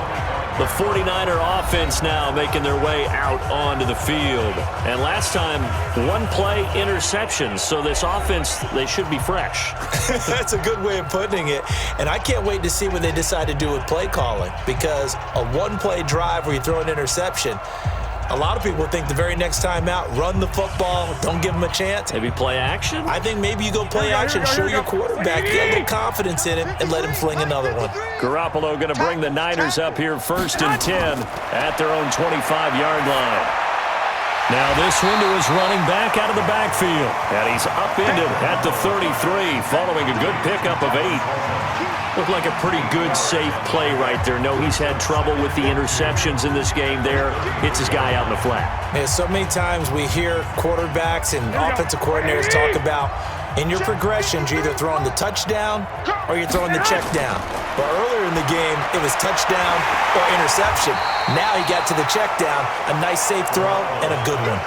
The 49er offense now making their way out onto the field. And last time, 1-play interceptions. So this offense, they should be fresh. That's a good way of putting it. And I can't wait to see what they decide to do with play calling, because a 1-play drive where you throw an interception, a lot of people think the very next time out, run the football, don't give them a chance. Maybe play action? I think maybe you go play action, show your quarterback, get a little confidence in him, and let him fling another one. Garoppolo going to bring the Niners up here 1st and 10 at their own 25-yard line. Now this one to his running back out of the backfield. And he's upended at the 33 following a good pickup of 8. Looked like a pretty good, safe play right there. No, he's had trouble with the interceptions in this game there. Hits his guy out in the flat. Yeah, so many times we hear quarterbacks and offensive coordinators talk about, in your progressions, you're either throwing the touchdown or you're throwing the check down. But earlier in the game, it was touchdown or interception. Now he got to the check down, a nice safe throw, and a good one.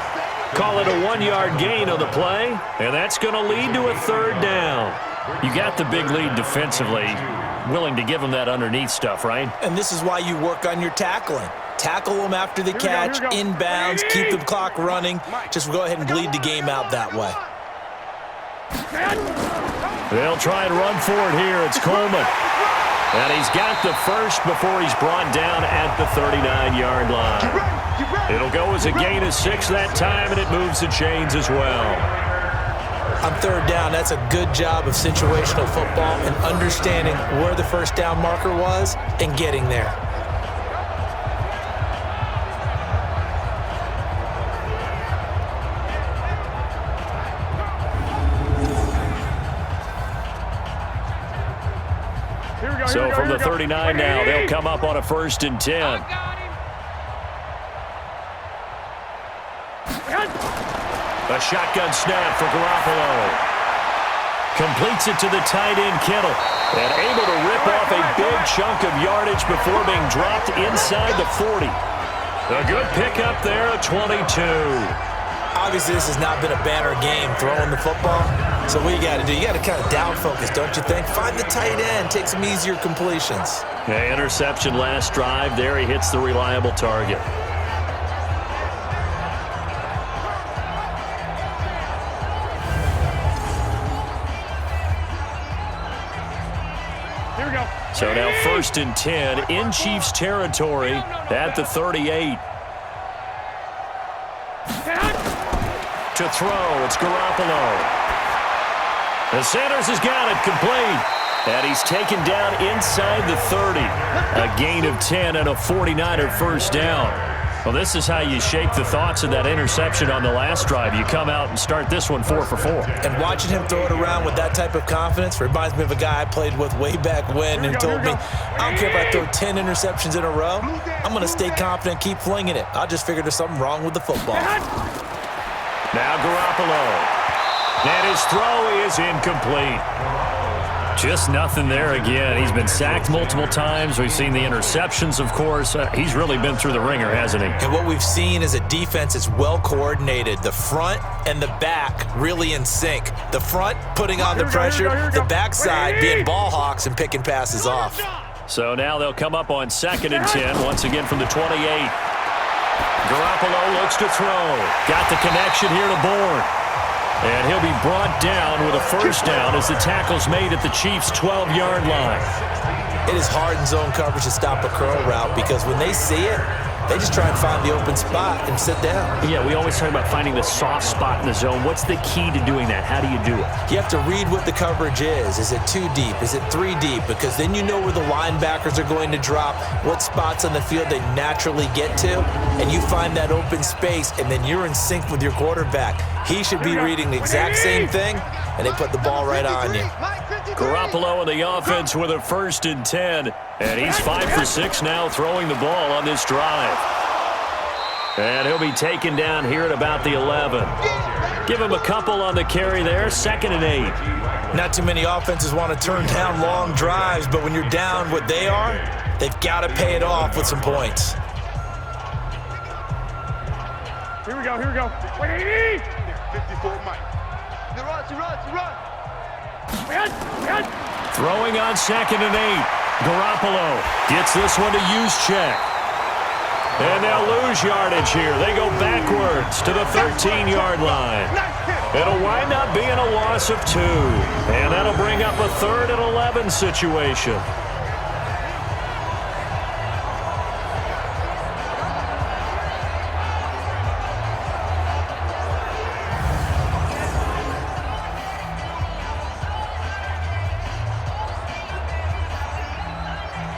Call it a 1-yard gain on the play, and that's going to lead to a 3rd down. You got the big lead defensively, willing to give them that underneath stuff, right? And this is why you work on your tackling. Tackle them after the catch, inbounds, keep the clock running. Just go ahead and bleed the game out that way. They'll try and run for it here. It's Coleman. And he's got the first before he's brought down at the 39-yard line. It'll go as a gain of 6 that time, and it moves the chains as well. On 3rd down, that's a good job of situational football and understanding where the first down marker was and getting there. So from the 39 now, they'll come up on a 1st and 10. A shotgun snap for Garoppolo. Completes it to the tight end, Kittle. And able to rip off a big chunk of yardage before being dropped inside the 40. A good pickup there at 22. Obviously, this has not been a banner game throwing the football. So what you got to do, you got to kind of down focus, don't you think? Find the tight end, take some easier completions. Yeah, interception last drive. There he hits the reliable target. So now 1st and 10 in Chiefs territory at the 38. To throw, it's Garoppolo. The Sanders has got it complete. And he's taken down inside the 30. A gain of 10 and a 49er first down. Well, this is how you shake the thoughts of that interception on the last drive. You come out and start this one 4 for 4. And watching him throw it around with that type of confidence reminds me of a guy I played with way back when and told me, I don't care if I throw 10 interceptions in a row. I'm going to stay confident, keep flinging it. I just figured there's something wrong with the football. Now Garoppolo. And his throw is incomplete. Just nothing there again. He's been sacked multiple times. We've seen the interceptions, of course. He's really been through the ringer, hasn't he? And what we've seen is a defense that's well coordinated. The front and the back really in sync. The front putting on the pressure, the backside being ball hawks and picking passes off. So now they'll come up on 2nd and 10, once again from the 28. Garoppolo looks to throw. Got the connection here to Bourne. And he'll be brought down with a first down as the tackle's made at the Chiefs' 12-yard line. It is hard in zone coverage to stop a curl route because when they see it, they just try and find the open spot and sit down. Yeah, we always talk about finding the soft spot in the zone. What's the key to doing that? How do you do it? You have to read what the coverage is. Is it 2 deep? Is it 3 deep? Because then you know where the linebackers are going to drop, what spots on the field they naturally get to, and you find that open space, and then you're in sync with your quarterback. He should be reading the exact same thing, and they put the ball right on you. Garoppolo in the offense with a 1st and 10. And he's 5 for 6 now throwing the ball on this drive. And he'll be taken down here at about the 11. Give him a couple on the carry there. 2nd and 8. Not too many offenses want to turn down long drives, but when you're down what they are, they've got to pay it off with some points. Here we go, here we go. 54 Mike. He runs. Throwing on 2nd and 8. Garoppolo gets this one to Juszczyk. And they'll lose yardage here. They go backwards to the 13-yard line. It'll wind up being a loss of 2. And that'll bring up a 3rd and 11 situation.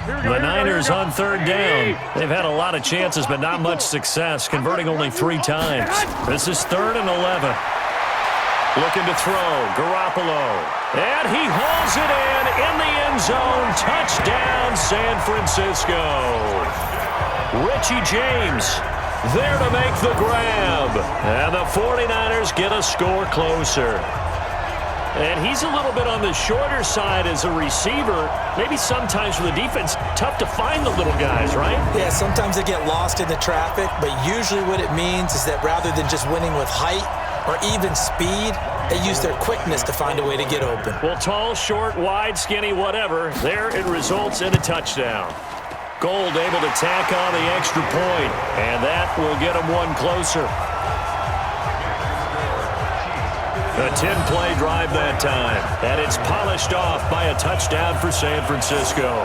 The Niners on 3rd down. They've had a lot of chances, but not much success, converting only 3 times. This is 3rd and 11. Looking to throw, Garoppolo. And he hauls it in the end zone. Touchdown, San Francisco. Richie James there to make the grab. And the 49ers get a score closer. And he's a little bit on the shorter side as a receiver. Maybe sometimes for the defense, tough to find the little guys, right? Yeah, sometimes they get lost in the traffic, but usually what it means is that rather than just winning with height or even speed, they use their quickness to find a way to get open. Well, tall, short, wide, skinny, whatever, there it results in a touchdown. Gold able to tack on the extra point, and that will get them one closer. A 10-play drive that time, and it's polished off by a touchdown for San Francisco.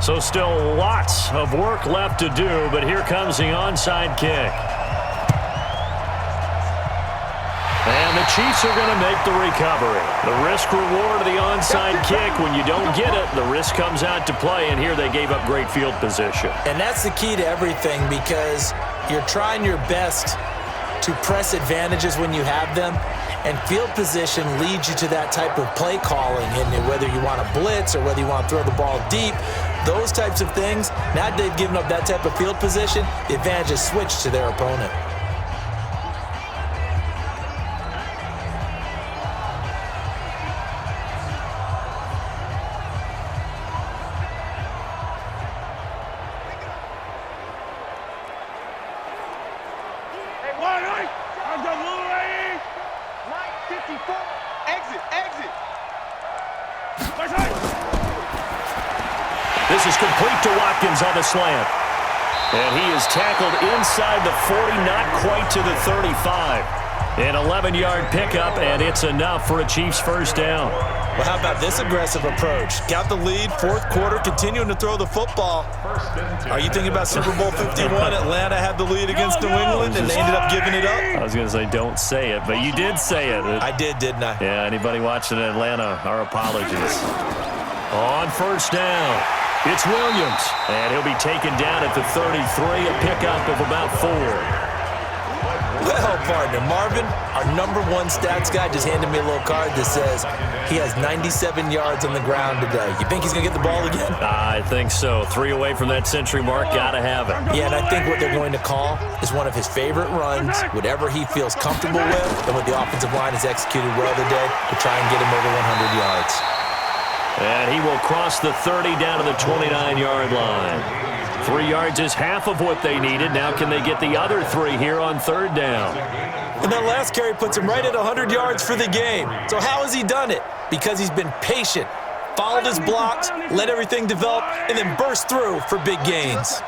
So still lots of work left to do, but here comes the onside kick. And the Chiefs are going to make the recovery. The risk-reward of the onside kick, when you don't get it, the risk comes out to play, and here they gave up great field position. And that's the key to everything, because you're trying your best to press advantages when you have them, and field position leads you to that type of play calling, and whether you want to blitz or whether you want to throw the ball deep, those types of things, now that they've given up that type of field position, the advantage is switched to their opponent. Hey, 1-8. I've got little lady. Mike 54. Exit. This is complete to Watkins on the slant. And he is tackled inside the 40, not quite to the 35. An 11-yard pickup, and it's enough for a Chiefs first down. Well, how about this aggressive approach? Got the lead, fourth quarter, continuing to throw the football. Are you thinking about Super Bowl 51? Atlanta had the lead against New England, and they ended up giving it up? I was going to say don't say it, but you did say it. I did, didn't I? Yeah, anybody watching Atlanta, our apologies. On first down, it's Williams, and he'll be taken down at the 33, a pickup of about 4. Well, partner, Marvin, our #1 stats guy just handed me a little card that says he has 97 yards on the ground today. You think he's going to get the ball again? I think so. 3 away from that century mark, got to have it. Yeah, and I think what they're going to call is one of his favorite runs, whatever he feels comfortable with, and what the offensive line has executed well today to try and get him over 100 yards. And he will cross the 30 down to the 29-yard line. 3 yards is half of what they needed. Now can they get the other 3 here on third down? And that last carry puts him right at 100 yards for the game. So how has he done it? Because he's been patient, followed his blocks, let everything develop, and then burst through for big gains.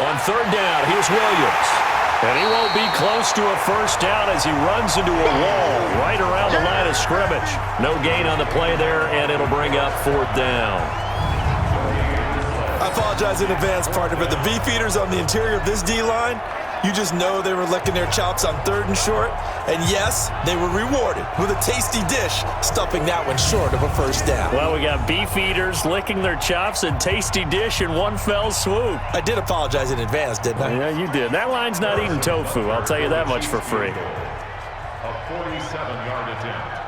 On third down, here's Williams. And he won't be close to a first down as he runs into a wall right around the line of scrimmage. No gain on the play there, and it'll bring up fourth down. I apologize in advance, partner, but the beefeaters on the interior of this D-line, you just know they were licking their chops on 3rd and short. And yes, they were rewarded with a tasty dish, stuffing that one short of a first down. Well, we got beefeaters licking their chops and tasty dish in one fell swoop. I did apologize in advance, didn't I? Yeah, you did. That line's not eating tofu, I'll tell you that much for free. A 47-yard attempt.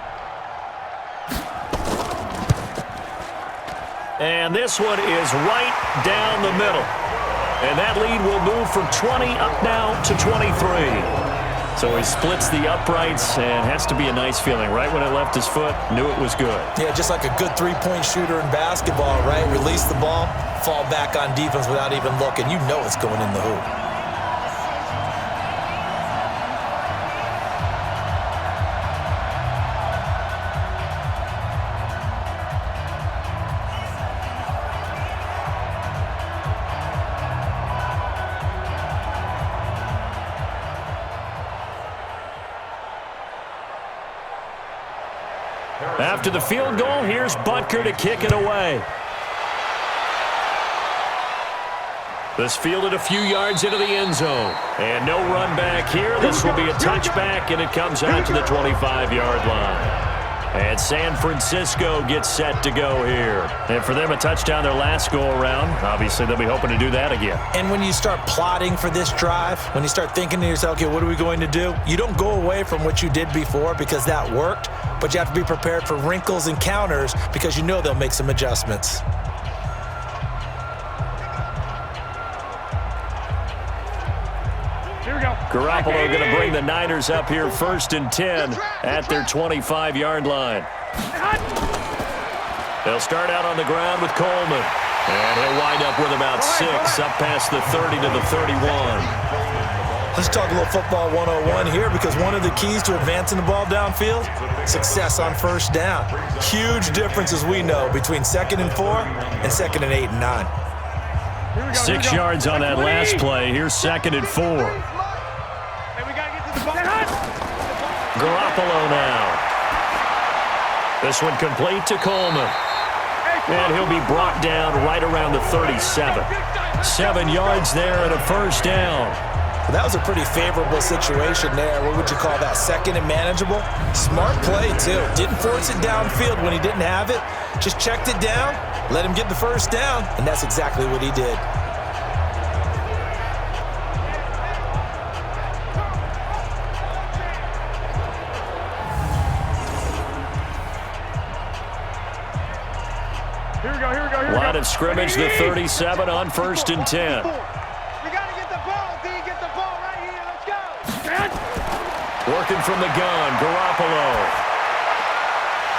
And this one is right down the middle. And that lead will move from 20 up now to 23. So he splits the uprights, and has to be a nice feeling. Right when it left his foot, knew it was good. Yeah, just like a good three-point shooter in basketball, right? Release the ball, fall back on defense without even looking. You know it's going in the hoop. After the field goal, here's Punter to kick it away. This fielded a few yards into the end zone. And no run back here. This will be a touchback, and it comes out to the 25-yard line. And San Francisco gets set to go here. And for them, a touchdown their last go-around. Obviously, they'll be hoping to do that again. And when you start plotting for this drive, when you start thinking to yourself, okay, what are we going to do? You don't go away from what you did before because that worked, but you have to be prepared for wrinkles and counters because you know they'll make some adjustments. Garoppolo going to bring the Niners up here 1st and 10 at their 25-yard line. They'll start out on the ground with Coleman. And he'll wind up with about 6 up past the 30 to the 31. Let's talk a little football 101 here because one of the keys to advancing the ball downfield, success on first down. Huge difference, as we know, between 2nd and 4 and 2nd and 8 and 9. 6 yards on that last play. Here's 2nd and 4. Garoppolo now. This one complete to Coleman. And he'll be brought down right around the 37. 7 yards there and a first down. That was a pretty favorable situation there. What would you call that? 2nd and manageable? Smart play, too. Didn't force it downfield when he didn't have it. Just checked it down, let him get the first down, and that's exactly what he did. Line of scrimmage, the 37 on 1st and 10. We got to get the ball, D. Get the ball right here. Let's go. Working from the gun, Garoppolo.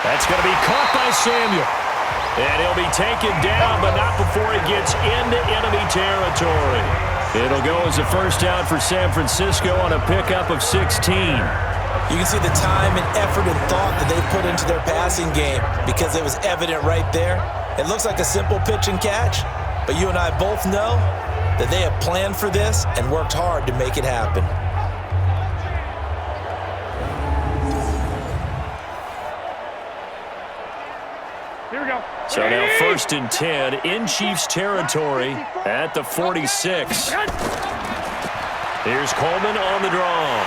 That's going to be caught by Samuel. And he'll be taken down, but not before he gets into enemy territory. It'll go as a first down for San Francisco on a pickup of 16. You can see the time and effort and thought that they put into their passing game because it was evident right there. It looks like a simple pitch and catch, but you and I both know that they have planned for this and worked hard to make it happen. Here we go. So now 1st and 10 in Chiefs territory at the 46. Here's Coleman on the draw.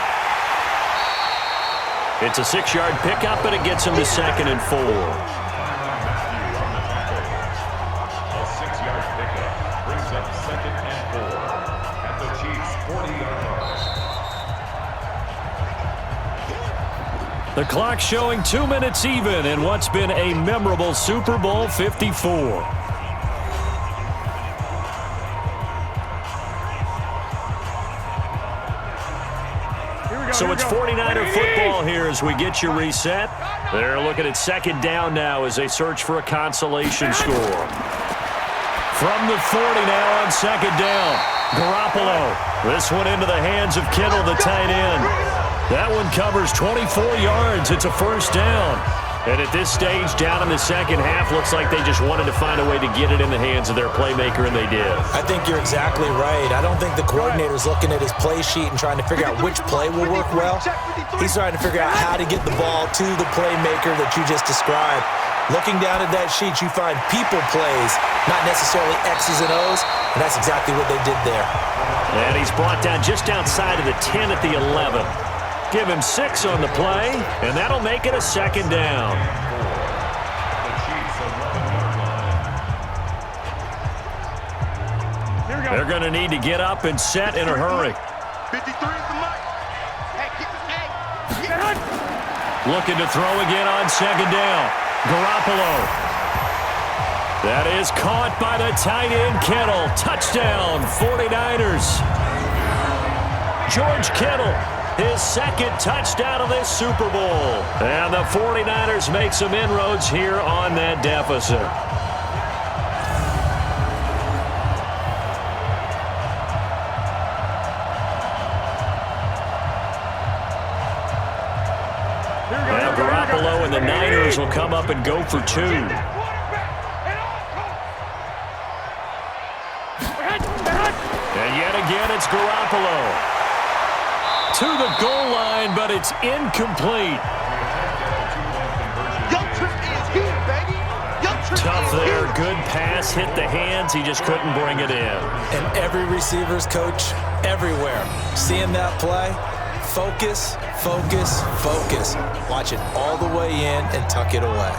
It's a 6-yard pickup, and it gets him to 2nd and 4. A 6-yard pickup brings up 2nd and 4 at the Chiefs' 40-yard line. The clock showing 2 minutes even in what's been a memorable Super Bowl 54. So it's 49er football here as we get you reset. They're looking at 2nd down now as they search for a consolation score. From the 40 now on 2nd down. Garoppolo. This one into the hands of Kittle, the tight end. That one covers 24 yards. It's a 1st down. And at this stage, down in the 2nd half, looks like they just wanted to find a way to get it in the hands of their playmaker, and they did. I think you're exactly right. I don't think the coordinator's looking at his play sheet and trying to figure out which play will work well. He's trying to figure out how to get the ball to the playmaker that you just described. Looking down at that sheet, you find people plays, not necessarily X's and O's, and that's exactly what they did there. And he's brought down just outside of the 10 at the 11. Give him 6 on the play, and that'll make it a 2nd down. They're going to need to get up and set in a hurry. 53 is the mic. Looking to throw again on 2nd down. Garoppolo. That is caught by the tight end, Kittle. Touchdown, 49ers. George Kittle. His 2nd touchdown of this Super Bowl. And the 49ers make some inroads here on that deficit. Now Garoppolo and the Niners will come up and go for 2. And yet again, it's Garoppolo. To the goal line, but it's incomplete. Tough there. Good pass. Hit the hands. He just couldn't bring it in. And every receiver's coach everywhere. Seeing that play, focus, focus, focus. Watch it all the way in and tuck it away.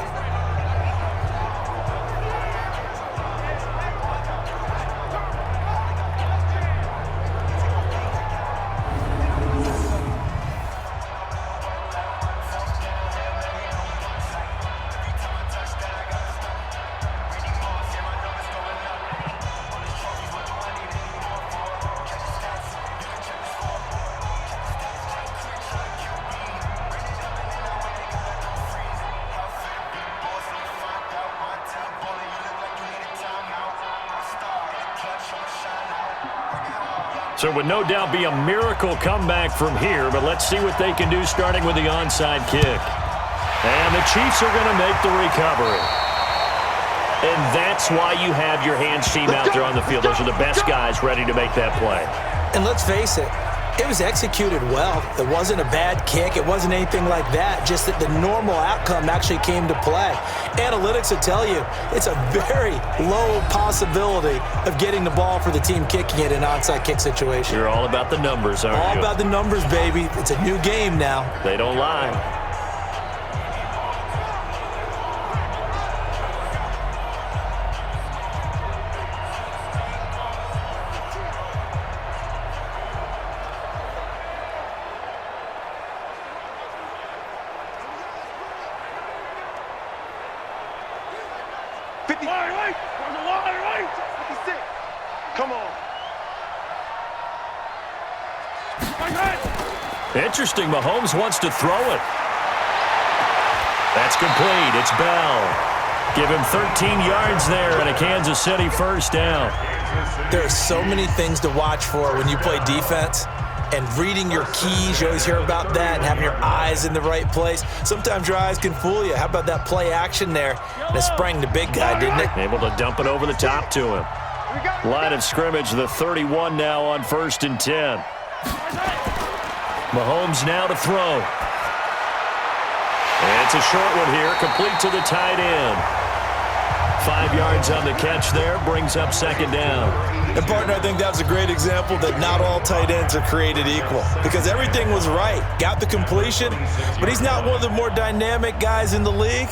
So it would no doubt be a miracle comeback from here, but let's see what they can do starting with the onside kick. And the Chiefs are going to make the recovery. And that's why you have your hands team out there on the field. Those are the best guys ready to make that play. And let's face it, it was executed well. It wasn't a bad kick. It wasn't anything like that. Just that the normal outcome actually came to play. Analytics will tell you it's a very low possibility of getting the ball for the team kicking it in an onside kick situation. You're all about the numbers, aren't you? All about the numbers, baby. It's a new game now. They don't lie. Come on. Interesting. Mahomes wants to throw it. That's complete. It's Bell. Give him 13 yards there and a Kansas City 1st down. There are so many things to watch for when you play defense. And reading your keys, you always hear about that, and having your eyes in the right place. Sometimes your eyes can fool you. How about that play action there? And it sprang the big guy, didn't it? Able to dump it over the top to him. Line of scrimmage, the 31 now on 1st and 10. Mahomes now to throw. And it's a short one here, complete to the tight end. 5 yards on the catch there, brings up second down. And, partner, I think that was a great example that not all tight ends are created equal because everything was right. Got the completion, but he's not one of the more dynamic guys in the league.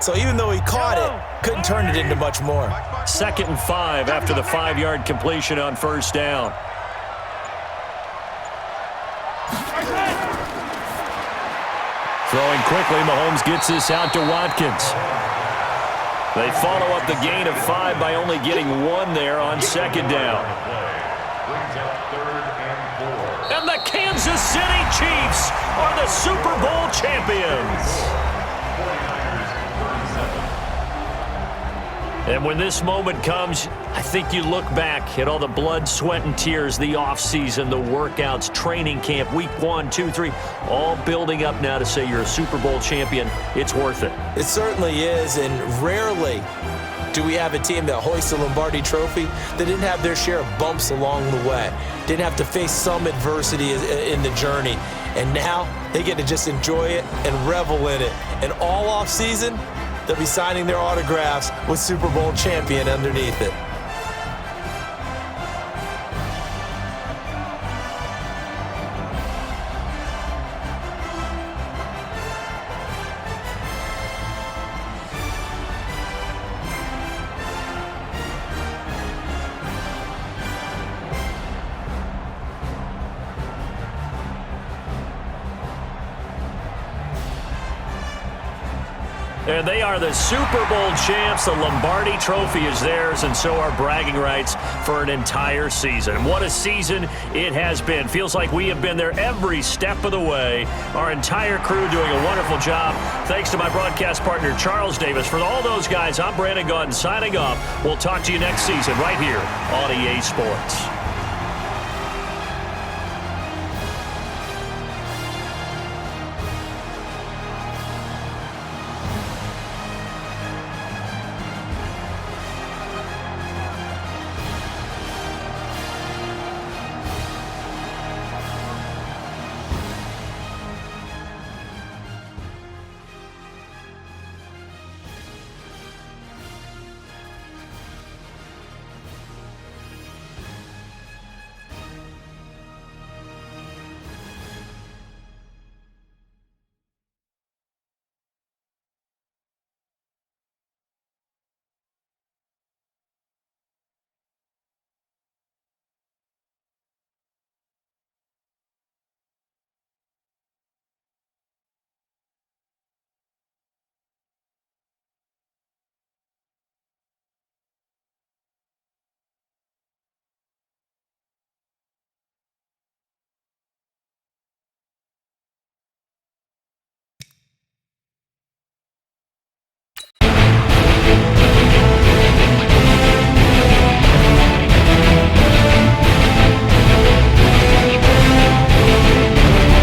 So even though he caught it, couldn't turn it into much more. 2nd and 5 after the 5-yard completion on first down. Throwing quickly, Mahomes gets this out to Watkins. They follow up the gain of 5 by only getting 1 there on second down. And the Kansas City Chiefs are the Super Bowl champions. And when this moment comes, I think you look back at all the blood, sweat, and tears, the offseason, the workouts, training camp, week 1, 2, 3, all building up now to say you're a Super Bowl champion. It's worth it. It certainly is, and rarely do we have a team that hoists a Lombardi trophy that didn't have their share of bumps along the way, didn't have to face some adversity in the journey, and now they get to just enjoy it and revel in it. And all offseason, they'll be signing their autographs with Super Bowl champion underneath it. And they are the Super Bowl champs. The Lombardi Trophy is theirs, and so are bragging rights for an entire season. What a season it has been. Feels like we have been there every step of the way. Our entire crew doing a wonderful job. Thanks to my broadcast partner, Charles Davis. For all those guys, I'm Brandon Gaudin signing off. We'll talk to you next season right here on EA Sports.